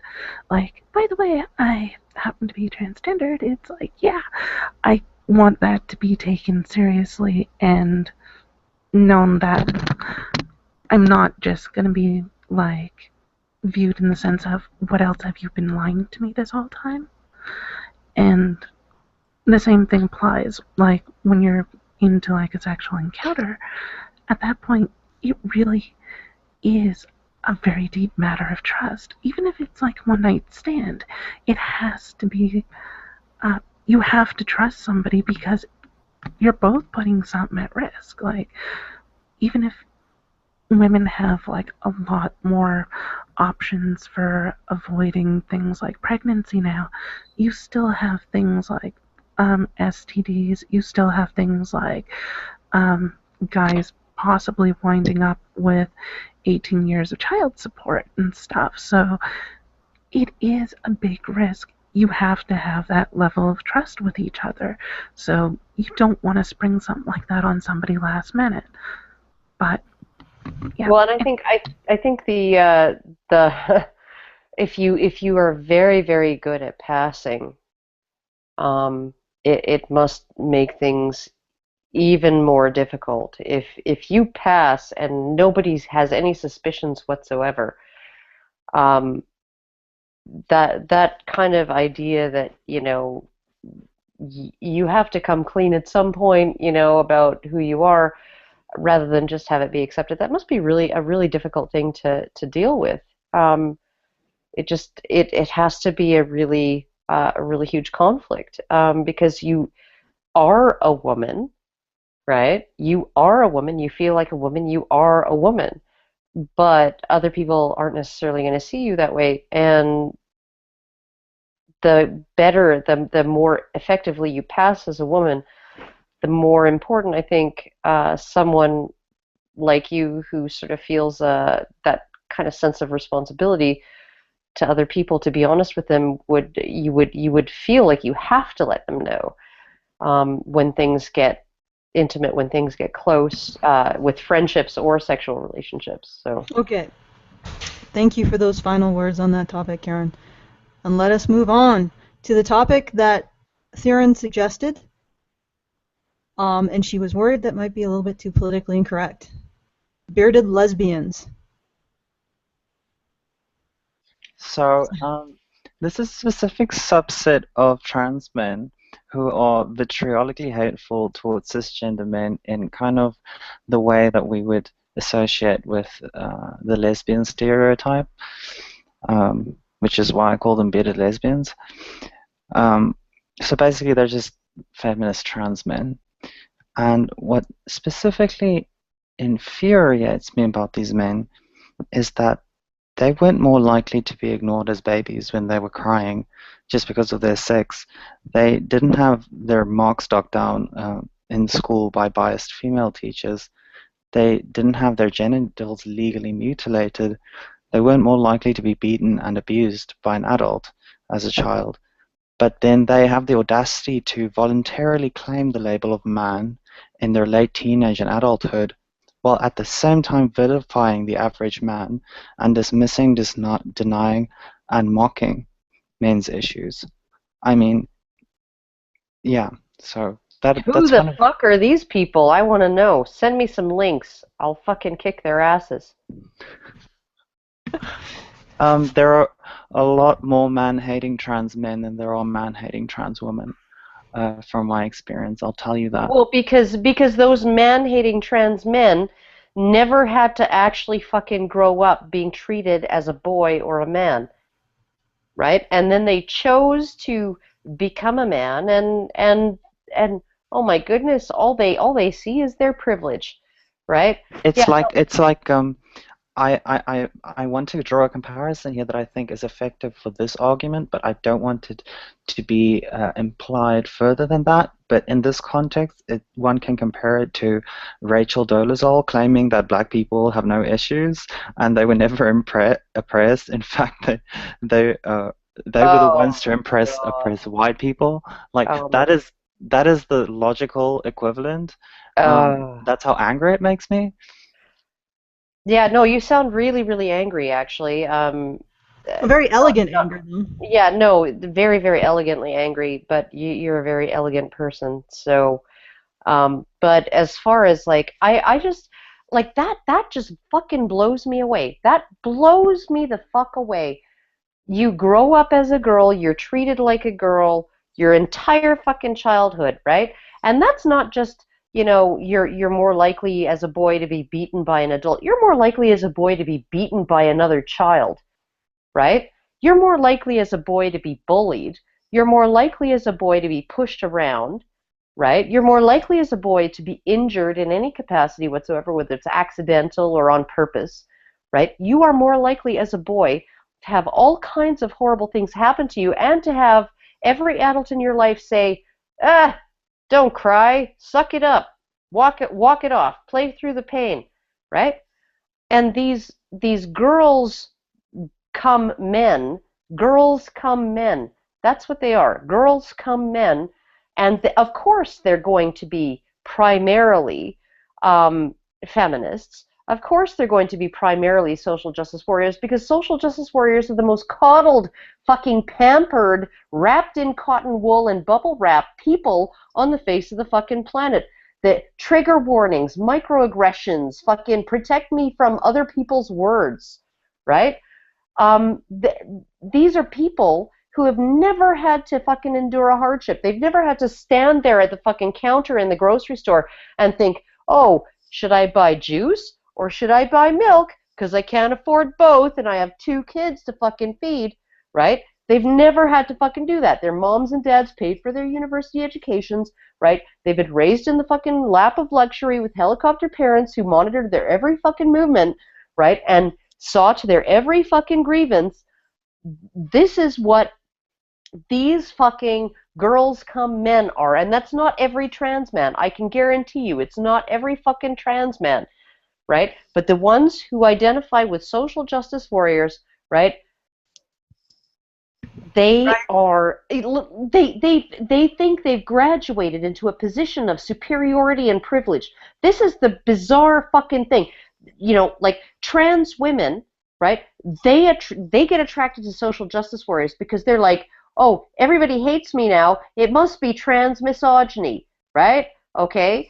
by the way, I happen to be transgendered, it's yeah, I want that to be taken seriously and known that I'm not just going to be viewed in the sense of, what else have you been lying to me this whole time? And the same thing applies when you're into a sexual encounter. At that point, it really is a very deep matter of trust. Even if it's one night stand, it has to be, you have to trust somebody, because you're both putting something at risk. Even if women have a lot more options for avoiding things like pregnancy now, you still have things like STDs, you still have things like guys possibly winding up with 18 years of child support and stuff. So it is a big risk. You have to have that level of trust with each other. So you don't want to spring something like that on somebody last minute. But yeah. Well, and I think the if you are very, very good at passing, it must make things even more difficult. If you pass and nobody has any suspicions whatsoever, that kind of idea that you have to come clean at some point, about who you are, rather than just have it be accepted, that must be a really difficult thing to deal with. It has to be a really huge conflict, because you are a woman, right? You are a woman, you feel like a woman, you are a woman, but other people aren't necessarily going to see you that way. And the better, the more effectively you pass as a woman, the more important, I think, someone like you, who sort of feels that kind of sense of responsibility to other people, to be honest with them, you would feel like you have to let them know when things get intimate, when things get close, with friendships or sexual relationships. So okay, thank you for those final words on that topic, Karen. And let us move on to the topic that Theryn suggested, and she was worried that might be a little bit too politically incorrect. Bearded lesbians. So this is a specific subset of trans men who are vitriolically hateful towards cisgender men in kind of the way that we would associate with the lesbian stereotype, which is why I call them bearded lesbians. So basically, they're just feminist trans men. And what specifically infuriates me about these men is that they weren't more likely to be ignored as babies when they were crying just because of their sex. They didn't have their marks knocked down in school by biased female teachers. They didn't have their genitals legally mutilated. They weren't more likely to be beaten and abused by an adult as a child. But then they have the audacity to voluntarily claim the label of man in their late teenage and adulthood, while at the same time vilifying the average man and dismissing, denying, and mocking men's issues. I mean, yeah, so that's Who the fuck are these people? I want to know. Send me some links. I'll fucking kick their asses. There are a lot more man-hating trans men than there are man-hating trans women, from my experience. I'll tell you that. Well, because those man-hating trans men never had to actually fucking grow up being treated as a boy or a man, right? And then they chose to become a man, and oh my goodness, all they see is their privilege, right? It's like I want to draw a comparison here that I think is effective for this argument, but I don't want it to be implied further than that. But in this context, one can compare it to Rachel Dolezal claiming that black people have no issues and they were never oppressed. In fact, they were the ones to oppress white people. Like that is the logical equivalent. That's how angry it makes me. Yeah, no, you sound really, really angry, actually. A very elegant anger, though. Yeah, no, very, very elegantly angry, but you're a very elegant person. So, but as far as like, I just like that just fucking blows me away. That blows me the fuck away. You grow up as a girl, you're treated like a girl your entire fucking childhood, right? And that's not just, you know, you're more likely as a boy to be beaten by an adult. You're more likely as a boy to be beaten by another child, right? You're more likely as a boy to be bullied. You're more likely as a boy to be pushed around, right? You're more likely as a boy to be injured in any capacity whatsoever, whether it's accidental or on purpose, right? You are more likely as a boy to have all kinds of horrible things happen to you and to have every adult in your life say, don't cry, suck it up, walk it off, play through the pain, right? And these girls come men. That's what they are. Girls come men, and of course they're going to be primarily feminists. Of course they're going to be primarily social justice warriors, because social justice warriors are the most coddled, fucking pampered, wrapped in cotton wool and bubble wrap people on the face of the fucking planet. The trigger warnings, microaggressions, fucking protect me from other people's words, right? These are people who have never had to fucking endure a hardship. They've never had to stand there at the fucking counter in the grocery store and think, oh, should I buy juice or should I buy milk? Because I can't afford both and I have 2 kids to fucking feed, right? They've never had to fucking do that. Their moms and dads paid for their university educations, right? They've been raised in the fucking lap of luxury with helicopter parents who monitored their every fucking movement, right? And saw to their every fucking grievance. This is what these fucking girls come men are. And that's not every trans man. I can guarantee you it's not every fucking trans man, right? But the ones who identify with social justice warriors, right? They are, they think they've graduated into a position of superiority and privilege. This is the bizarre fucking thing. You know, like trans women, right? They get attracted to social justice warriors because they're like, oh, everybody hates me now. It must be trans misogyny, right? Okay.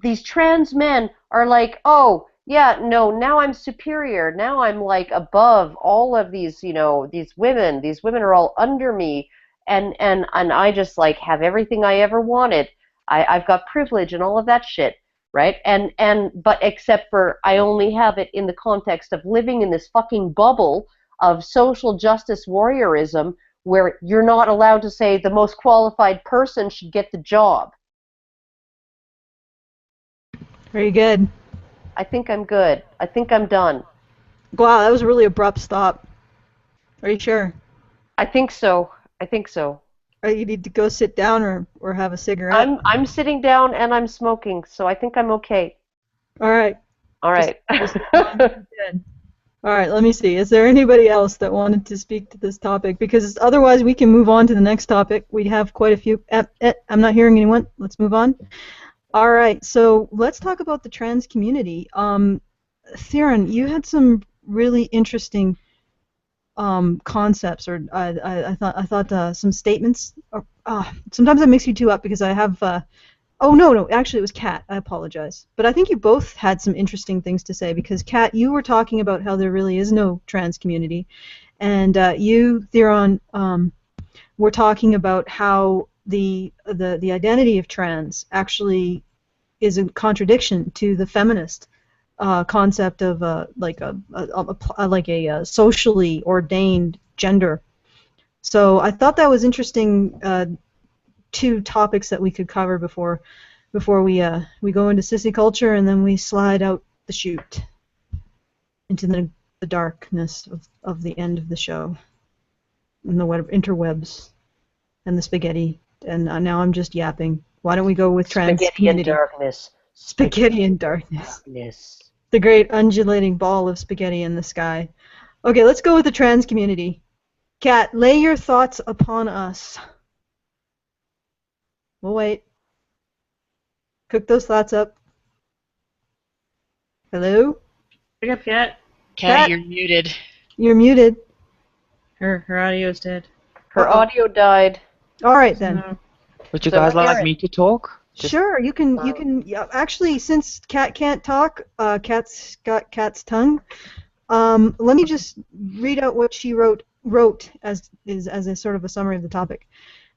These trans men are like, oh, yeah, no, now I'm superior. Now I'm like above all of these, you know, these women. These women are all under me, and I just like have everything I ever wanted. I've got privilege and all of that shit. right? But except for I only have it in the context of living in this fucking bubble of social justice warriorism where you're not allowed to say the most qualified person should get the job. Very good. I think I'm good. I think I'm done. Wow, that was a really abrupt stop. Are you sure? I think so. I think so. Or you need to go sit down or have a cigarette? I'm sitting down and I'm smoking, so I think I'm okay. All right. All right. All right, let me see. Is there anybody else that wanted to speak to this topic? Because otherwise we can move on to the next topic. We have quite a few. I'm not hearing anyone. Let's move on. All right, so let's talk about the trans community. Theryn, you had some really interesting concepts, or I thought some statements. Sometimes that makes you two up because I have. Oh, no, actually it was Kat. I apologize. But I think you both had some interesting things to say because, Kat, you were talking about how there really is no trans community. And you, Theryn, were talking about how the identity of trans actually is a contradiction to the feminist concept of like a socially ordained gender. So I thought that was interesting. Two topics that we could cover before we go into sissy culture, and then we slide out the chute into the darkness of the end of the show and the interwebs and the spaghetti. And now I'm just yapping. Why don't we go with trans spaghetti community? And darkness. Spaghetti and darkness. The great undulating ball of spaghetti in the sky. Okay, let's go with the trans community. Kat, lay your thoughts upon us. We'll wait. Cook those thoughts up. Hello? Pick up, Kat. Kat, you're muted. You're muted. Her audio's dead. Her audio died. All right then. No. Would you guys like me to talk? Sure, you can. Yeah, actually, since Kat can't talk, Kat's got Kat's tongue. Let me just read out what she wrote as a sort of a summary of the topic.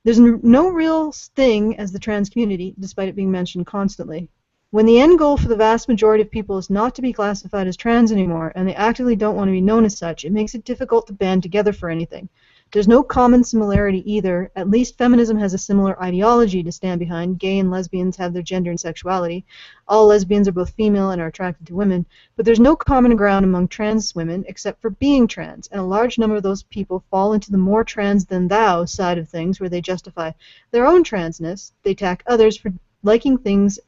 There's no real thing as the trans community, despite it being mentioned constantly. When the end goal for the vast majority of people is not to be classified as trans anymore, and they actively don't want to be known as such, it makes it difficult to band together for anything. There's no common similarity either. At least feminism has a similar ideology to stand behind. Gay and lesbians have their gender and sexuality. All lesbians are both female and are attracted to women. But there's no common ground among trans women except for being trans, and a large number of those people fall into the more trans than thou side of things, where they justify their own transness. They attack others for liking things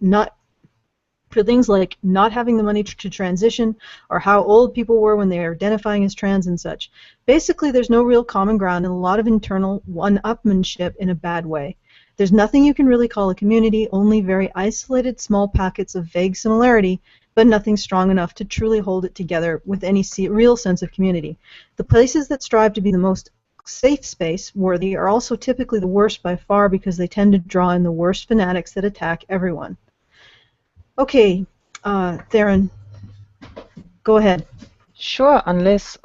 like not having the money to transition, or how old people were when they were identifying as trans and such. Basically, there's no real common ground and a lot of internal one-upmanship in a bad way. There's nothing you can really call a community, only very isolated small packets of vague similarity, but nothing strong enough to truly hold it together with any real sense of community. The places that strive to be the most safe space worthy are also typically the worst by far because they tend to draw in the worst fanatics that attack everyone. Okay, Theryn, go ahead. Sure, unless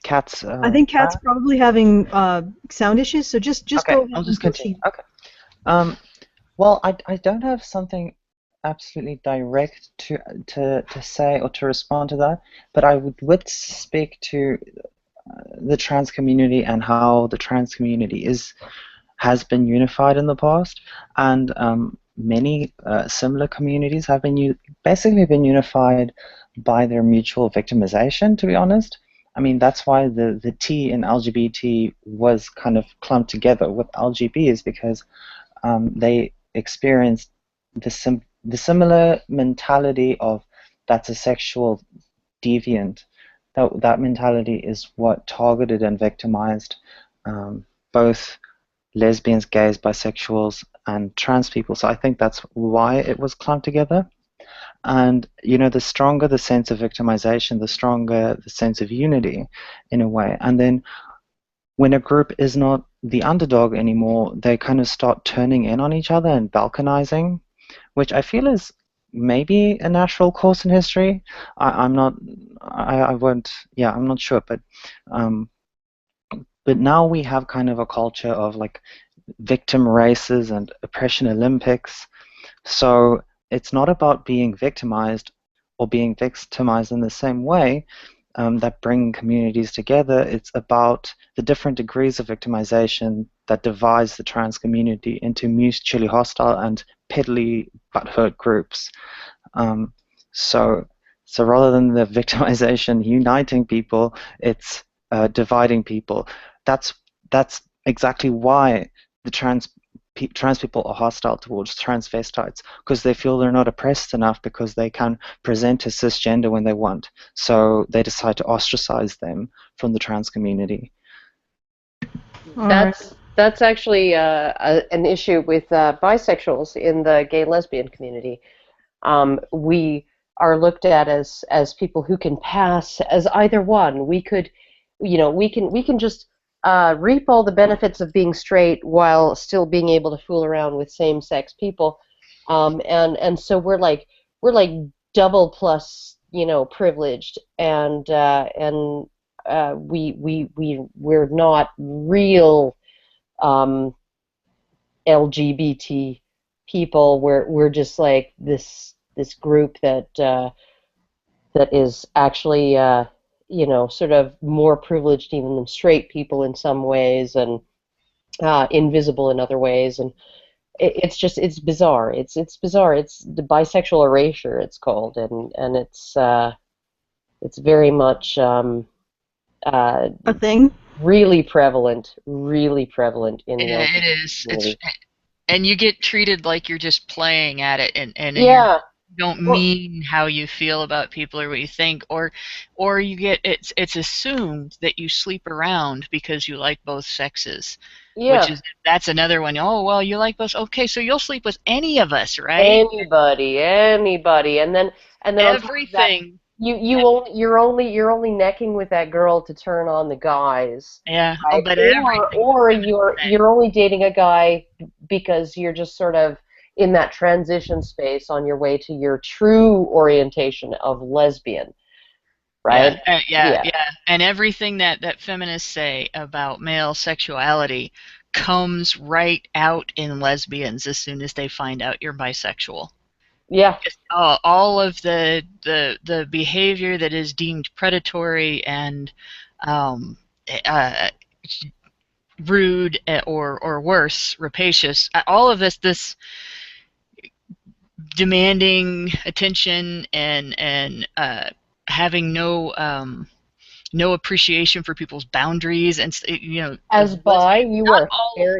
Kat's. I think Kat's probably having sound issues, so just okay, go ahead. I'll just continue. Okay. Well, I don't have something absolutely direct to say or to respond to that, but I would speak to the trans community and how the trans community has been unified in the past, and many similar communities have basically been unified by their mutual victimization, to be honest. I mean, that's why the T in LGBT was kind of clumped together with LGB, is because they experienced the similar mentality of that's a sexual deviant. That mentality is what targeted and victimized both lesbians, gays, bisexuals, and trans people. So I think that's why it was clumped together. And, you know, the stronger the sense of victimization, the stronger the sense of unity, in a way. And then when a group is not the underdog anymore, they kind of start turning in on each other and balkanizing, which I feel is maybe a natural course in history. I'm not sure, but now we have kind of a culture of like victim races and oppression Olympics, So it's not about being victimized or being victimized in the same way that bring communities together. It's about the different degrees of victimization that divides the trans community into mutually hostile and piddly butthurt groups. So rather than the victimization uniting people, it's dividing people. That's exactly why the trans people are hostile towards transvestites, because they feel they're not oppressed enough because they can present as cisgender when they want. So they decide to ostracize them from the trans community. That's actually an issue with bisexuals in the gay and lesbian community. We are looked at as people who can pass as either one. We could, we can just reap all the benefits of being straight while still being able to fool around with same-sex people, and so we're like double plus privileged, and we're not real LGBT people. We're just like this group that is actually sort of more privileged even than straight people in some ways, and invisible in other ways, and it's bizarre. It's bizarre. It's the bisexual erasure, it's called, and it's very much a thing. Really prevalent in the it is. It's, and you get treated like you're just playing at it, and yeah. You don't mean how you feel about people or what you think, or you get it's assumed that you sleep around because you like both sexes. Yeah. That's another one. Oh, well, you like both. Okay, so you'll sleep with any of us, right? Anybody, and then everything. You're only necking with that girl to turn on the guys. Yeah. Right? Oh, but or you're only dating a guy because you're just sort of in that transition space on your way to your true orientation of lesbian, right? Yeah. And everything that feminists say about male sexuality comes right out in lesbians as soon as they find out you're bisexual. Yeah. All of the behavior that is deemed predatory and rude or worse, rapacious, all of this demanding attention and having no appreciation for people's boundaries, and as bi, you are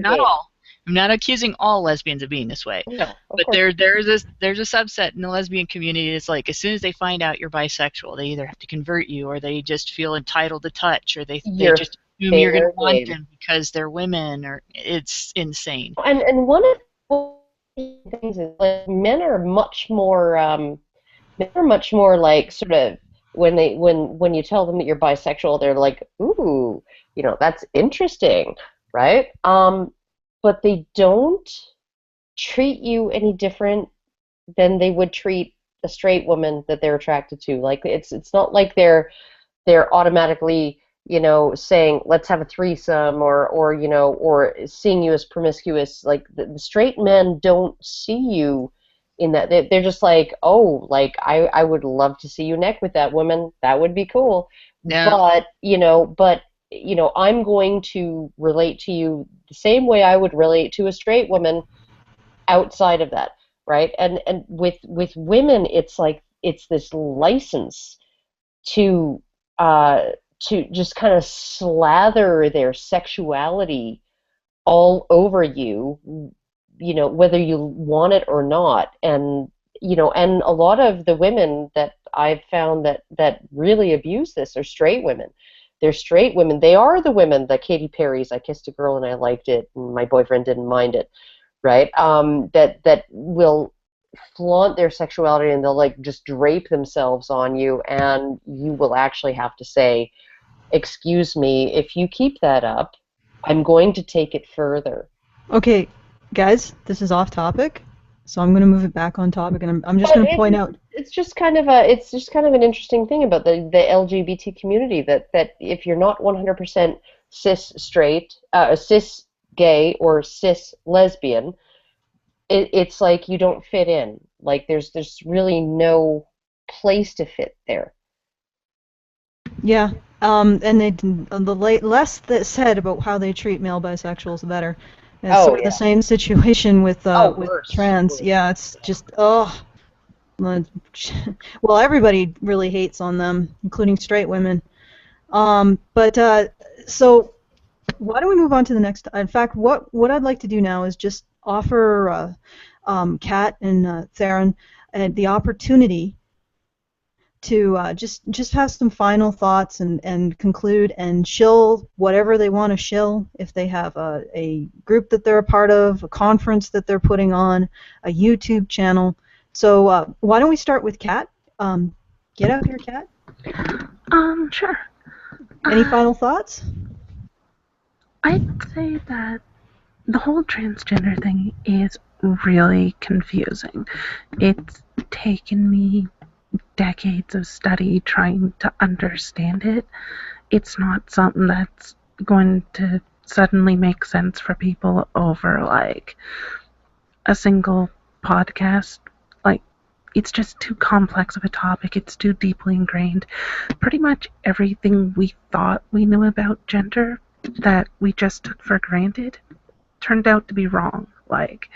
not all. I'm not accusing all lesbians of being this way, but there's a subset in the lesbian community that's like, as soon as they find out you're bisexual, they either have to convert you, or they just feel entitled to touch, or they just assume you're going to want them because they're women, or it's insane. And one of the things is, like, men are much more like, sort of, when you tell them that you're bisexual, they're like, ooh, that's interesting, right? But they don't treat you any different than they would treat a straight woman that they're attracted to. Like, it's not like they're automatically, saying, let's have a threesome, or seeing you as promiscuous. Like, the straight men don't see you in that. They're just like, oh, like, I would love to see you neck with that woman. That would be cool. Yeah. But I'm going to relate to you the same way I would relate to a straight woman outside of that, right? And with women, it's like, it's this license to just kind of slather their sexuality all over you, whether you want it or not. And and a lot of the women that I've found that really abuse this are straight women. They're straight women. They are the women, the Katy Perry's, I kissed a girl and I liked it, and my boyfriend didn't mind it, right? That will flaunt their sexuality, and they'll, like, just drape themselves on you, and you will actually have to say, excuse me, if you keep that up, I'm going to take it further. Okay, guys, this is off topic, so I'm going to move it back on topic, and I'm just going to point out. It's just kind of an interesting thing about the LGBT community, that if you're not 100% cis straight, cis gay, or cis lesbian, it's like you don't fit in. Like there's really no place to fit there. Yeah. And less that said about how they treat male bisexuals, the better. And it's sort of the same situation with worse, trans. worse. Yeah, it's just well, everybody really hates on them, including straight women. So why don't we move on to the next? In fact, what I'd like to do now is just offer Kat and Theryn the opportunity to just have some final thoughts and conclude and shill whatever they want to shill. If they have a group that they're a part of, a conference that they're putting on, a YouTube channel. So why don't we start with Kat? Get out here, Kat. Sure. Any final thoughts? I'd say that the whole transgender thing is really confusing. It's taken me decades of study trying to understand it. It's not something that's going to suddenly make sense for people over like a single podcast. Like, it's just too complex of a topic. It's too deeply ingrained. Pretty much everything we thought we knew about gender that we just took for granted turned out to be wrong. Like,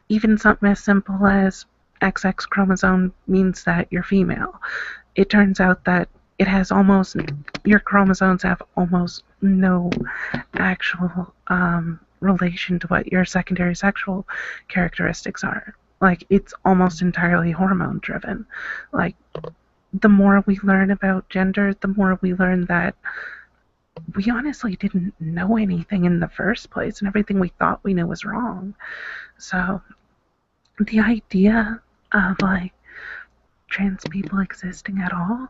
even something as simple as XX chromosome means that you're female. It turns out that your chromosomes have almost no actual relation to what your secondary sexual characteristics are. Like, it's almost entirely hormone driven. Like, the more we learn about gender, the more we learn that we honestly didn't know anything in the first place, and everything we thought we knew was wrong. So the idea of like trans people existing at all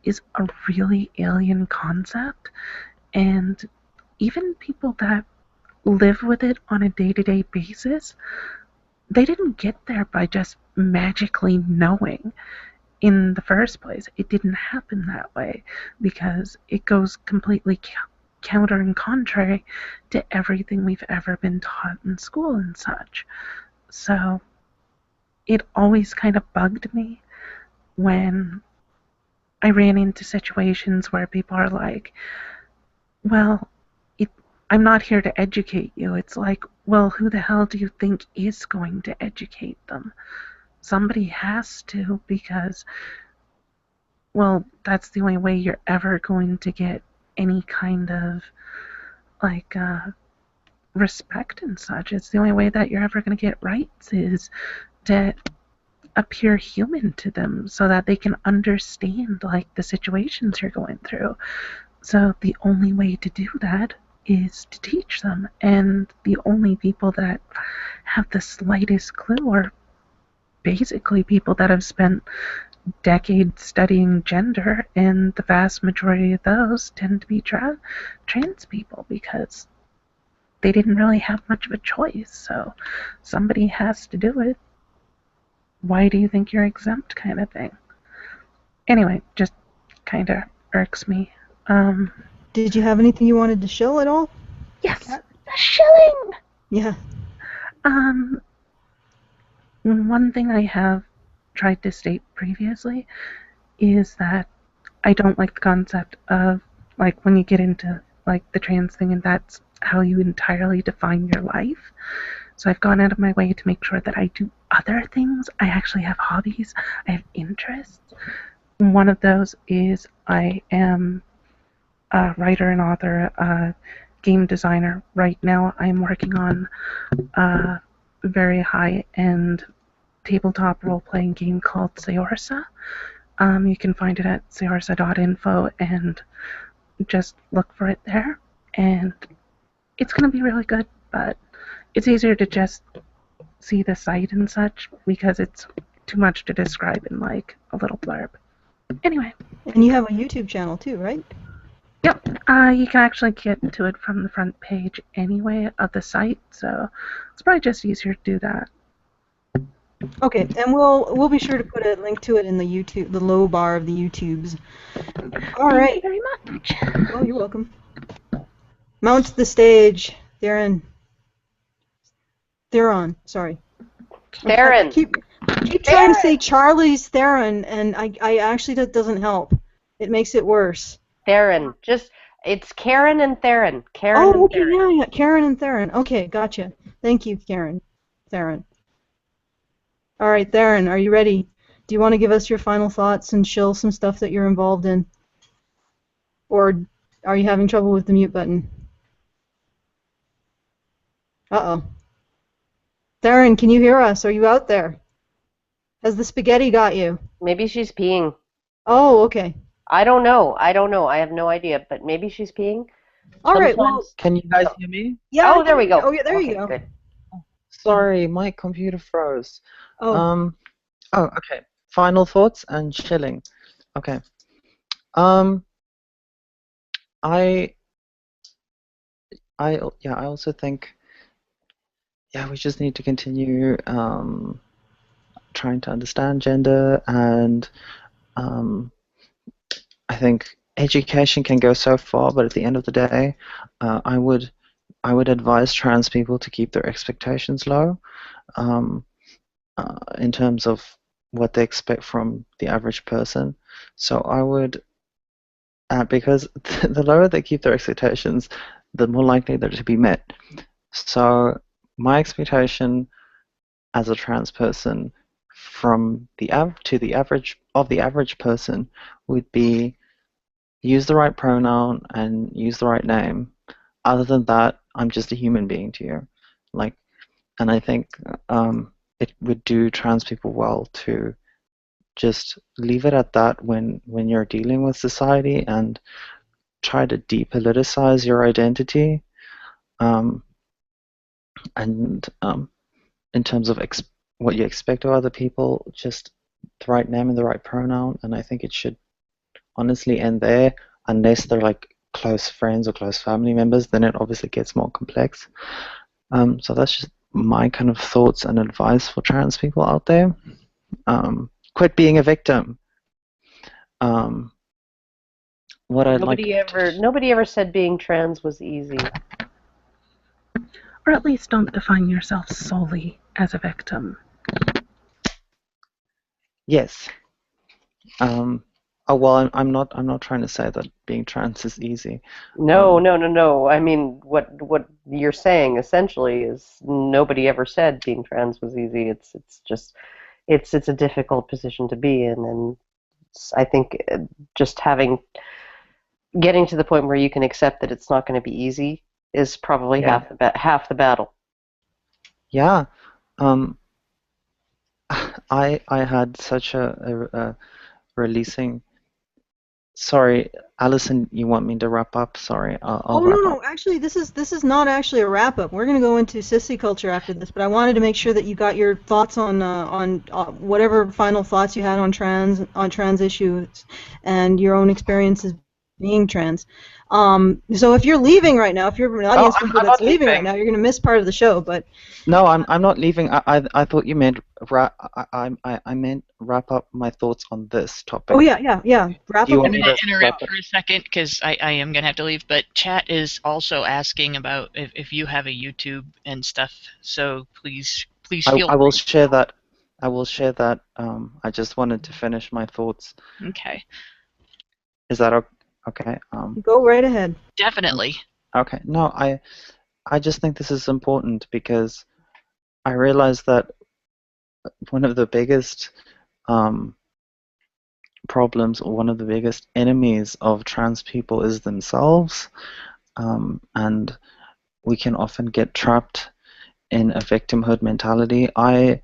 is a really alien concept, and even people that live with it on a day-to-day basis, they didn't get there by just magically knowing in the first place. It didn't happen that way because it goes completely counter and contrary to everything we've ever been taught in school and such. So it always kind of bugged me when I ran into situations where people are like, well, I'm not here to educate you. It's like, well, who the hell do you think is going to educate them? Somebody has to, because, well, that's the only way you're ever going to get any kind of, like, respect and such. It's the only way that you're ever going to get rights is to appear human to them so that they can understand, like, the situations you're going through. So the only way to do that is to teach them, and the only people that have the slightest clue are basically people that have spent decades studying gender, and the vast majority of those tend to be trans people because they didn't really have much of a choice, so somebody has to do it. Why do you think you're exempt, kind of thing. Anyway, just kind of irks me. Did you have anything you wanted to shill at all? Yes, the shilling! Yeah. One thing I have tried to state previously is that I don't like the concept of, like, when you get into, like, the trans thing and that's how you entirely define your life. So I've gone out of my way to make sure that I do other things. I actually have hobbies. I have interests. One of those is I am a writer and author, a game designer. Right now I'm working on a very high-end tabletop role-playing game called Seorsa. You can find it at seorsa.info and just look for it there. And it's going to be really good, but it's easier to just see the site and such because it's too much to describe in, like, a little blurb. Anyway. And you have a YouTube channel too, right? Yep. You can actually get to it from the front page anyway of the site, so it's probably just easier to do that. Okay, and we'll be sure to put a link to it in the low bar of the YouTubes. All right. Thank you very much. Oh, you're welcome. Mount the stage, Theryn. Sorry. Theryn. I keep trying to say Charlie's Theryn, and I actually, that doesn't help. It makes it worse. Theryn. It's Karen and Theryn. Karen Oh, and okay, Theryn. yeah, Karen and Theryn. Okay, gotcha. Thank you, Karen. Theryn. All right, Theryn, are you ready? Do you want to give us your final thoughts and shill some stuff that you're involved in? Or are you having trouble with the mute button? Uh-oh. Theryn, can you hear us? Are you out there? Has the spaghetti got you? Maybe she's peeing. Oh, okay. I don't know. I have no idea, but maybe she's peeing. All right, well... Can you guys hear me? Yeah. Oh, there we go. Oh, yeah, there okay, you go. Good. Sorry, my computer froze. Oh. Oh, okay. Final thoughts and chilling. Okay. I also think, we just need to continue trying to understand gender, and I think education can go so far, but at the end of the day, I would advise trans people to keep their expectations low in terms of what they expect from the average person. So I would, because the lower they keep their expectations, the more likely they're to be met. So my expectation as a trans person from the average person would be use the right pronoun and use the right name. Other than that, I'm just a human being to you. And I think it would do trans people well to just leave it at that when you're dealing with society, and try to depoliticize your identity. And in terms of what you expect of other people, just the right name and the right pronoun. And I think it should honestly end there, unless they're like close friends or close family members. Then it obviously gets more complex. So that's just my kind of thoughts and advice for trans people out there. Quit being a victim. Nobody ever said being trans was easy. Or at least don't define yourself solely as a victim. Yes. Well, I'm not trying to say that being trans is easy. No. I mean, what you're saying essentially is nobody ever said being trans was easy. It's a difficult position to be in, and I think just getting to the point where you can accept that it's not going to be easy is probably half the battle. Yeah. I had such a releasing. Sorry, Alison, you want me to wrap up? Sorry, I'll wrap up. No. Actually, this is not actually a wrap up. We're going to go into sissy culture after this, but I wanted to make sure that you got your thoughts on whatever final thoughts you had on trans issues and your own experiences being trans. So if you're leaving right now, if you're an audience member that's leaving right now, you're going to miss part of the show. But no, I'm not leaving. I thought you meant I meant wrap up my thoughts on this topic. Oh yeah. Wrap up. I'm going to interrupt for a second because I am going to have to leave. But chat is also asking about if you have a YouTube and stuff. So please feel. I will share that. I just wanted to finish my thoughts. Okay. Is that okay? Go right ahead. Definitely. Okay. No, I just think this is important because I realize that one of the biggest problems, or one of the biggest enemies of trans people is themselves, and we can often get trapped in a victimhood mentality. I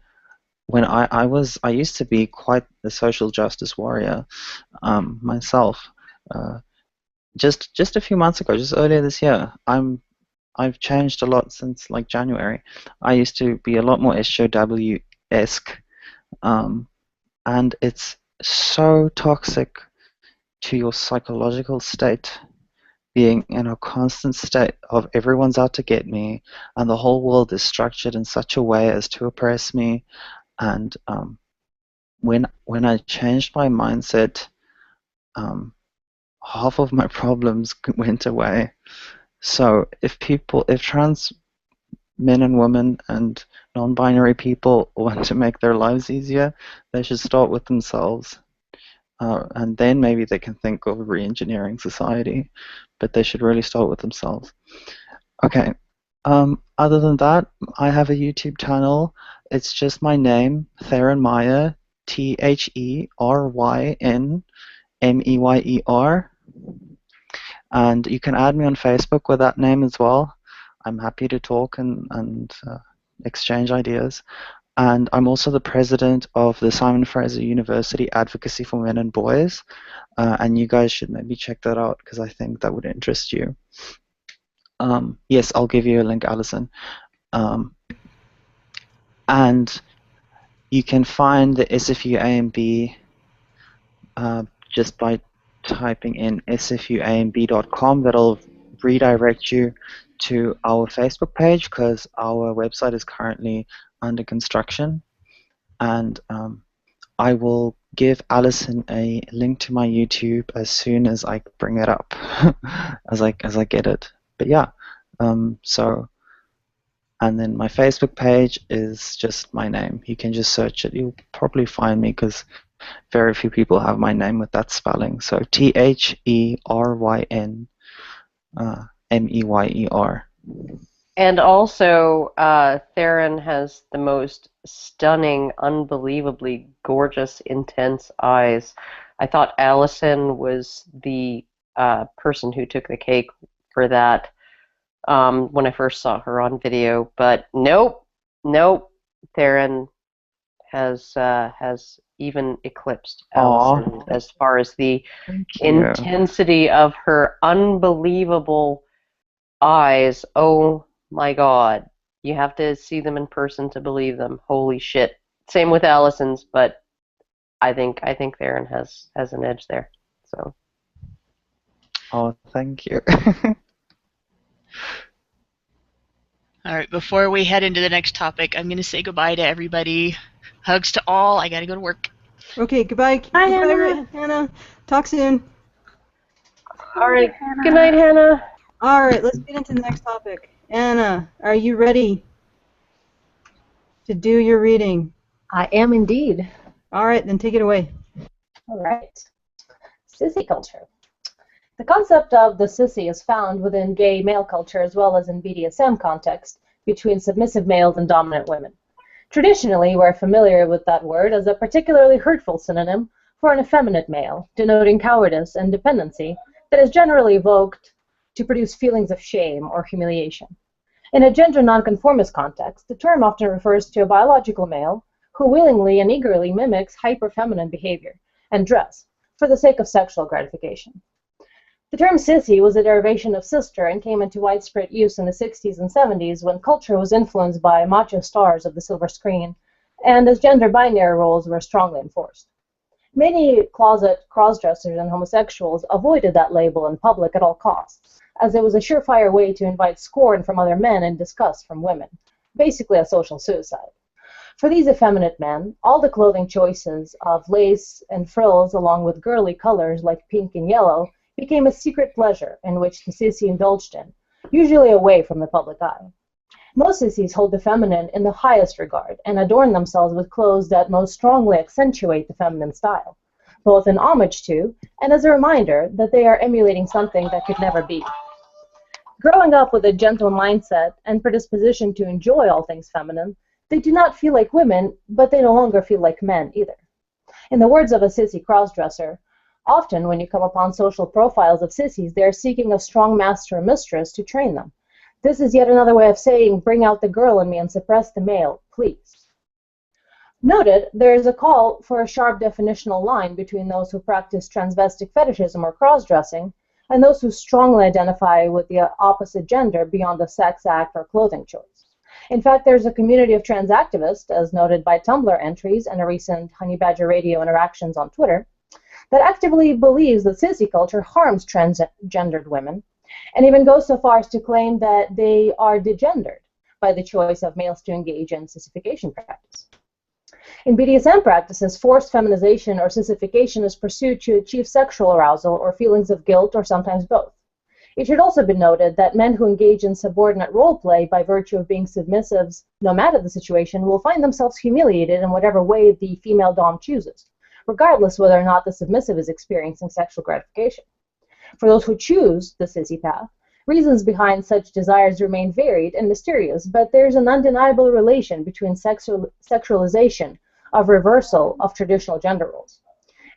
used to be quite the social justice warrior myself. Just a few months ago, just earlier this year, I've changed a lot since like January. I used to be a lot more SJW-esque, and it's so toxic to your psychological state, being in a constant state of everyone's out to get me, and the whole world is structured in such a way as to oppress me. And when I changed my mindset, half of my problems went away. So if trans men and women and non-binary people want to make their lives easier, they should start with themselves. And then maybe they can think of re-engineering society, but they should really start with themselves. Okay. Other than that, I have a YouTube channel. It's just my name, Theryn Meyer, THERYNMEYER. And you can add me on Facebook with that name as well. I'm happy to talk and exchange ideas. And I'm also the president of the Simon Fraser University Advocacy for Men and Boys. And you guys should maybe check that out because I think that would interest you. Yes, I'll give you a link, Alison. And you can find the SFU A and B just by typing in sfuamb.com. That'll redirect you to our Facebook page because our website is currently under construction. And I will give Alison a link to my YouTube as soon as I bring it up, as I get it. But yeah, and then my Facebook page is just my name. You can just search it. You'll probably find me because very few people have my name with that spelling. So THERYNMEYER. And also, Theryn has the most stunning, unbelievably gorgeous, intense eyes. I thought Alison was the person who took the cake for that when I first saw her on video, but nope. Theryn has even eclipsed Alison as far as the intensity of her unbelievable eyes. Oh my God, you have to see them in person to believe them. Holy shit. Same with Alison's, but I think Theryn has an edge there. So. Oh, thank you. All right, before we head into the next topic, I'm going to say goodbye to everybody. Hugs to all. I got to go to work. Okay, goodbye. Bye, Goodbye, Hannah. Talk soon. All right. Good night, Hannah. All right, let's get into the next topic. Anna, are you ready to do your reading? I am indeed. All right, then take it away. All right. Sissy culture. The concept of the sissy is found within gay male culture as well as in BDSM context between submissive males and dominant women. Traditionally, we're familiar with that word as a particularly hurtful synonym for an effeminate male, denoting cowardice and dependency that is generally evoked to produce feelings of shame or humiliation. In a gender nonconformist context, the term often refers to a biological male who willingly and eagerly mimics hyper-feminine behavior and dress for the sake of sexual gratification. The term sissy was a derivation of sister and came into widespread use in the 60s and 70s when culture was influenced by macho stars of the silver screen and as gender binary roles were strongly enforced. Many closet cross-dressers and homosexuals avoided that label in public at all costs, as it was a surefire way to invite scorn from other men and disgust from women, basically a social suicide. For these effeminate men, all the clothing choices of lace and frills along with girly colors like pink and yellow became a secret pleasure in which the sissy indulged in, usually away from the public eye. Most sissies hold the feminine in the highest regard and adorn themselves with clothes that most strongly accentuate the feminine style, both in homage to and as a reminder that they are emulating something that could never be. Growing up with a gentle mindset and predisposition to enjoy all things feminine, they do not feel like women, but they no longer feel like men either. In the words of a sissy crossdresser, often when you come upon social profiles of sissies, they are seeking a strong master or mistress to train them. This is yet another way of saying, bring out the girl in me and suppress the male, please. Noted, there is a call for a sharp definitional line between those who practice transvestic fetishism or cross-dressing and those who strongly identify with the opposite gender beyond a sex act or clothing choice. In fact, there's a community of trans activists, as noted by Tumblr entries and a recent Honey Badger Radio interactions on Twitter, that actively believes that sissy culture harms transgendered women, and even goes so far as to claim that they are degendered by the choice of males to engage in cification practice. In BDSM practices, forced feminization or cification is pursued to achieve sexual arousal or feelings of guilt or sometimes both. It should also be noted that men who engage in subordinate role play by virtue of being submissives, no matter the situation, will find themselves humiliated in whatever way the female dom chooses, regardless whether or not the submissive is experiencing sexual gratification. For those who choose the sissy path, reasons behind such desires remain varied and mysterious, but there's an undeniable relation between sexualization of reversal of traditional gender roles.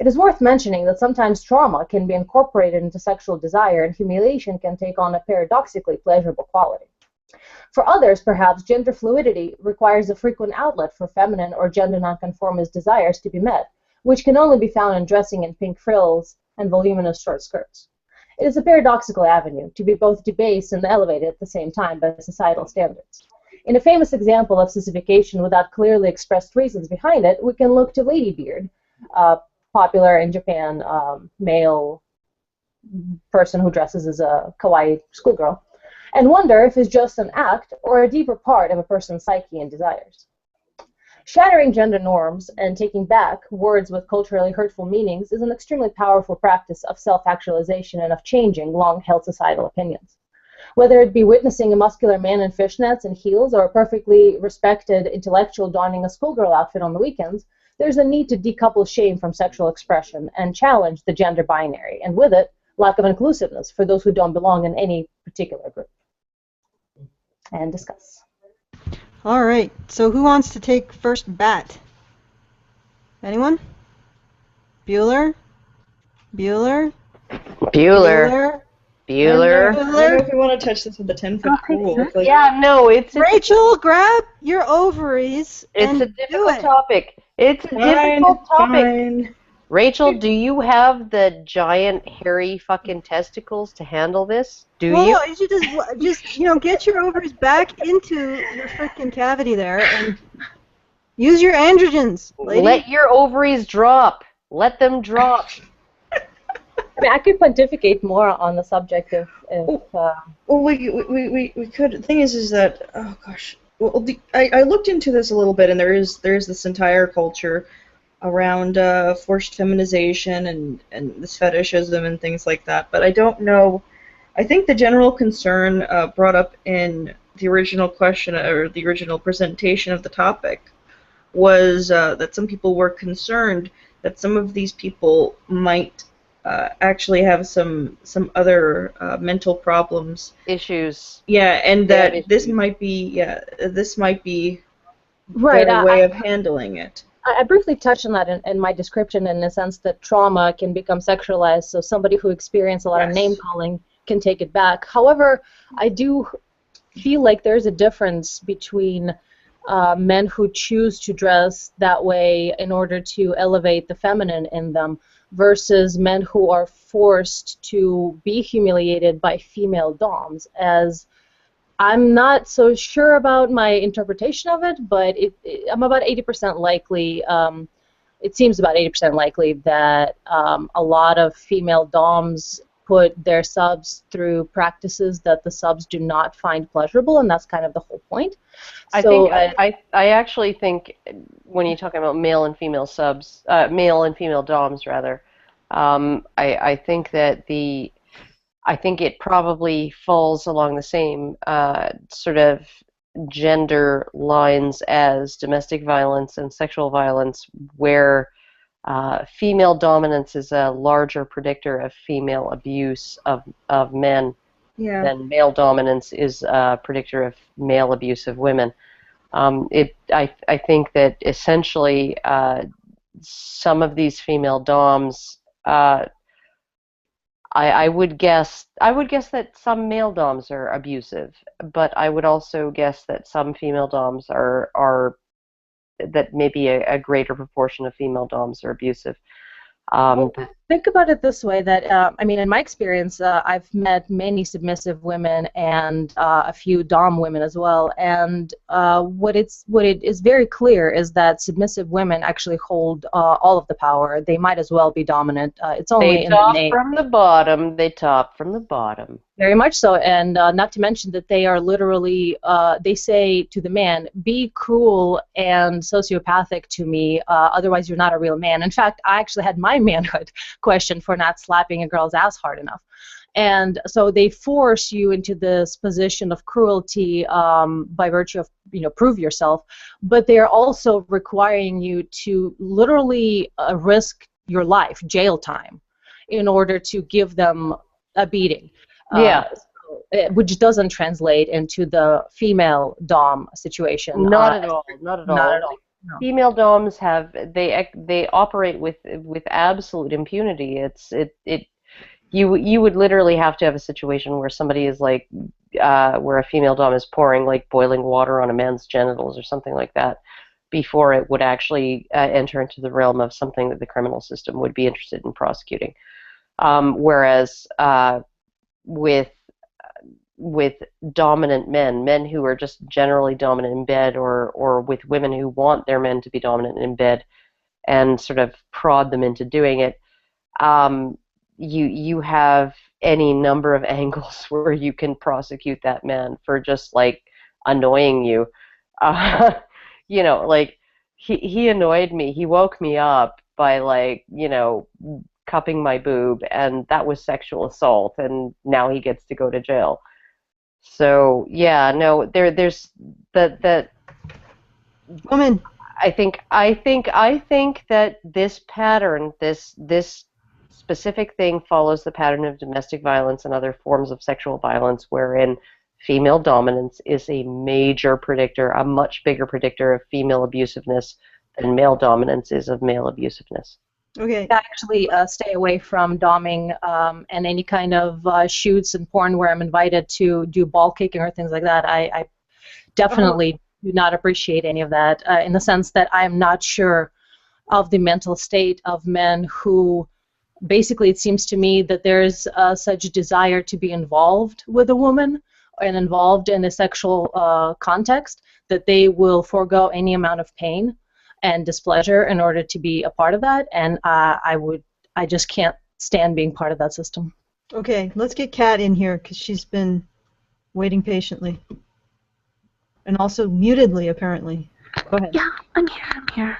It is worth mentioning that sometimes trauma can be incorporated into sexual desire, and humiliation can take on a paradoxically pleasurable quality. For others, perhaps, gender fluidity requires a frequent outlet for feminine or gender nonconformist desires to be met, which can only be found in dressing in pink frills and voluminous short skirts. It is a paradoxical avenue to be both debased and elevated at the same time by societal standards. In a famous example of cification without clearly expressed reasons behind it, we can look to Ladybeard, popular in Japan, male person who dresses as a kawaii schoolgirl, and wonder if it's just an act or a deeper part of a person's psyche and desires. Shattering gender norms and taking back words with culturally hurtful meanings is an extremely powerful practice of self-actualization and of changing long-held societal opinions. Whether it be witnessing a muscular man in fishnets and heels or a perfectly respected intellectual donning a schoolgirl outfit on the weekends, there's a need to decouple shame from sexual expression and challenge the gender binary, and with it, lack of inclusiveness for those who don't belong in any particular group. And discuss. All right, so who wants to take first bat? Anyone? Bueller? Bueller? Bueller. I don't know if we want to touch this with a 10-foot pole. Like, Yeah, no, it's Rachel, grab your ovaries and a do difficult it. topic. It's a difficult topic. fine. Rachel, do you have the giant hairy fucking testicles to handle this? Do Well, you? no, you should just get your ovaries back into your freaking cavity there and use your androgens, lady. Let your ovaries drop. Let them drop. I mean, I could pontificate more on the subject if Well, we could. The thing is that, oh gosh. Well, I looked into this a little bit, and there is this entire culture around forced feminization and this fetishism and things like that. But I don't know. I think the general concern brought up in the original question or the original presentation of the topic was that some people were concerned that some of these people might actually have some other mental problems, Issues. yeah, and Yeah, that this might be right, better way of handling it. I briefly touched on that in my description, in the sense that trauma can become sexualized, so somebody who experienced a lot of name-calling can take it back. However, I do feel like there's a difference between men who choose to dress that way in order to elevate the feminine in them versus men who are forced to be humiliated by female doms, as I'm not so sure about my interpretation of it, but I'm about 80% likely, it seems about 80% likely that a lot of female doms put their subs through practices that the subs do not find pleasurable, and that's kind of the whole point. I actually think when you're talking about male and female subs, male and female doms rather, I think that I think it probably falls along the same sort of gender lines as domestic violence and sexual violence, where female dominance is a larger predictor of female abuse of men than male dominance is a predictor of male abuse of women. I think that essentially some of these female doms, I would guess that some male doms are abusive, but I would also guess that some female doms are that maybe a greater proportion of female doms are abusive. Think about it this way, that I mean, in my experience, I've met many submissive women and a few dom women as well, and what it is very clear is that submissive women actually hold all of the power. They might as well be dominant. It's only in the name. From the bottom. They top from the bottom. Very much so, and not to mention that they are literally, they say to the man, be cruel and sociopathic to me, otherwise you're not a real man. In fact, I actually had my manhood questioned for not slapping a girl's ass hard enough. And so they force you into this position of cruelty by virtue of, prove yourself, but they are also requiring you to literally risk your life, jail time, in order to give them a beating. Yeah. Which doesn't translate into the female dom situation. Not at all. Not at all. Not at all. No. Female doms they operate with absolute impunity. You would literally have to have a situation where somebody is like where a female dom is pouring like boiling water on a man's genitals or something like that before it would actually enter into the realm of something that the criminal system would be interested in prosecuting. Whereas with dominant men who are just generally dominant in bed, or with women who want their men to be dominant in bed and sort of prod them into doing it, you have any number of angles where you can prosecute that man for just like annoying you. Like he annoyed me. He woke me up by like, cupping my boob, and that was sexual assault, and now he gets to go to jail. So yeah, no, there's that woman. I think that this pattern, this specific thing follows the pattern of domestic violence and other forms of sexual violence, wherein female dominance is a major predictor, a much bigger predictor of female abusiveness than male dominance is of male abusiveness. Okay. Actually, stay away from doming and any kind of shoots and porn where I'm invited to do ball kicking or things like that. I definitely do not appreciate any of that in the sense that I'm not sure of the mental state of men who, basically, it seems to me that there's such a desire to be involved with a woman and involved in a sexual context that they will forego any amount of pain and displeasure in order to be a part of that, and I just can't stand being part of that system. Okay, let's get Kat in here because she's been waiting patiently, and also mutedly apparently. Go ahead. Yeah, I'm here,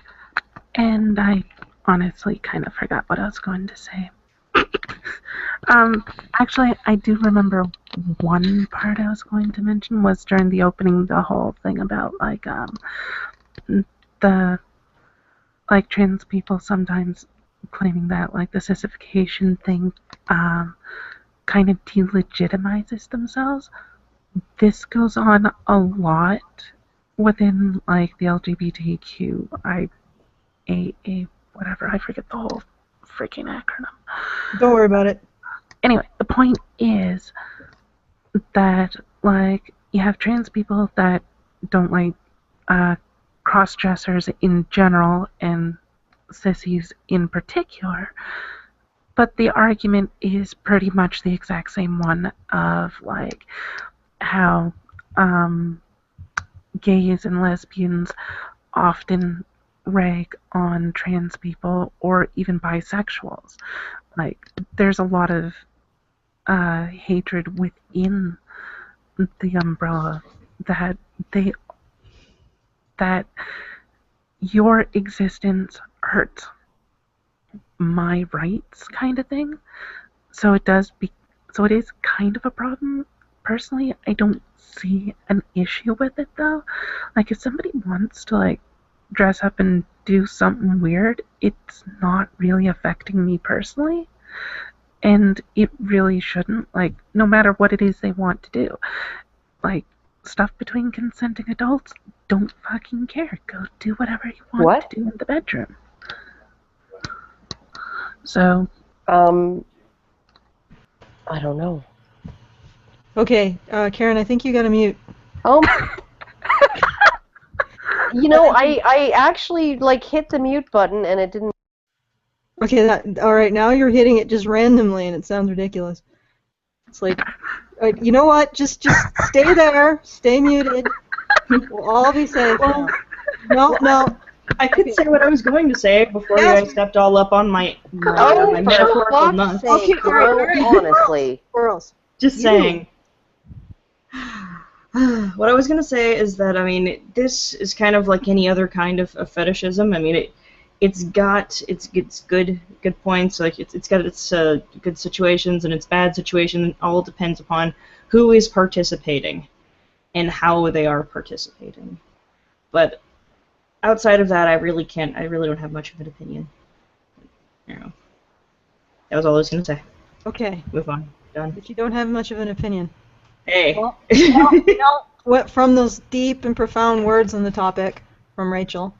and I honestly kind of forgot what I was going to say. Actually, I do remember one part I was going to mention was during the opening, the whole thing about like the trans people sometimes claiming that like the cification thing kind of delegitimizes themselves. This goes on a lot within like the LGBTQIA whatever, I forget the whole freaking acronym. Don't worry about it. Anyway, the point is that like you have trans people that don't like cross-dressers in general and sissies in particular, but the argument is pretty much the exact same one of like how gays and lesbians often rag on trans people or even bisexuals. Like there's a lot of hatred within the umbrella that your existence hurts my rights kind of thing. So it is kind of a problem. Personally, I don't see an issue with it though. Like if somebody wants to like dress up and do something weird, it's not really affecting me personally. And it really shouldn't, like, no matter what it is they want to do. Like, stuff between consenting adults, don't fucking care. Go do whatever you want to do in the bedroom. So, I don't know. Okay, Karen, I think you got to mute. I actually like hit the mute button and it didn't. Okay, all right. Now you're hitting it just randomly, and it sounds ridiculous. It's like, you know what? Just stay there, stay muted. We'll all be safe. No. I could say what I was going to say before you guys stepped all up on my metaphorical nuts. Okay, honestly, girls. Just saying. What I was going to say is that, I mean, this is kind of like any other kind of fetishism. I mean, it's good points. Like it's got its good situations and its bad situations. It all depends upon who is participating and how they are participating. But outside of that, I really don't have much of an opinion. You know, that was all I was gonna say. Okay. Move on. Done. But you don't have much of an opinion. Hey. Well, what from those deep and profound words on the topic from Rachel?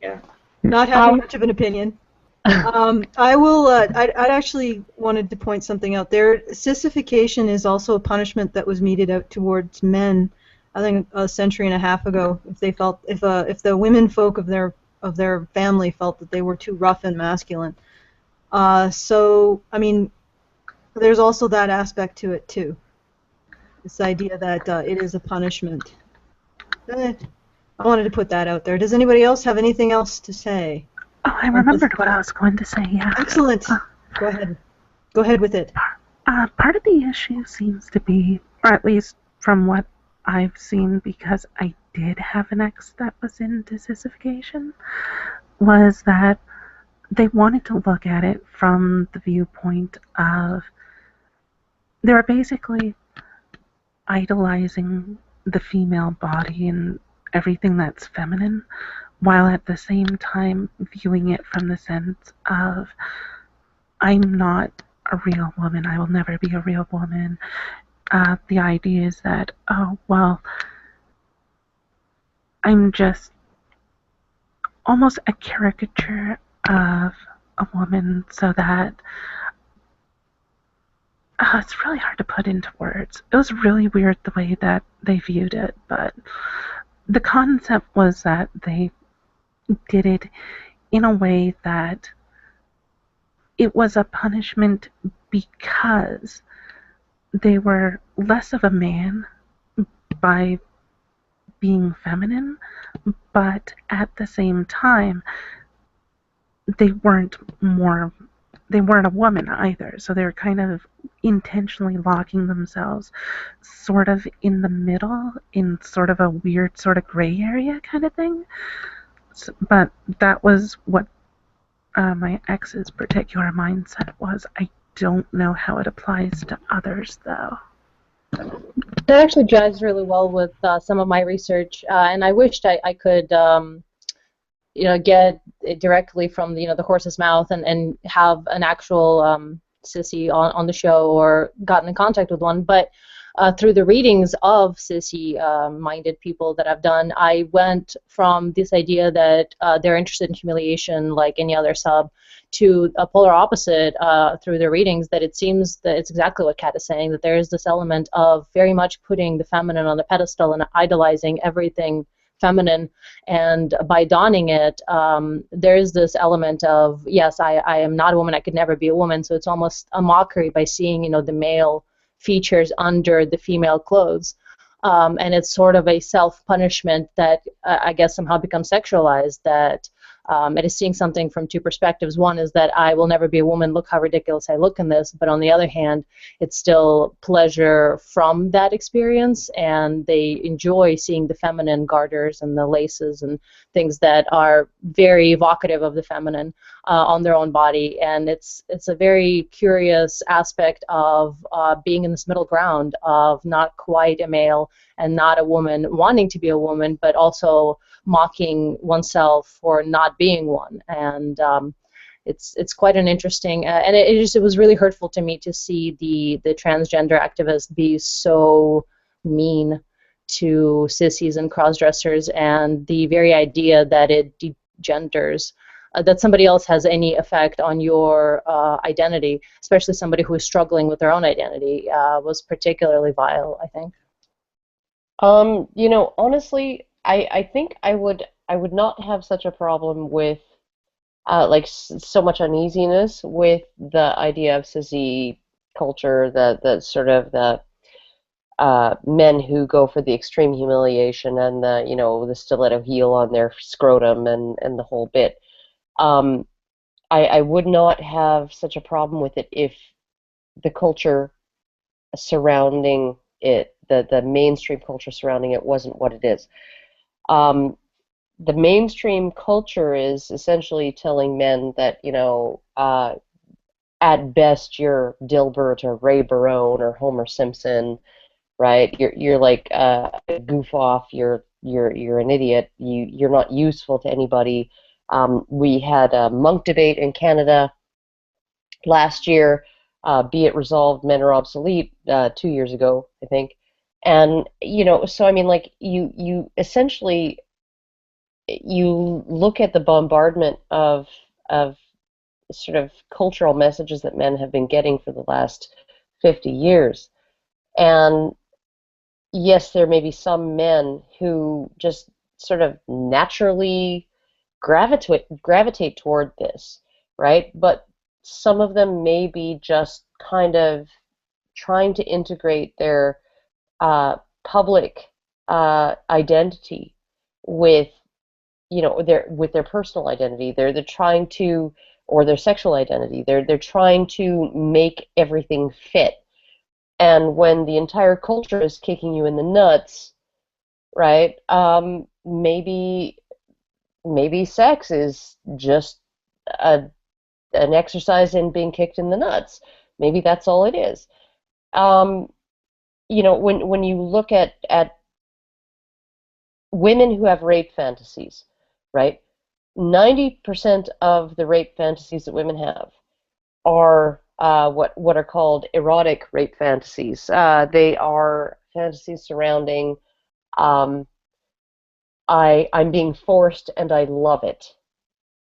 Yeah. Not having much of an opinion. I will. I'd actually wanted to point something out there. Cification is also a punishment that was meted out towards men. I think a century and a half ago, if they felt if the women folk of their family felt that they were too rough and masculine. So I mean, there's also that aspect to it too. This idea that it is a punishment. I wanted to put that out there. Does anybody else have anything else to say? Oh, I remembered what I was going to say, yeah. Excellent. Go ahead. Go ahead with it. Part of the issue seems to be, or at least from what I've seen, because I did have an ex that was into cification, was that they wanted to look at it from the viewpoint of they were basically idolizing the female body and everything that's feminine, while at the same time viewing it from the sense of, I'm not a real woman, I will never be a real woman. The idea is that, oh, well, I'm just almost a caricature of a woman, so that it's really hard to put into words. It was really weird the way that they viewed it, but the concept was that they did it in a way that it was a punishment because they were less of a man by being feminine, but at the same time they weren't a woman either, so they were kind of intentionally locking themselves sort of in the middle, in sort of a weird sort of gray area kind of thing. So, but that was what my ex's particular mindset was. I don't know how it applies to others, though. That actually jives really well with some of my research, and I wished I could get it directly from the horse's mouth and have an actual sissy on the show or gotten in contact with one. But through the readings of sissy-minded people that I've done, I went from this idea that they're interested in humiliation like any other sub to a polar opposite through their readings, that it seems that it's exactly what Kat is saying, that there is this element of very much putting the feminine on a pedestal and idolizing everything feminine, and by donning it, there is this element of, yes, I am not a woman, I could never be a woman, so it's almost a mockery by seeing the male features under the female clothes, and it's sort of a self-punishment that I guess somehow becomes sexualized, that it is seeing something from two perspectives. One is that I will never be a woman, look how ridiculous I look in this, but on the other hand, it's still pleasure from that experience, and they enjoy seeing the feminine garters and the laces and things that are very evocative of the feminine on their own body. And it's a very curious aspect of being in this middle ground of not quite a male and not a woman, wanting to be a woman, but also mocking oneself for not being one. And it's quite an interesting, and it was really hurtful to me to see the transgender activists be so mean to sissies and crossdressers, and the very idea that it degenders, that somebody else has any effect on your identity, especially somebody who is struggling with their own identity, was particularly vile, I think. Honestly, I think I would not have such a problem with so much uneasiness with the idea of sissy culture, the sort of the men who go for the extreme humiliation and the stiletto heel on their scrotum and the whole bit. I would not have such a problem with it if the culture surrounding it, the mainstream culture surrounding it, wasn't what it is. the mainstream culture is essentially telling men that, you know, at best you're Dilbert or Ray Barone or Homer Simpson, right? You're like a goof off. You're an idiot. You're not useful to anybody. We had a monk debate in Canada last year. Be it resolved, men are obsolete. 2 years ago, I think. And you know, so I mean, like you essentially you look at the bombardment of sort of cultural messages that men have been getting for the last 50 years. And yes, there may be some men who just sort of naturally gravitate toward this, right? But some of them may be just kind of trying to integrate their public identity with, you know, their personal identity. They're trying to, or their sexual identity. They're trying to make everything fit. And when the entire culture is kicking you in the nuts, right? Maybe sex is just an exercise in being kicked in the nuts. Maybe that's all it is. You know, when you look at women who have rape fantasies, right? 90% of the rape fantasies that women have are what are called erotic rape fantasies. They are fantasies surrounding I'm being forced and I love it,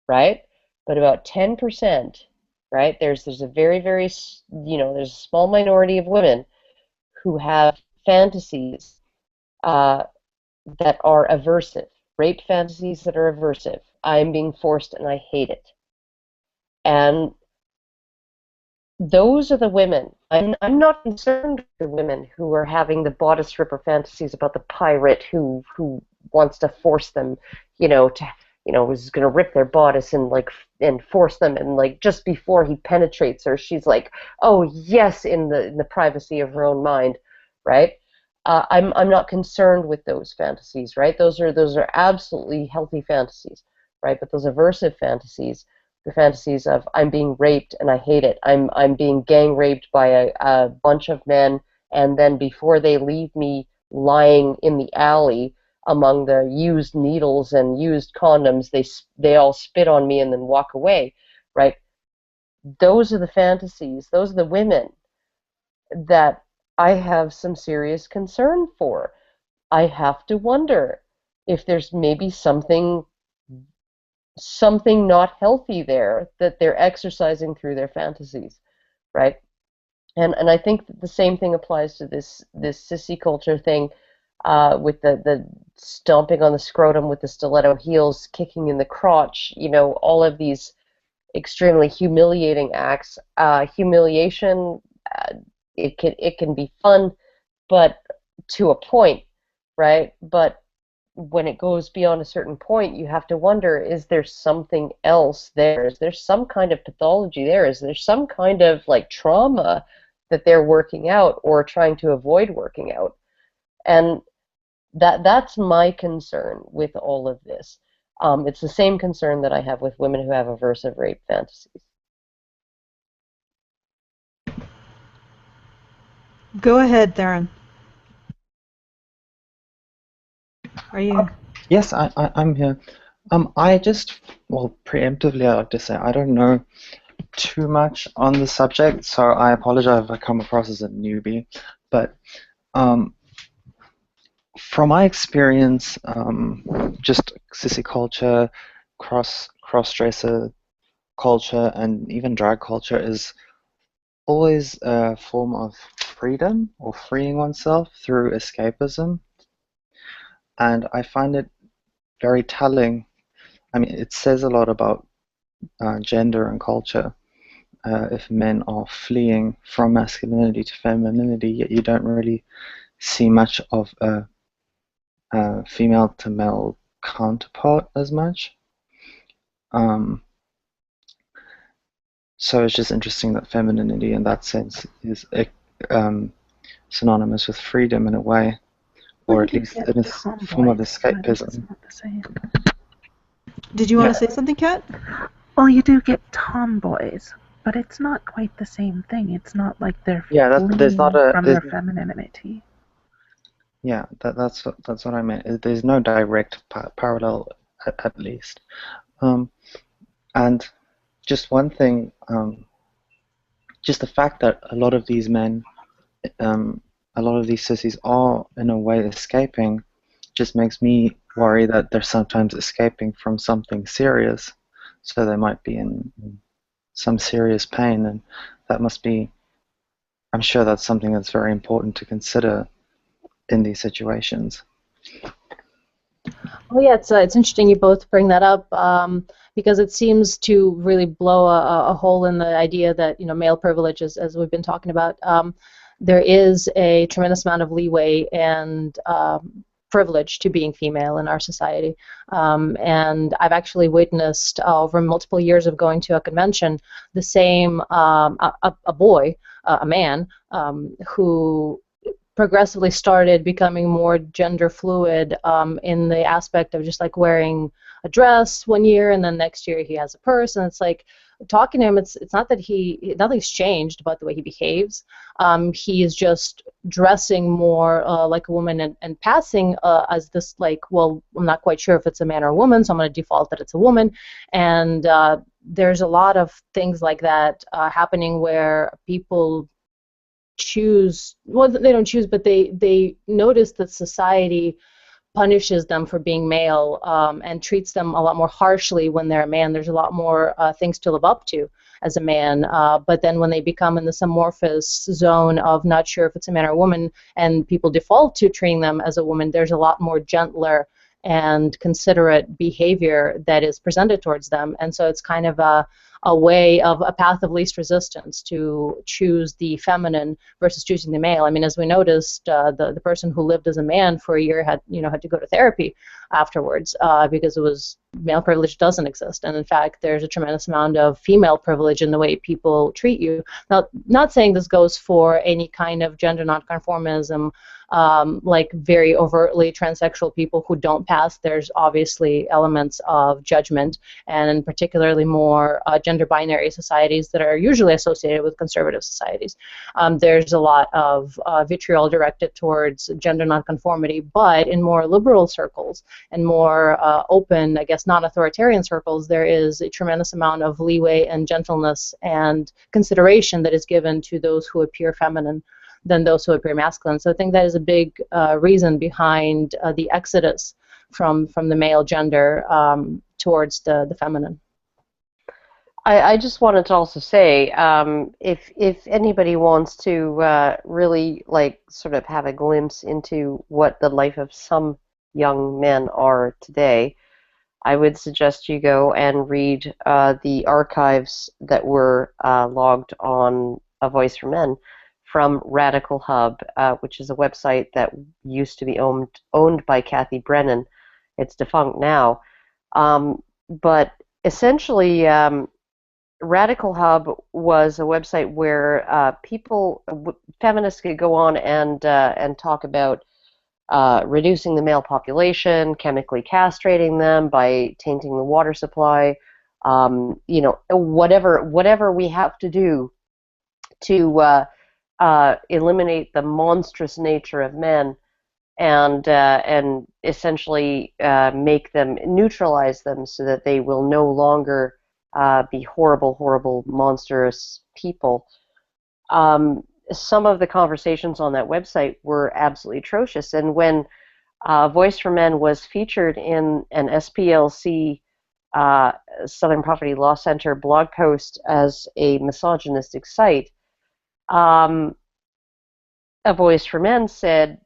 right? But about 10%, right? There's a very, very, you know, there's a small minority of women who have fantasies that are aversive, rape fantasies that are aversive. I'm being forced and I hate it. And those are the women. I'm not concerned with the women who are having the bodice ripper fantasies about the pirate who wants to force them, you know, to, you know, is going to rip their bodice and like and force them, and like just before he penetrates her, she's like, oh yes, in the privacy of her own mind, right? I'm not concerned with those fantasies, right? Those are absolutely healthy fantasies, right? But those aversive fantasies, the fantasies of I'm being raped and I hate it. I'm being gang raped by a bunch of men, and then before they leave me lying in the alley among the used needles and used condoms, they all spit on me and then walk away, right? Those are the fantasies. Those are the women that I have some serious concern for. I have to wonder if there's maybe something not healthy there that they're exercising through their fantasies, right? And I think that the same thing applies to this sissy culture thing, with the stomping on the scrotum with the stiletto heels, kicking in the crotch, you know, all of these extremely humiliating acts. Humiliation, it can be fun, but to a point, right? But when it goes beyond a certain point, you have to wonder, is there something else there? Is there some kind of pathology there? Is there some kind of like trauma that they're working out or trying to avoid working out? And that's my concern with all of this. It's the same concern that I have with women who have aversive rape fantasies. Go ahead, Theryn. Are you? Yes, I'm here. I just, well, preemptively, I'd like to say I don't know too much on the subject, so I apologize if I come across as a newbie. But from my experience, just sissy culture, cross-dresser culture, and even drag culture is always a form of freedom or freeing oneself through escapism. And I find it very telling. I mean, it says a lot about gender and culture. If men are fleeing from masculinity to femininity, yet you don't really see much of a female to male counterpart as much. So it's just interesting that femininity in that sense is synonymous with freedom in a way, or at least in a form of escapism. Did you want to say something, Kat? Well, you do get tomboys, but it's not quite the same thing. It's not like they're there's not fleeing a from their femininity. Yeah, that's what I meant. There's no direct parallel, at least. And just one thing, just the fact that a lot of these men, a lot of these sissies are in a way escaping, just makes me worry that they're sometimes escaping from something serious. So they might be in some serious pain, and that must be, I'm sure that's something that's very important to consider in these situations. Oh yeah, it's interesting you both bring that up because it seems to really blow a hole in the idea that male privilege, as we've been talking about. There is a tremendous amount of leeway and privilege to being female in our society, and I've actually witnessed over multiple years of going to a convention the same a boy, a man who progressively started becoming more gender fluid in the aspect of just like wearing a dress one year and then next year he has a purse, and it's like talking to him, it's not that nothing's changed about the way he behaves. He is just dressing more like a woman and passing as this, like, well, I'm not quite sure if it's a man or a woman, so I'm going to default that it's a woman. And there's a lot of things like that happening where people choose, well, they don't choose, but they notice that society punishes them for being male and treats them a lot more harshly when they're a man. There's a lot more things to live up to as a man, but then when they become in this amorphous zone of not sure if it's a man or a woman and people default to treating them as a woman, there's a lot more gentler and considerate behavior that is presented towards them. And so it's kind of a way of a path of least resistance to choose the feminine versus choosing the male. I mean, as we noticed, the person who lived as a man for a year had to go to therapy afterwards because male privilege doesn't exist, and in fact there's a tremendous amount of female privilege in the way people treat you. Now, not saying this goes for any kind of gender nonconformism, like very overtly transsexual people who don't pass. There's obviously elements of judgment, and particularly more gender binary societies that are usually associated with conservative societies. There's a lot of vitriol directed towards gender nonconformity, but in more liberal circles and more open, I guess, non-authoritarian circles, there is a tremendous amount of leeway and gentleness and consideration that is given to those who appear feminine than those who appear masculine. So I think that is a big reason behind the exodus from the male gender towards the feminine. I just wanted to also say, if anybody wants to really sort of have a glimpse into what the life of some young men are today, I would suggest you go and read the archives that were logged on A Voice for Men from Radical Hub, which is a website that used to be owned by Kathy Brennan. It's defunct now. But essentially, Radical Hub was a website where feminists could go on and talk about reducing the male population, chemically castrating them by tainting the water supply, whatever we have to do to eliminate the monstrous nature of men and essentially neutralize them so that they will no longer be horrible, horrible, monstrous people. Some of the conversations on that website were absolutely atrocious, and when Voice for Men was featured in an SPLC Southern Poverty Law Center blog post as a misogynistic site, A Voice for Men said,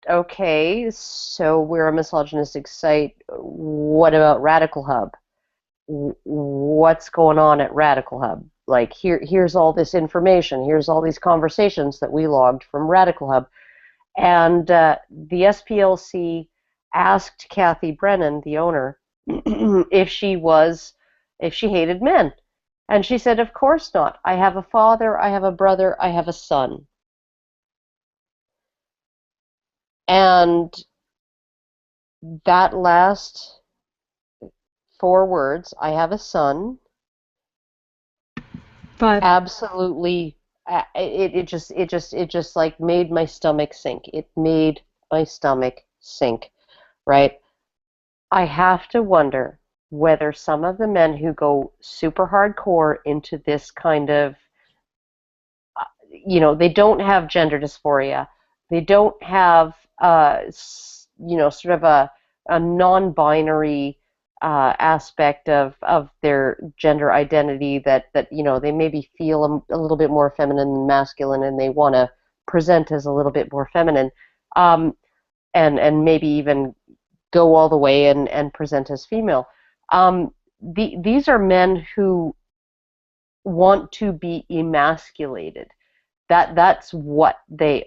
okay, so we're a misogynistic site, what about Radical Hub? What's going on at Radical Hub? Like, here's all this information, here's all these conversations that we logged from Radical Hub. And the SPLC asked Kathy Brennan, the owner, if she hated men. And she said, of course not. I have a father, I have a brother, I have a son. And that last 4 words. I have a son. 5. Absolutely. It just like made my stomach sink. It made my stomach sink, right? I have to wonder whether some of the men who go super hardcore into this kind of, they don't have gender dysphoria. They don't have, sort of a non-binary aspect of their gender identity that they maybe feel a little bit more feminine than masculine, and they want to present as a little bit more feminine, and maybe even go all the way and present as female. These are men who want to be emasculated. That's what the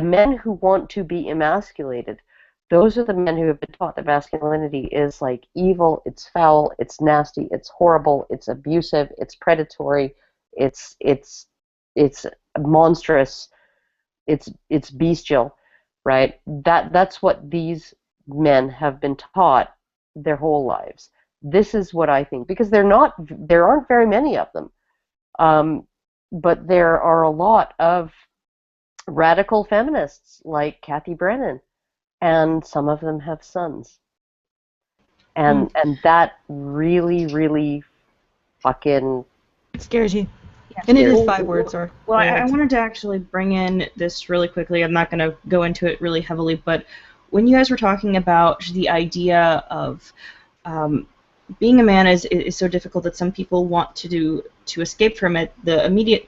men who want to be emasculated, those are the men who have been taught that masculinity is like evil, it's foul, it's nasty, it's horrible, it's abusive, it's predatory, it's monstrous, it's bestial, right? That's what these men have been taught their whole lives. This is what I think, because there aren't very many of them, but there are a lot of radical feminists like Kathy Brennan, and some of them have sons, and that really, really fucking scares you. Yes. And it is 5 words. Or well, I wanted to actually bring in this really quickly. I'm not going to go into it really heavily, but when you guys were talking about the idea of being a man is so difficult that some people want to escape from it,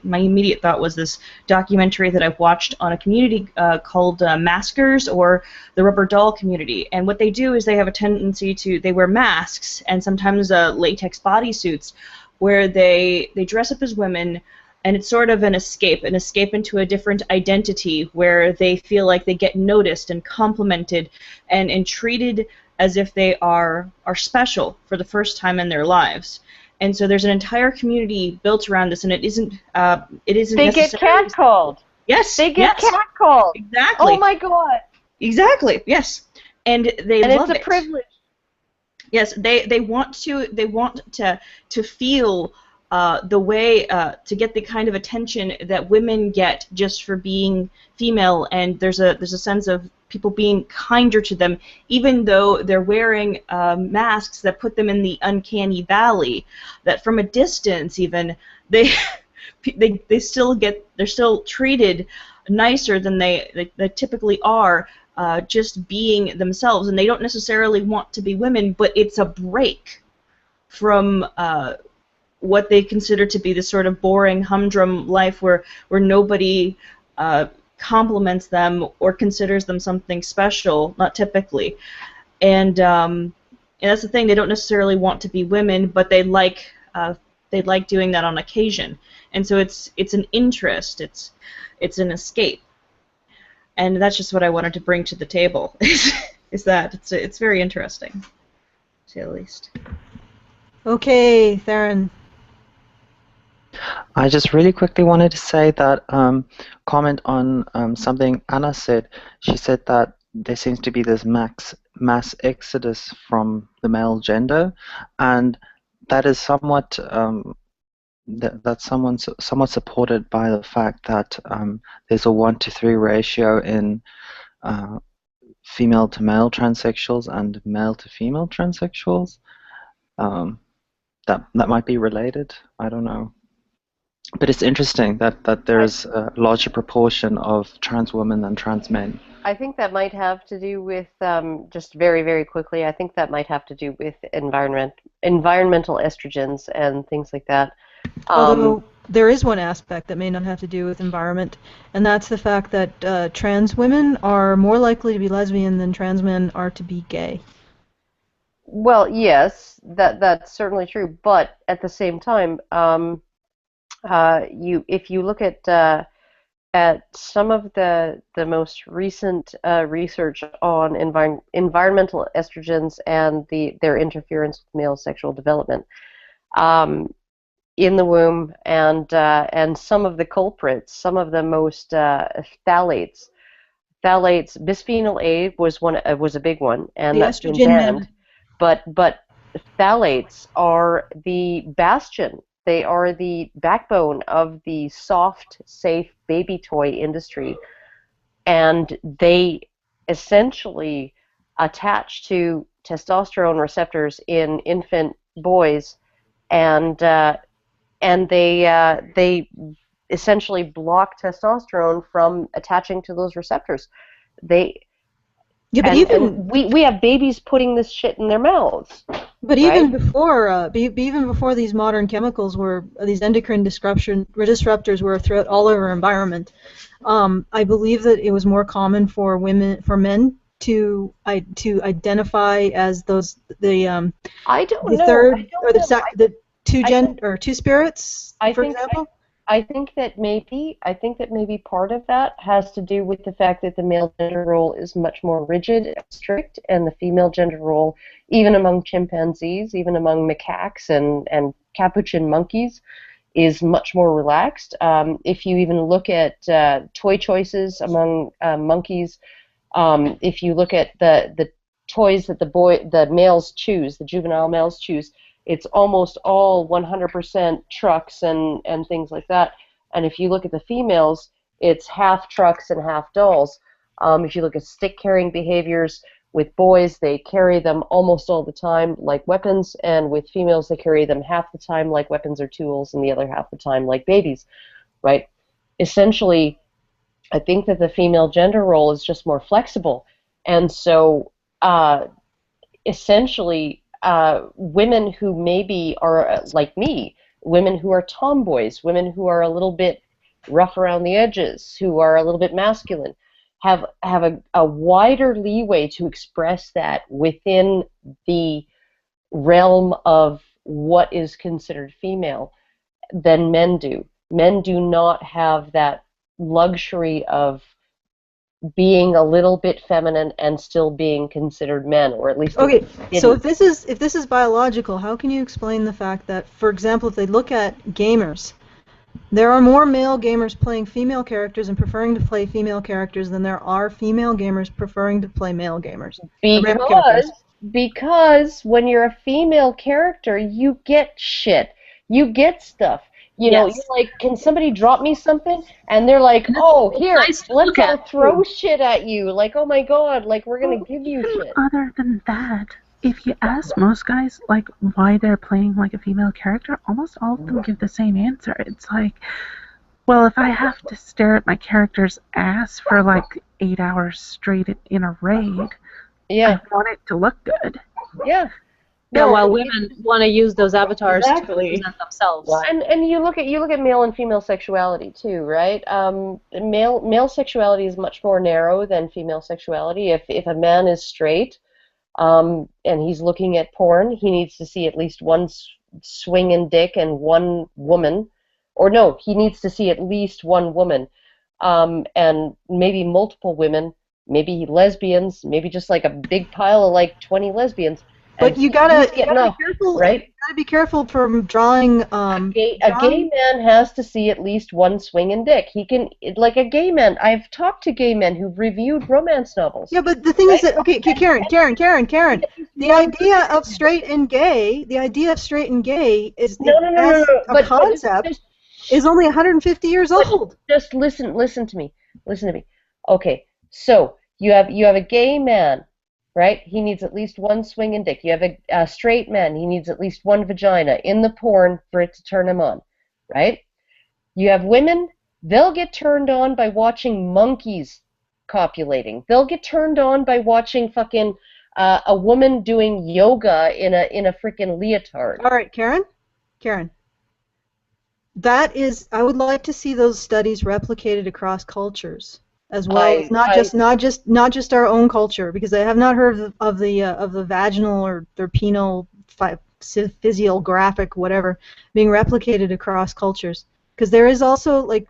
my immediate thought was this documentary that I've watched on a community called Maskers, or the Rubber Doll community. And what they do is they have a tendency they wear masks and sometimes latex bodysuits where they dress up as women, and it's sort of an escape into a different identity where they feel like they get noticed and complimented and treated as if they are special for the first time in their lives. And so there's an entire community built around this, and it isn't They get catcalled. Yes. They get catcalled. Exactly. Oh my god. Exactly. Yes. And love it. And it's a privilege. Yes, they want to feel the way to get the kind of attention that women get just for being female, and there's a sense of people being kinder to them, even though they're wearing masks that put them in the uncanny valley. That from a distance, even they're still treated nicer than they typically are, just being themselves, and they don't necessarily want to be women, but it's a break from what they consider to be this sort of boring, humdrum life where nobody compliments them or considers them something special, not typically. And that's the thing, they don't necessarily want to be women, but they like doing that on occasion. And so it's an interest, it's an escape. And that's just what I wanted to bring to the table, is that it's very interesting, to say the least. Okay, Theryn. I just really quickly wanted to say that comment on something Anna said. She said that there seems to be this mass exodus from the male gender, and that is somewhat that's somewhat supported by the fact that there's a 1-to-3 ratio in female to male transsexuals and male to female transsexuals. That might be related. I don't know. But it's interesting that there's a larger proportion of trans women than trans men. I think that might have to do with, just very, very quickly, I think that might have to do with environmental estrogens and things like that. Although there is one aspect that may not have to do with environment, and that's the fact that trans women are more likely to be lesbian than trans men are to be gay. Well, yes, that's certainly true, but at the same time, if you look at some of the most recent research on environmental estrogens and their interference with male sexual development in the womb, and some of the culprits, some of the most phthalates, bisphenol A was a big one, and that's been banned. but phthalates are the bastion. They are the backbone of the soft, safe baby toy industry, and they essentially attach to testosterone receptors in infant boys, and they essentially block testosterone from attaching to those receptors. And we have babies putting this shit in their mouths. But even before these modern chemicals these endocrine disruptors were throughout all of our environment, I believe that it was more common for men to identify as the two spirits, for example. I think that maybe part of that has to do with the fact that the male gender role is much more rigid and strict, and the female gender role, even among chimpanzees, even among macaques and capuchin monkeys, is much more relaxed. If you even look at toy choices among monkeys, if you look at the toys that the males choose, the juvenile males choose, it's almost all 100% trucks and things like that. And if you look at the females, it's half trucks and half dolls. If you look at stick-carrying behaviors with boys, they carry them almost all the time like weapons, and with females, they carry them half the time like weapons or tools, and the other half the time like babies, right? Essentially, I think that the female gender role is just more flexible. And so, essentially, women who maybe are like me, women who are tomboys, women who are a little bit rough around the edges, who are a little bit masculine, have a wider leeway to express that within the realm of what is considered female than men do. Men do not have that luxury of being a little bit feminine and still being considered men, or at least okay. So if this is biological, how can you explain the fact that, for example, if they look at gamers, there are more male gamers playing female characters and preferring to play female characters than there are female gamers preferring to play male gamers? Because when you're a female character, you get shit, you get stuff. You know, you're like, can somebody drop me something? And they're like, oh, here, let's all throw shit at you. Like, oh my god, like, we're going to give you shit. Other than that, if you ask most guys, like, why they're playing, like, a female character, almost all of them give the same answer. It's like, well, if I have to stare at my character's ass for, like, 8 hours straight in a raid, I want it to look good. Yeah. No, while women want to use those avatars to represent themselves. And you look at male and female sexuality too, right? Male sexuality is much more narrow than female sexuality. If a man is straight, and he's looking at porn, he needs to see at least one swinging dick and one woman, or no, he needs to see at least one woman, and maybe multiple women, maybe lesbians, maybe just like a big pile of like 20 lesbians. But you gotta be careful, right? You gotta be careful from drawing. A gay man has to see at least one swinging dick. He can, like a gay man. I've talked to gay men who've reviewed romance novels. Yeah, but the thing is that Karen. The idea of straight and gay is a concept is only 150 years old. Just listen to me. Okay, so you have a gay man. Right? He needs at least one swinging dick. You have a straight man. He needs at least one vagina in the porn for it to turn him on. Right? You have women. They'll get turned on by watching monkeys copulating. They'll get turned on by watching fucking a woman doing yoga in a freaking leotard. All right, Karen. That is, I would like to see those studies replicated across cultures as well. It's not just our own culture, because I have not heard of the vaginal or their penile physiographic whatever being replicated across cultures. Because there is also, like,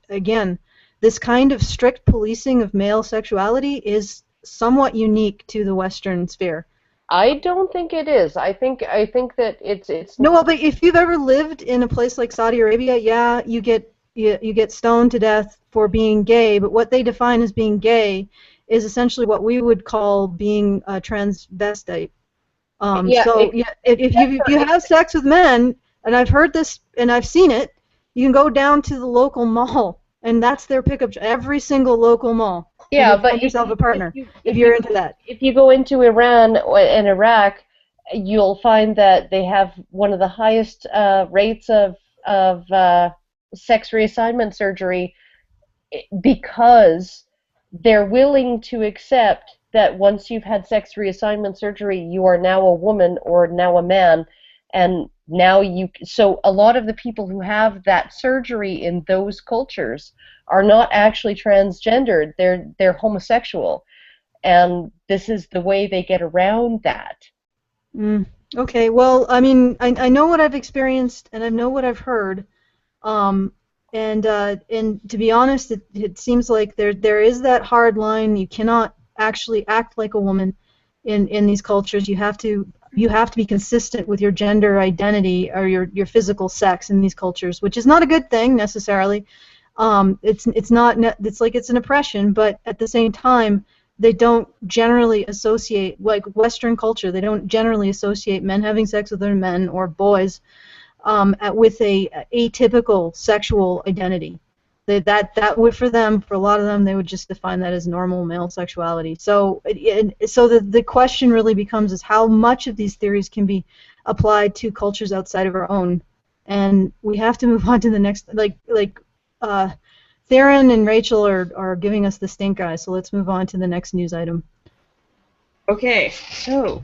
again, this kind of strict policing of male sexuality is somewhat unique to the Western sphere. I don't think it is. I think that it's no. Well, but if you've ever lived in a place like Saudi Arabia, yeah, you get stoned to death for being gay. But what they define as being gay is essentially what we would call being a transvestite. If you have sex with men, and I've heard this and I've seen it, you can go down to the local mall, and that's their pickup. Every single local mall. Yeah, and but find yourself a partner if you're into that. If you go into Iran and Iraq, you'll find that they have one of the highest rates of sex reassignment surgery because they're willing to accept that once you've had sex reassignment surgery, you are now a woman or now a man, and now so a lot of the people who have that surgery in those cultures are not actually transgendered, they're homosexual, and this is the way they get around that. Okay, well, I mean, I know what I've experienced and I know what I've heard, and to be honest, it seems like there is that hard line. You cannot actually act like a woman in these cultures. You have to be consistent with your gender identity or your physical sex in these cultures, which is not a good thing necessarily. It's like it's an oppression, but at the same time, they don't generally associate, like Western culture, they don't generally associate men having sex with other men or boys with a atypical sexual identity. That would, for them, for a lot of them, they would just define that as normal male sexuality. So the question really becomes is how much of these theories can be applied to cultures outside of our own, and we have to move on to the next, Theryn and Rachel are giving us the stink eye, so let's move on to the next news item. Okay, so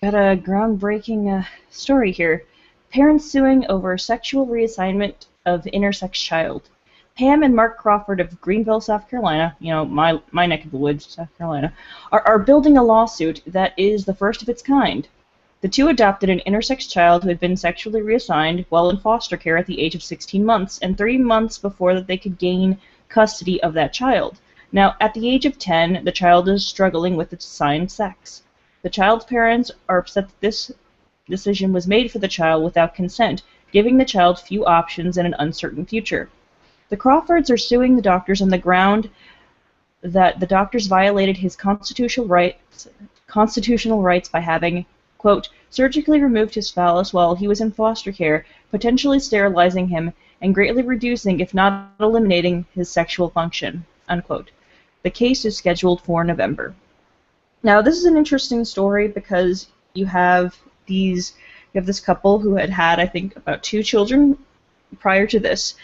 got a groundbreaking story here. Parents suing over sexual reassignment of intersex child. Pam and Mark Crawford of Greenville, South Carolina, my neck of the woods, South Carolina, are building a lawsuit that is the first of its kind. The two adopted an intersex child who had been sexually reassigned while in foster care at the age of 16 months and 3 months before they could gain custody of that child. Now, at the age of 10, the child is struggling with its assigned sex. The child's parents are upset that this decision was made for the child without consent, giving the child few options and an uncertain future. The Crawfords are suing the doctors on the ground that the doctors violated his constitutional rights by having, quote, surgically removed his phallus while he was in foster care, potentially sterilizing him and greatly reducing, if not eliminating, his sexual function, unquote. The case is scheduled for November. Now, this is an interesting story because you have this couple who had, I think, about 2 children prior to this,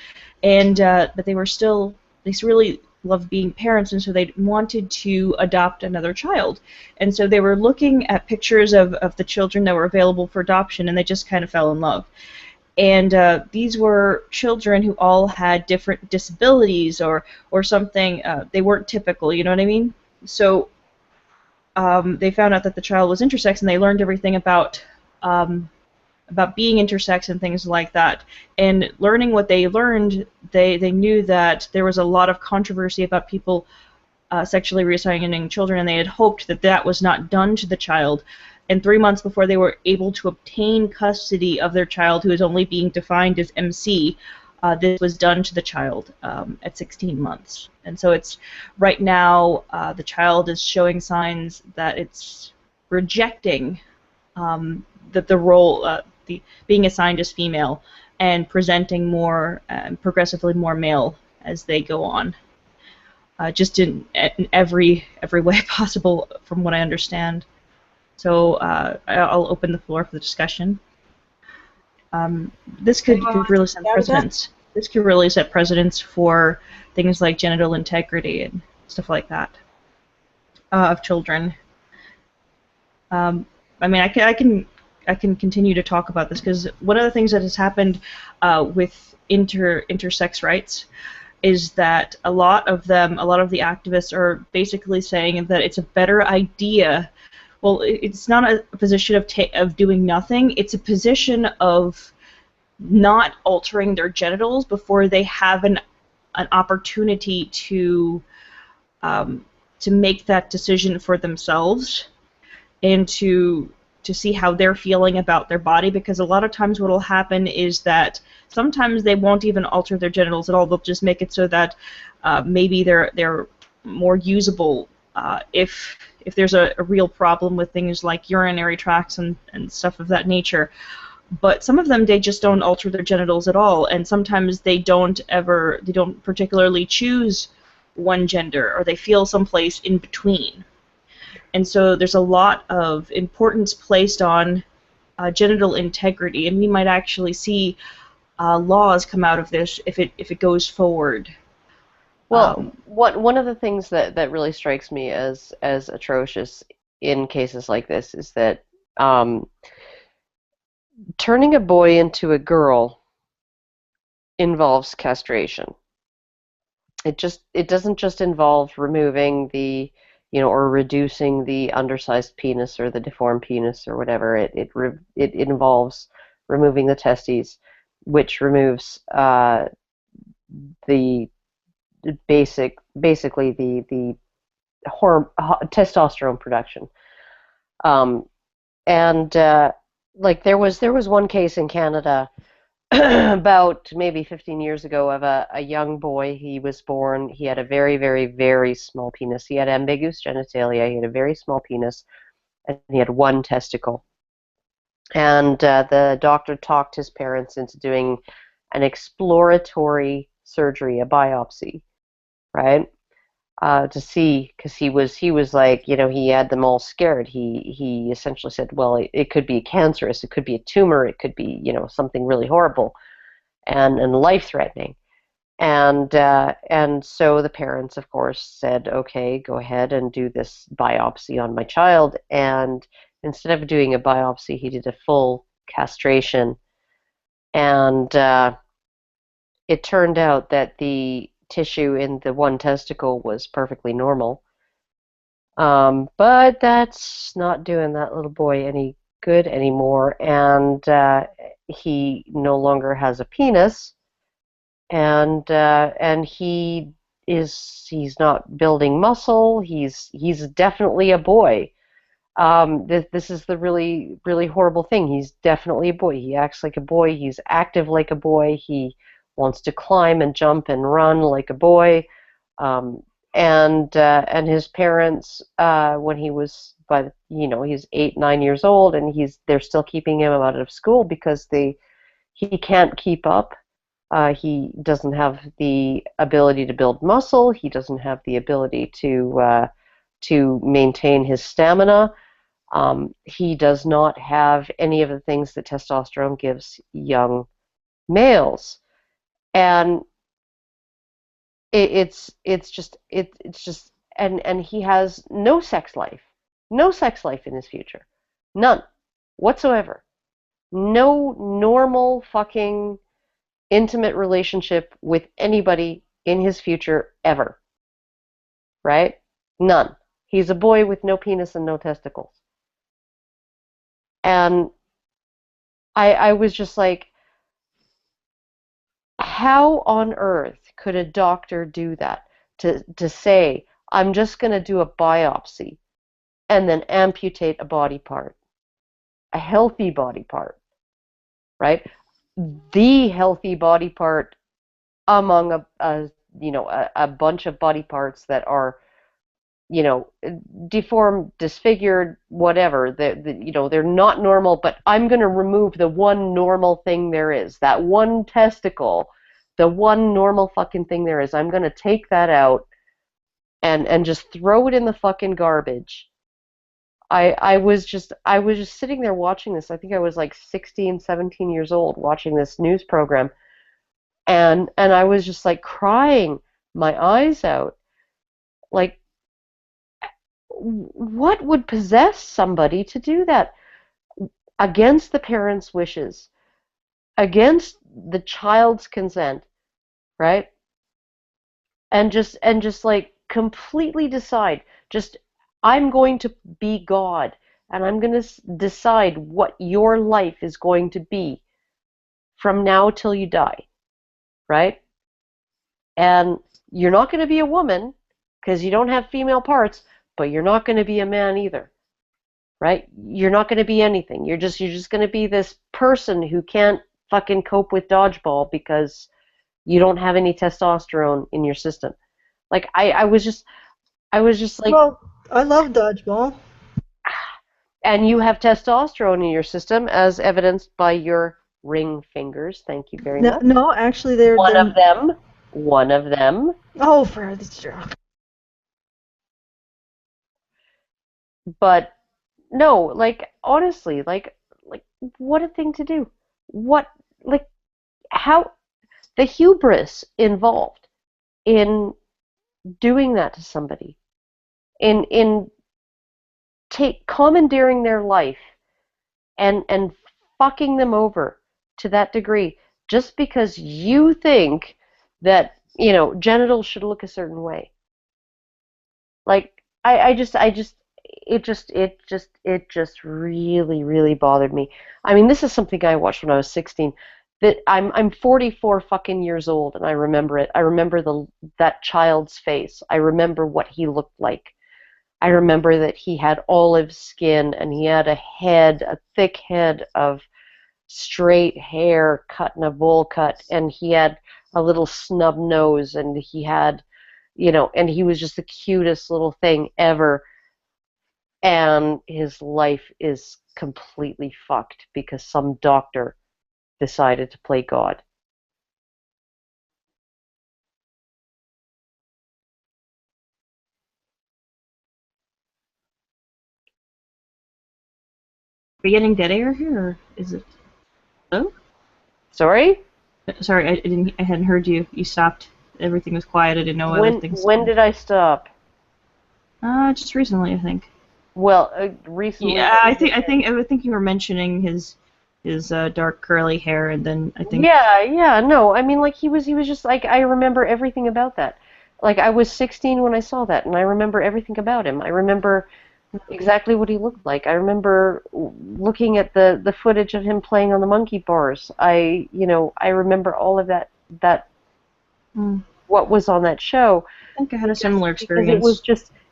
and but they really loved being parents, and so they wanted to adopt another child. And so they were looking at pictures of the children that were available for adoption, and they just kind of fell in love. And these were children who all had different disabilities or something. They weren't typical, you know what I mean? So they found out that the child was intersex, and they learned everything about being intersex and things like that. And learning what they learned, they knew that there was a lot of controversy about people sexually reassigning children, and they had hoped that that was not done to the child. And 3 months before they were able to obtain custody of their child, who is only being defined as MC, this was done to the child at 16 months. And so it's right now the child is showing signs that it's rejecting the role, being assigned as female, and presenting more, progressively more male as they go on. Just in every way possible, from what I understand. So I'll open the floor for the discussion. This could really set precedents. This could really set precedents for things like genital integrity and stuff like that of children. I mean, I can continue to talk about this because one of the things that has happened with intersex rights is that a lot of the activists are basically saying that it's a better idea. Well, it's not a position of doing nothing. It's a position of not altering their genitals before they have an opportunity to make that decision for themselves and to see how they're feeling about their body, because a lot of times what will happen is that sometimes they won't even alter their genitals at all. They'll just make it so that maybe they're more usable if if there's a real problem with things like urinary tracts and stuff of that nature. But some of them, they just don't alter their genitals at all, and sometimes they don't particularly choose one gender, or they feel someplace in between. And so there's a lot of importance placed on genital integrity, and we might actually see laws come out of this if it goes forward. Well, one of the things that really strikes me as atrocious in cases like this is that turning a boy into a girl involves castration. It doesn't just involve removing the, or reducing the undersized penis or the deformed penis or whatever. It involves removing the testes, which removes the basically the testosterone production. Like there was one case in Canada about maybe 15 years ago of a young boy. He was born, he had a very, very, very small penis. He had ambiguous genitalia, he had a very small penis, and he had one testicle. And the doctor talked his parents into doing an exploratory surgery, a biopsy, right? To see, because he was like, he had them all scared. He essentially said, well, it could be cancerous, it could be a tumor, it could be, something really horrible and life-threatening. And so the parents, of course, said, okay, go ahead and do this biopsy on my child. And instead of doing a biopsy, he did a full castration. And it turned out that the tissue in the one testicle was perfectly normal. But that's not doing that little boy any good anymore. And he no longer has a penis. And he's not building muscle. He's definitely a boy. This is the really, really horrible thing. He's definitely a boy. He acts like a boy. He's active like a boy. He wants to climb and jump and run like a boy. And his parents, when he was he's 8, 9 years old, and they're still keeping him out of school because he can't keep up. He doesn't have the ability to build muscle. He doesn't have the ability to maintain his stamina. He does not have any of the things that testosterone gives young males, and it's just and he has no sex life in his future, none whatsoever, no normal fucking intimate relationship with anybody in his future ever, right? None. He's a boy with no penis and no testicles. And I was just like, how on earth could a doctor do that? To say, I'm just going to do a biopsy and then amputate a body part, a healthy body part, right? The healthy body part among a bunch of body parts that are, deformed, disfigured, whatever. They're not normal, but I'm going to remove the one normal thing there is, that one testicle, the one normal fucking thing there is. I'm going to take that out and just throw it in the fucking garbage. I was just sitting there watching this. I think I was like 16, 17 years old watching this news program, and I was just like crying my eyes out. Like, what would possess somebody to do that against the parents' wishes, against the child's consent, right? And just like completely decide, just, I'm going to be God, and I'm going to decide what your life is going to be from now till you die, right? And you're not going to be a woman because you don't have female parts, but you're not going to be a man either, right? You're not going to be anything. You're just going to be this person who can't fucking cope with dodgeball because you don't have any testosterone in your system. Like I was just like, Well, I love dodgeball. And you have testosterone in your system, as evidenced by your ring fingers. Thank you very much. No, actually, they're One of them. One of them. Oh, for the But no, like honestly, like what a thing to do. What like how the hubris involved in doing that to somebody, in commandeering their life and fucking them over to that degree just because you think that, you know, genitals should look a certain way. Like it just really, really bothered me. I mean, this is something I watched when I was 16. That I'm 44 fucking years old and I remember it. I remember that child's face. I remember what he looked like. I remember that he had olive skin and he had a thick head of straight hair cut in a bowl cut, and he had a little snub nose, and he had, you know, and he was just the cutest little thing ever. And his life is completely fucked because some doctor decided to play God. Are we getting dead air here, or is it? Oh, Sorry? sorry, I hadn't heard you. You stopped. Everything was quiet. I didn't know other things. When did I stop? Just recently, I think. Well, recently. Yeah, I think you were mentioning his dark curly hair, and then I think. Yeah, no, I mean, like he was just like, I remember everything about that. Like I was 16 when I saw that, and I remember everything about him. I remember exactly what he looked like. I remember looking at the footage of him playing on the monkey bars. I remember all of that what was on that show. I think I had a similar experience.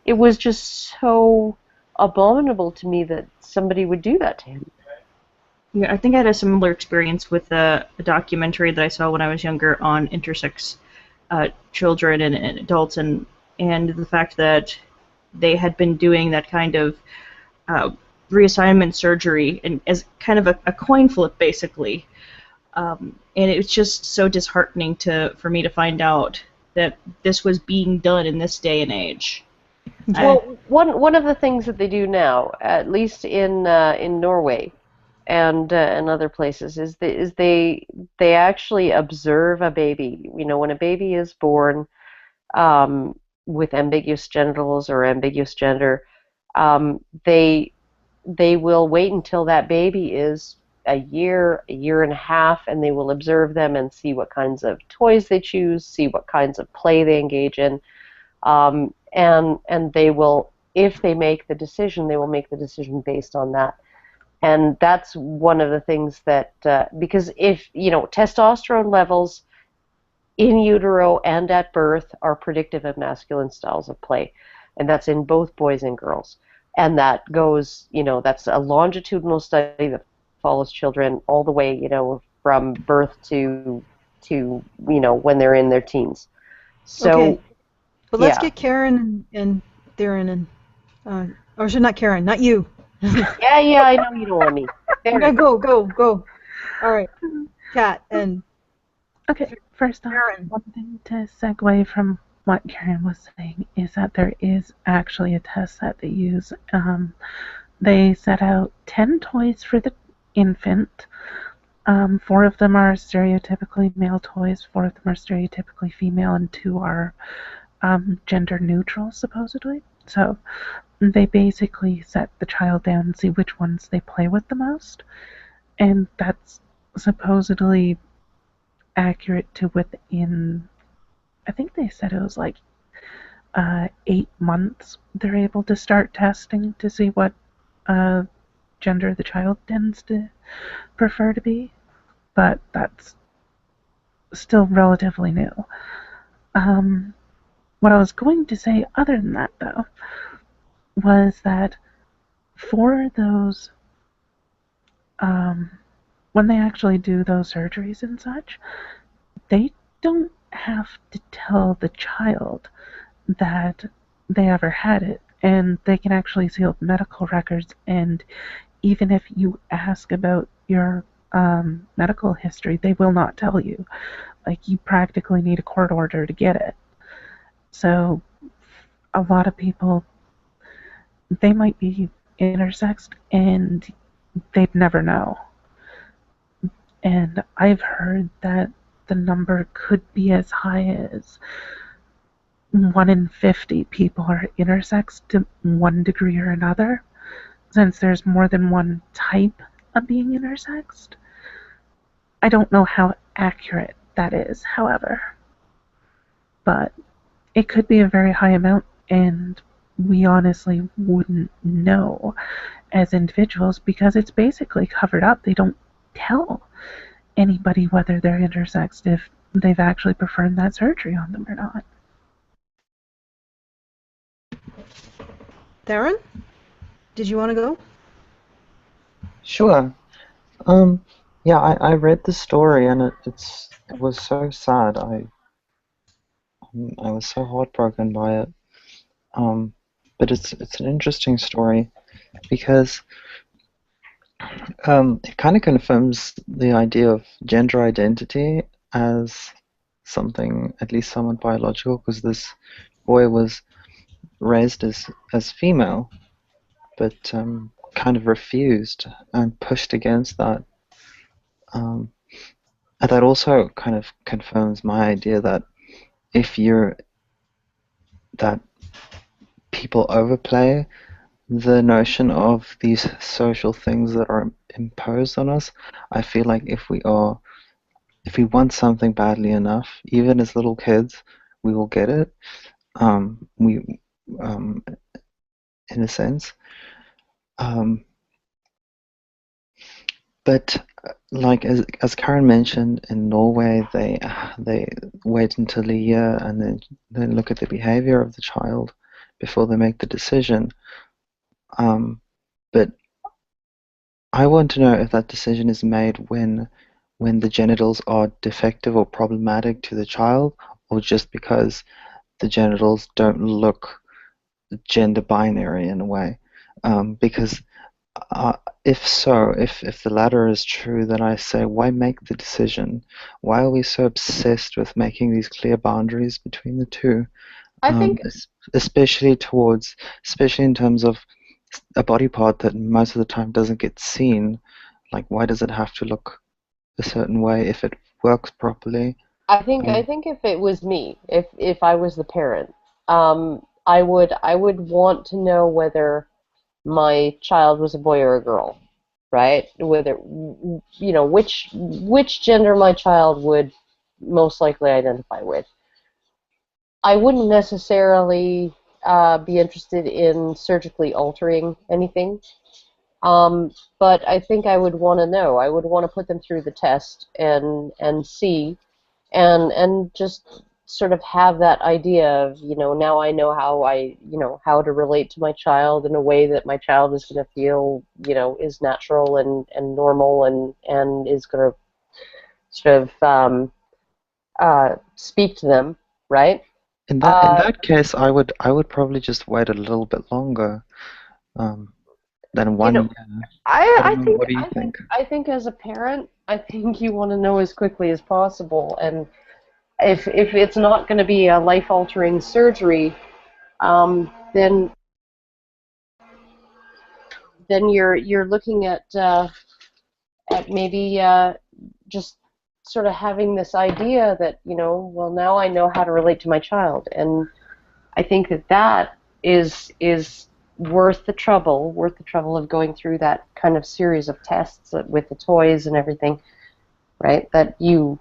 It was just so abominable to me that somebody would do that to him. Yeah, I think I had a similar experience with a documentary that I saw when I was younger on intersex children and adults, and the fact that they had been doing that kind of reassignment surgery and as kind of a coin flip, basically. And it was just so disheartening for me to find out that this was being done in this day and age. Well, one of the things that they do now, at least in Norway and other places, is they actually observe a baby. You know, when a baby is born with ambiguous genitals or ambiguous gender, they will wait until that baby is a year and a half, and they will observe them and see what kinds of toys they choose, see what kinds of play they engage in. And they will, if they make the decision, they will make the decision based on that. And that's one of the things that, because if, you know, testosterone levels in utero and at birth are predictive of masculine styles of play. And that's in both boys and girls. And that goes, you know, that's a longitudinal study that follows children all the way, you know, from birth to you know, when they're in their teens. So. Okay. But let's get Karen and Theryn and, or should not Karen, not you. Yeah, I know you don't want me. Okay, go. All right, Kat and. Okay, first off, one thing to segue from what Karen was saying is that there is actually a test that they use. They set out 10 toys for the infant. 4 of them are stereotypically male toys, 4 of them are stereotypically female, and 2 are gender neutral, supposedly. So they basically set the child down and see which ones they play with the most. And that's supposedly accurate to within, I think they said it was like 8 months they're able to start testing to see what gender the child tends to prefer to be. But that's still relatively new. What I was going to say other than that, though, was that for those, when they actually do those surgeries and such, they don't have to tell the child that they ever had it. and they can actually see up medical records, and even if you ask about your medical history, they will not tell you. Like, you practically need a court order to get it. So a lot of people, they might be intersexed and they'd never know. And I've heard that the number could be as high as 1 in 50 people are intersex to one degree or another, since there's more than one type of being intersexed. I don't know how accurate that is, however, but it could be a very high amount, and we honestly wouldn't know as individuals because it's basically covered up. They don't tell anybody whether they're intersexed if they've actually performed that surgery on them or not. Theryn, did you want to go? Sure. Yeah, I read the story and it was so sad. I was so heartbroken by it. But it's an interesting story because it kind of confirms the idea of gender identity as something at least somewhat biological, because this boy was raised as female, but kind of refused and pushed against that. And that also kind of confirms my idea that that people overplay the notion of these social things that are imposed on us. I feel like if we want something badly enough, even as little kids, we will get it. In a sense. But like as Karen mentioned, in Norway they wait until a year and then look at the behavior of the child before they make the decision. But I want to know if that decision is made when the genitals are defective or problematic to the child, or just because the genitals don't look gender binary in a way. Because if the latter is true, then I say, why make the decision? Why are we so obsessed with making these clear boundaries between the two? I think, especially in terms of a body part that most of the time doesn't get seen. Like, why does it have to look a certain way if it works properly? I think if it was me, if I was the parent, I would want to know whether my child was a boy or a girl, right? Whether, you know, which gender my child would most likely identify with. I wouldn't necessarily be interested in surgically altering anything, but I think I would want to know. I would want to put them through the test and see, and just sort of have that idea of, you know, now I know how to relate to my child in a way that my child is going to feel, you know, is natural and normal and is going to sort of speak to them, right? In that case, I would probably just wait a little bit longer than 1 year. I think, what do you think? I think as a parent, I think you want to know as quickly as possible, and if it's not going to be a life-altering surgery, then you're looking at maybe just sort of having this idea that, you know, well, now I know how to relate to my child, and I think that is worth the trouble of going through that kind of series of tests with the toys and everything, right? That you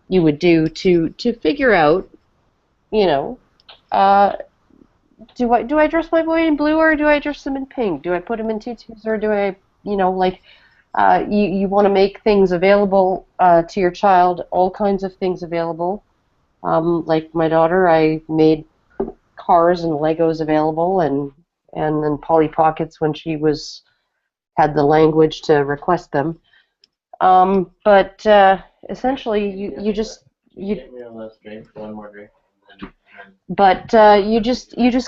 would do to figure out, you know, do I dress my boy in blue or do I dress him in pink? Do I put him in tutus or do I, you know, like, you want to make things available to your child, all kinds of things available. Like my daughter, I made cars and Legos available, and then Polly Pockets when she had the language to request them. But essentially, you just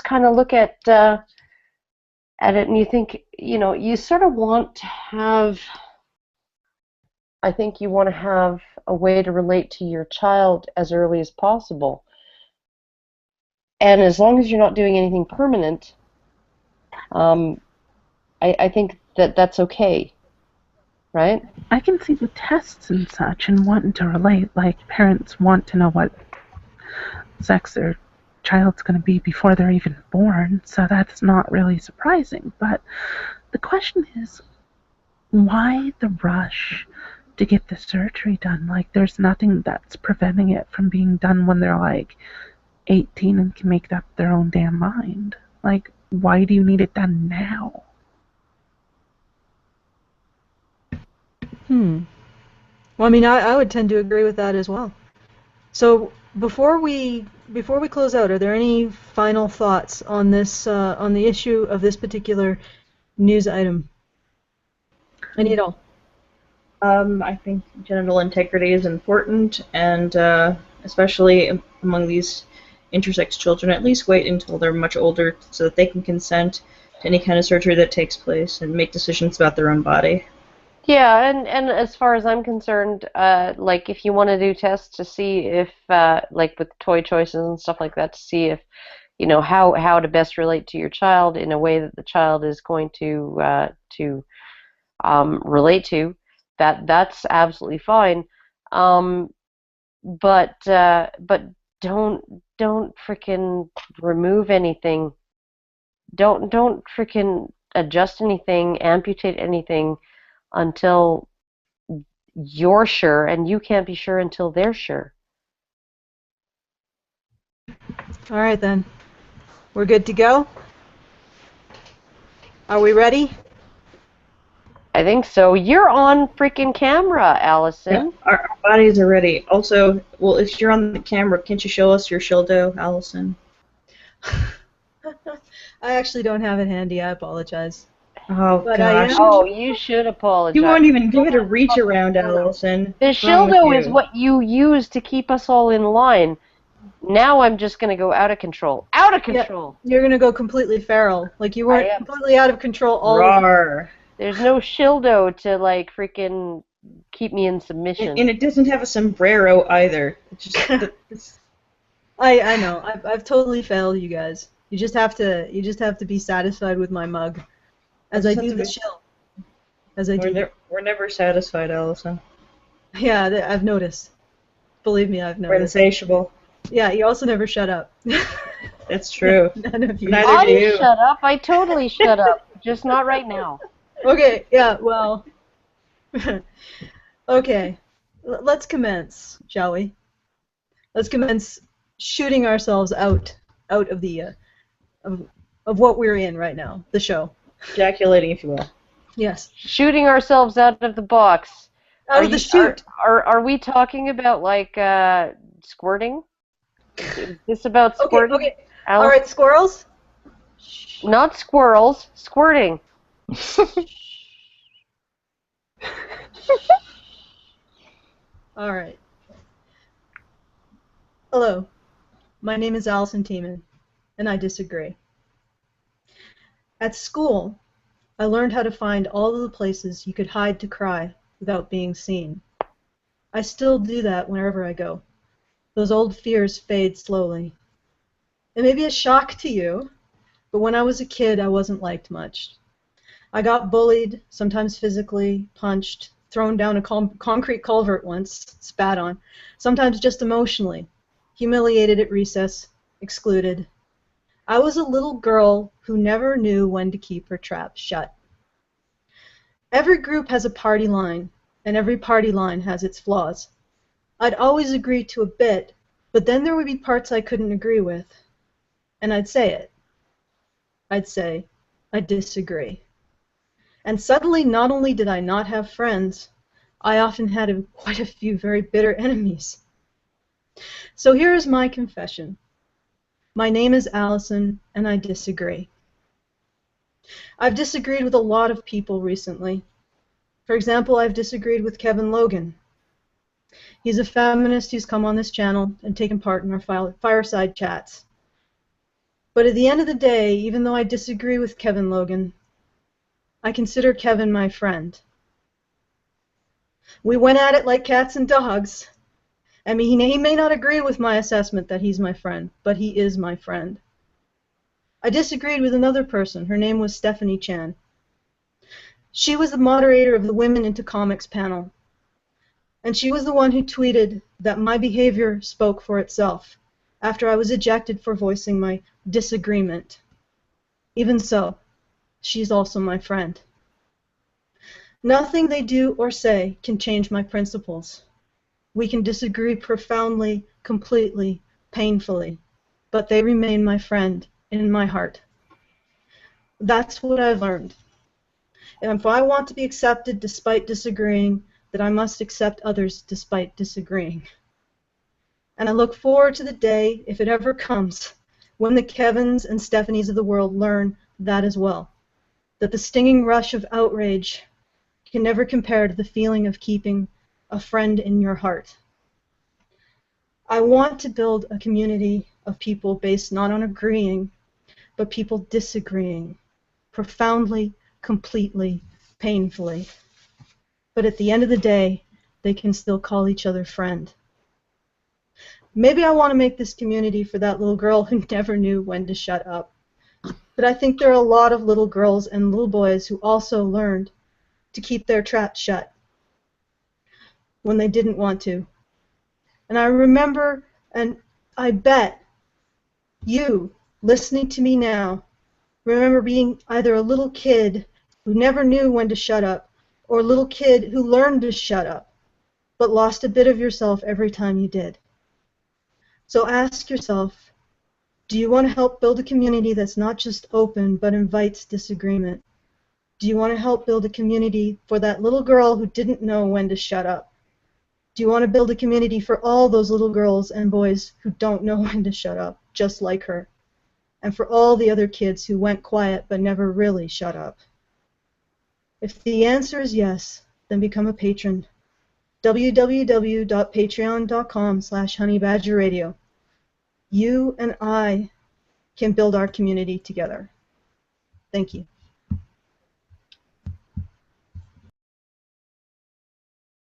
kind of look at at it and you think, you sort of want to have, I think you want to have a way to relate to your child as early as possible. And as long as you're not doing anything permanent, I think that's okay, right? I can see the tests and such and wanting to relate, like parents want to know what sex their child's going to be before they're even born, so that's not really surprising. But the question is, why the rush to get the surgery done? Like, there's nothing that's preventing it from being done when they're like 18 and can make up their own damn mind. Like, why do you need it done now? Well, I mean, I would tend to agree with that as well. So before we close out, are there any final thoughts on this on the issue of this particular news item? Any at all? I think genital integrity is important, and especially among these intersex children, at least wait until they're much older so that they can consent to any kind of surgery that takes place and make decisions about their own body. Yeah, and as far as I'm concerned, like if you want to do tests to see if, like with toy choices and stuff like that, to see if, how to best relate to your child in a way that the child is going to relate to, that's absolutely fine. But don't frickin' remove anything. Don't frickin' adjust anything, amputate anything until you're sure, and you can't be sure until they're sure. All right, then. We're good to go? Are we ready? I think so. You're on freaking camera, Allison. Yeah, our bodies are ready. Also, well, if you're on the camera, can't you show us your shildo, Allison? I actually don't have it handy. I apologize. Oh, but gosh. Oh, you should apologize. You won't even give it a reach around, Allison. The shildo is what you use to keep us all in line. Now I'm just going to go out of control. Out of control! Yeah, you're going to go completely feral. Like, you weren't completely out of control all Rawr. There's no shildo to, like, freaking keep me in submission. And it doesn't have a sombrero either. It's just I know. I've totally failed you guys. You just have to be satisfied with my mug. As I do the shill. We're never satisfied, Allison. Yeah, I've noticed. Believe me, I've noticed. We're insatiable. Yeah, you also never shut up. That's true. None of you. Neither do you. I shut up. I totally shut up. Just not right now. Okay, yeah, well. Okay. Let's commence, shall we? Let's commence shooting ourselves out of the of what we're in right now, the show. Ejaculating, if you will. Yes. Shooting ourselves out of the box. Out of the chute. Are we talking about, like, squirting? Is this about squirting? Okay. All right, squirrels? Not squirrels. Squirting. All right. Hello. My name is Allison Tiemann, and I disagree. At school, I learned how to find all of the places you could hide to cry without being seen. I still do that wherever I go. Those old fears fade slowly. It may be a shock to you, but when I was a kid, I wasn't liked much. I got bullied, sometimes physically, punched, thrown down a concrete culvert once, spat on, sometimes just emotionally, humiliated at recess, excluded. I was a little girl who never knew when to keep her trap shut. Every group has a party line, and every party line has its flaws. I'd always agree to a bit, but then there would be parts I couldn't agree with. And I'd say it. I'd say, I disagree. And suddenly, not only did I not have friends, I often had quite a few very bitter enemies. So here is my confession. My name is Allison, and I disagree. I've disagreed with a lot of people recently. For example, I've disagreed with Kevin Logan. He's a feminist who's come on this channel and taken part in our fireside chats. But at the end of the day, even though I disagree with Kevin Logan, I consider Kevin my friend. We went at it like cats and dogs. I mean, he may not agree with my assessment that he's my friend, but he is my friend. I disagreed with another person. Her name was Stephanie Chan. She was the moderator of the Women into Comics panel. And she was the one who tweeted that my behavior spoke for itself after I was ejected for voicing my disagreement. Even so, she's also my friend. Nothing they do or say can change my principles. We can disagree profoundly, completely, painfully, but they remain my friend in my heart. That's what I've learned. And if I want to be accepted despite disagreeing, then I must accept others despite disagreeing. And I look forward to the day, if it ever comes, when the Kevins and Stephanies of the world learn that as well, that the stinging rush of outrage can never compare to the feeling of keeping a friend in your heart. I want to build a community of people based not on agreeing, but people disagreeing, profoundly, completely, painfully. But at the end of the day, they can still call each other friend. Maybe I want to make this community for that little girl who never knew when to shut up. But I think there are a lot of little girls and little boys who also learned to keep their trap shut when they didn't want to. And I remember, and I bet you, listening to me now, remember being either a little kid who never knew when to shut up, or a little kid who learned to shut up, but lost a bit of yourself every time you did. So ask yourself, do you want to help build a community that's not just open, but invites disagreement? Do you want to help build a community for that little girl who didn't know when to shut up? Do you want to build a community for all those little girls and boys who don't know when to shut up, just like her? And for all the other kids who went quiet but never really shut up? If the answer is yes, then become a patron. www.patreon.com/honeybadgerradio. You and I can build our community together. Thank you.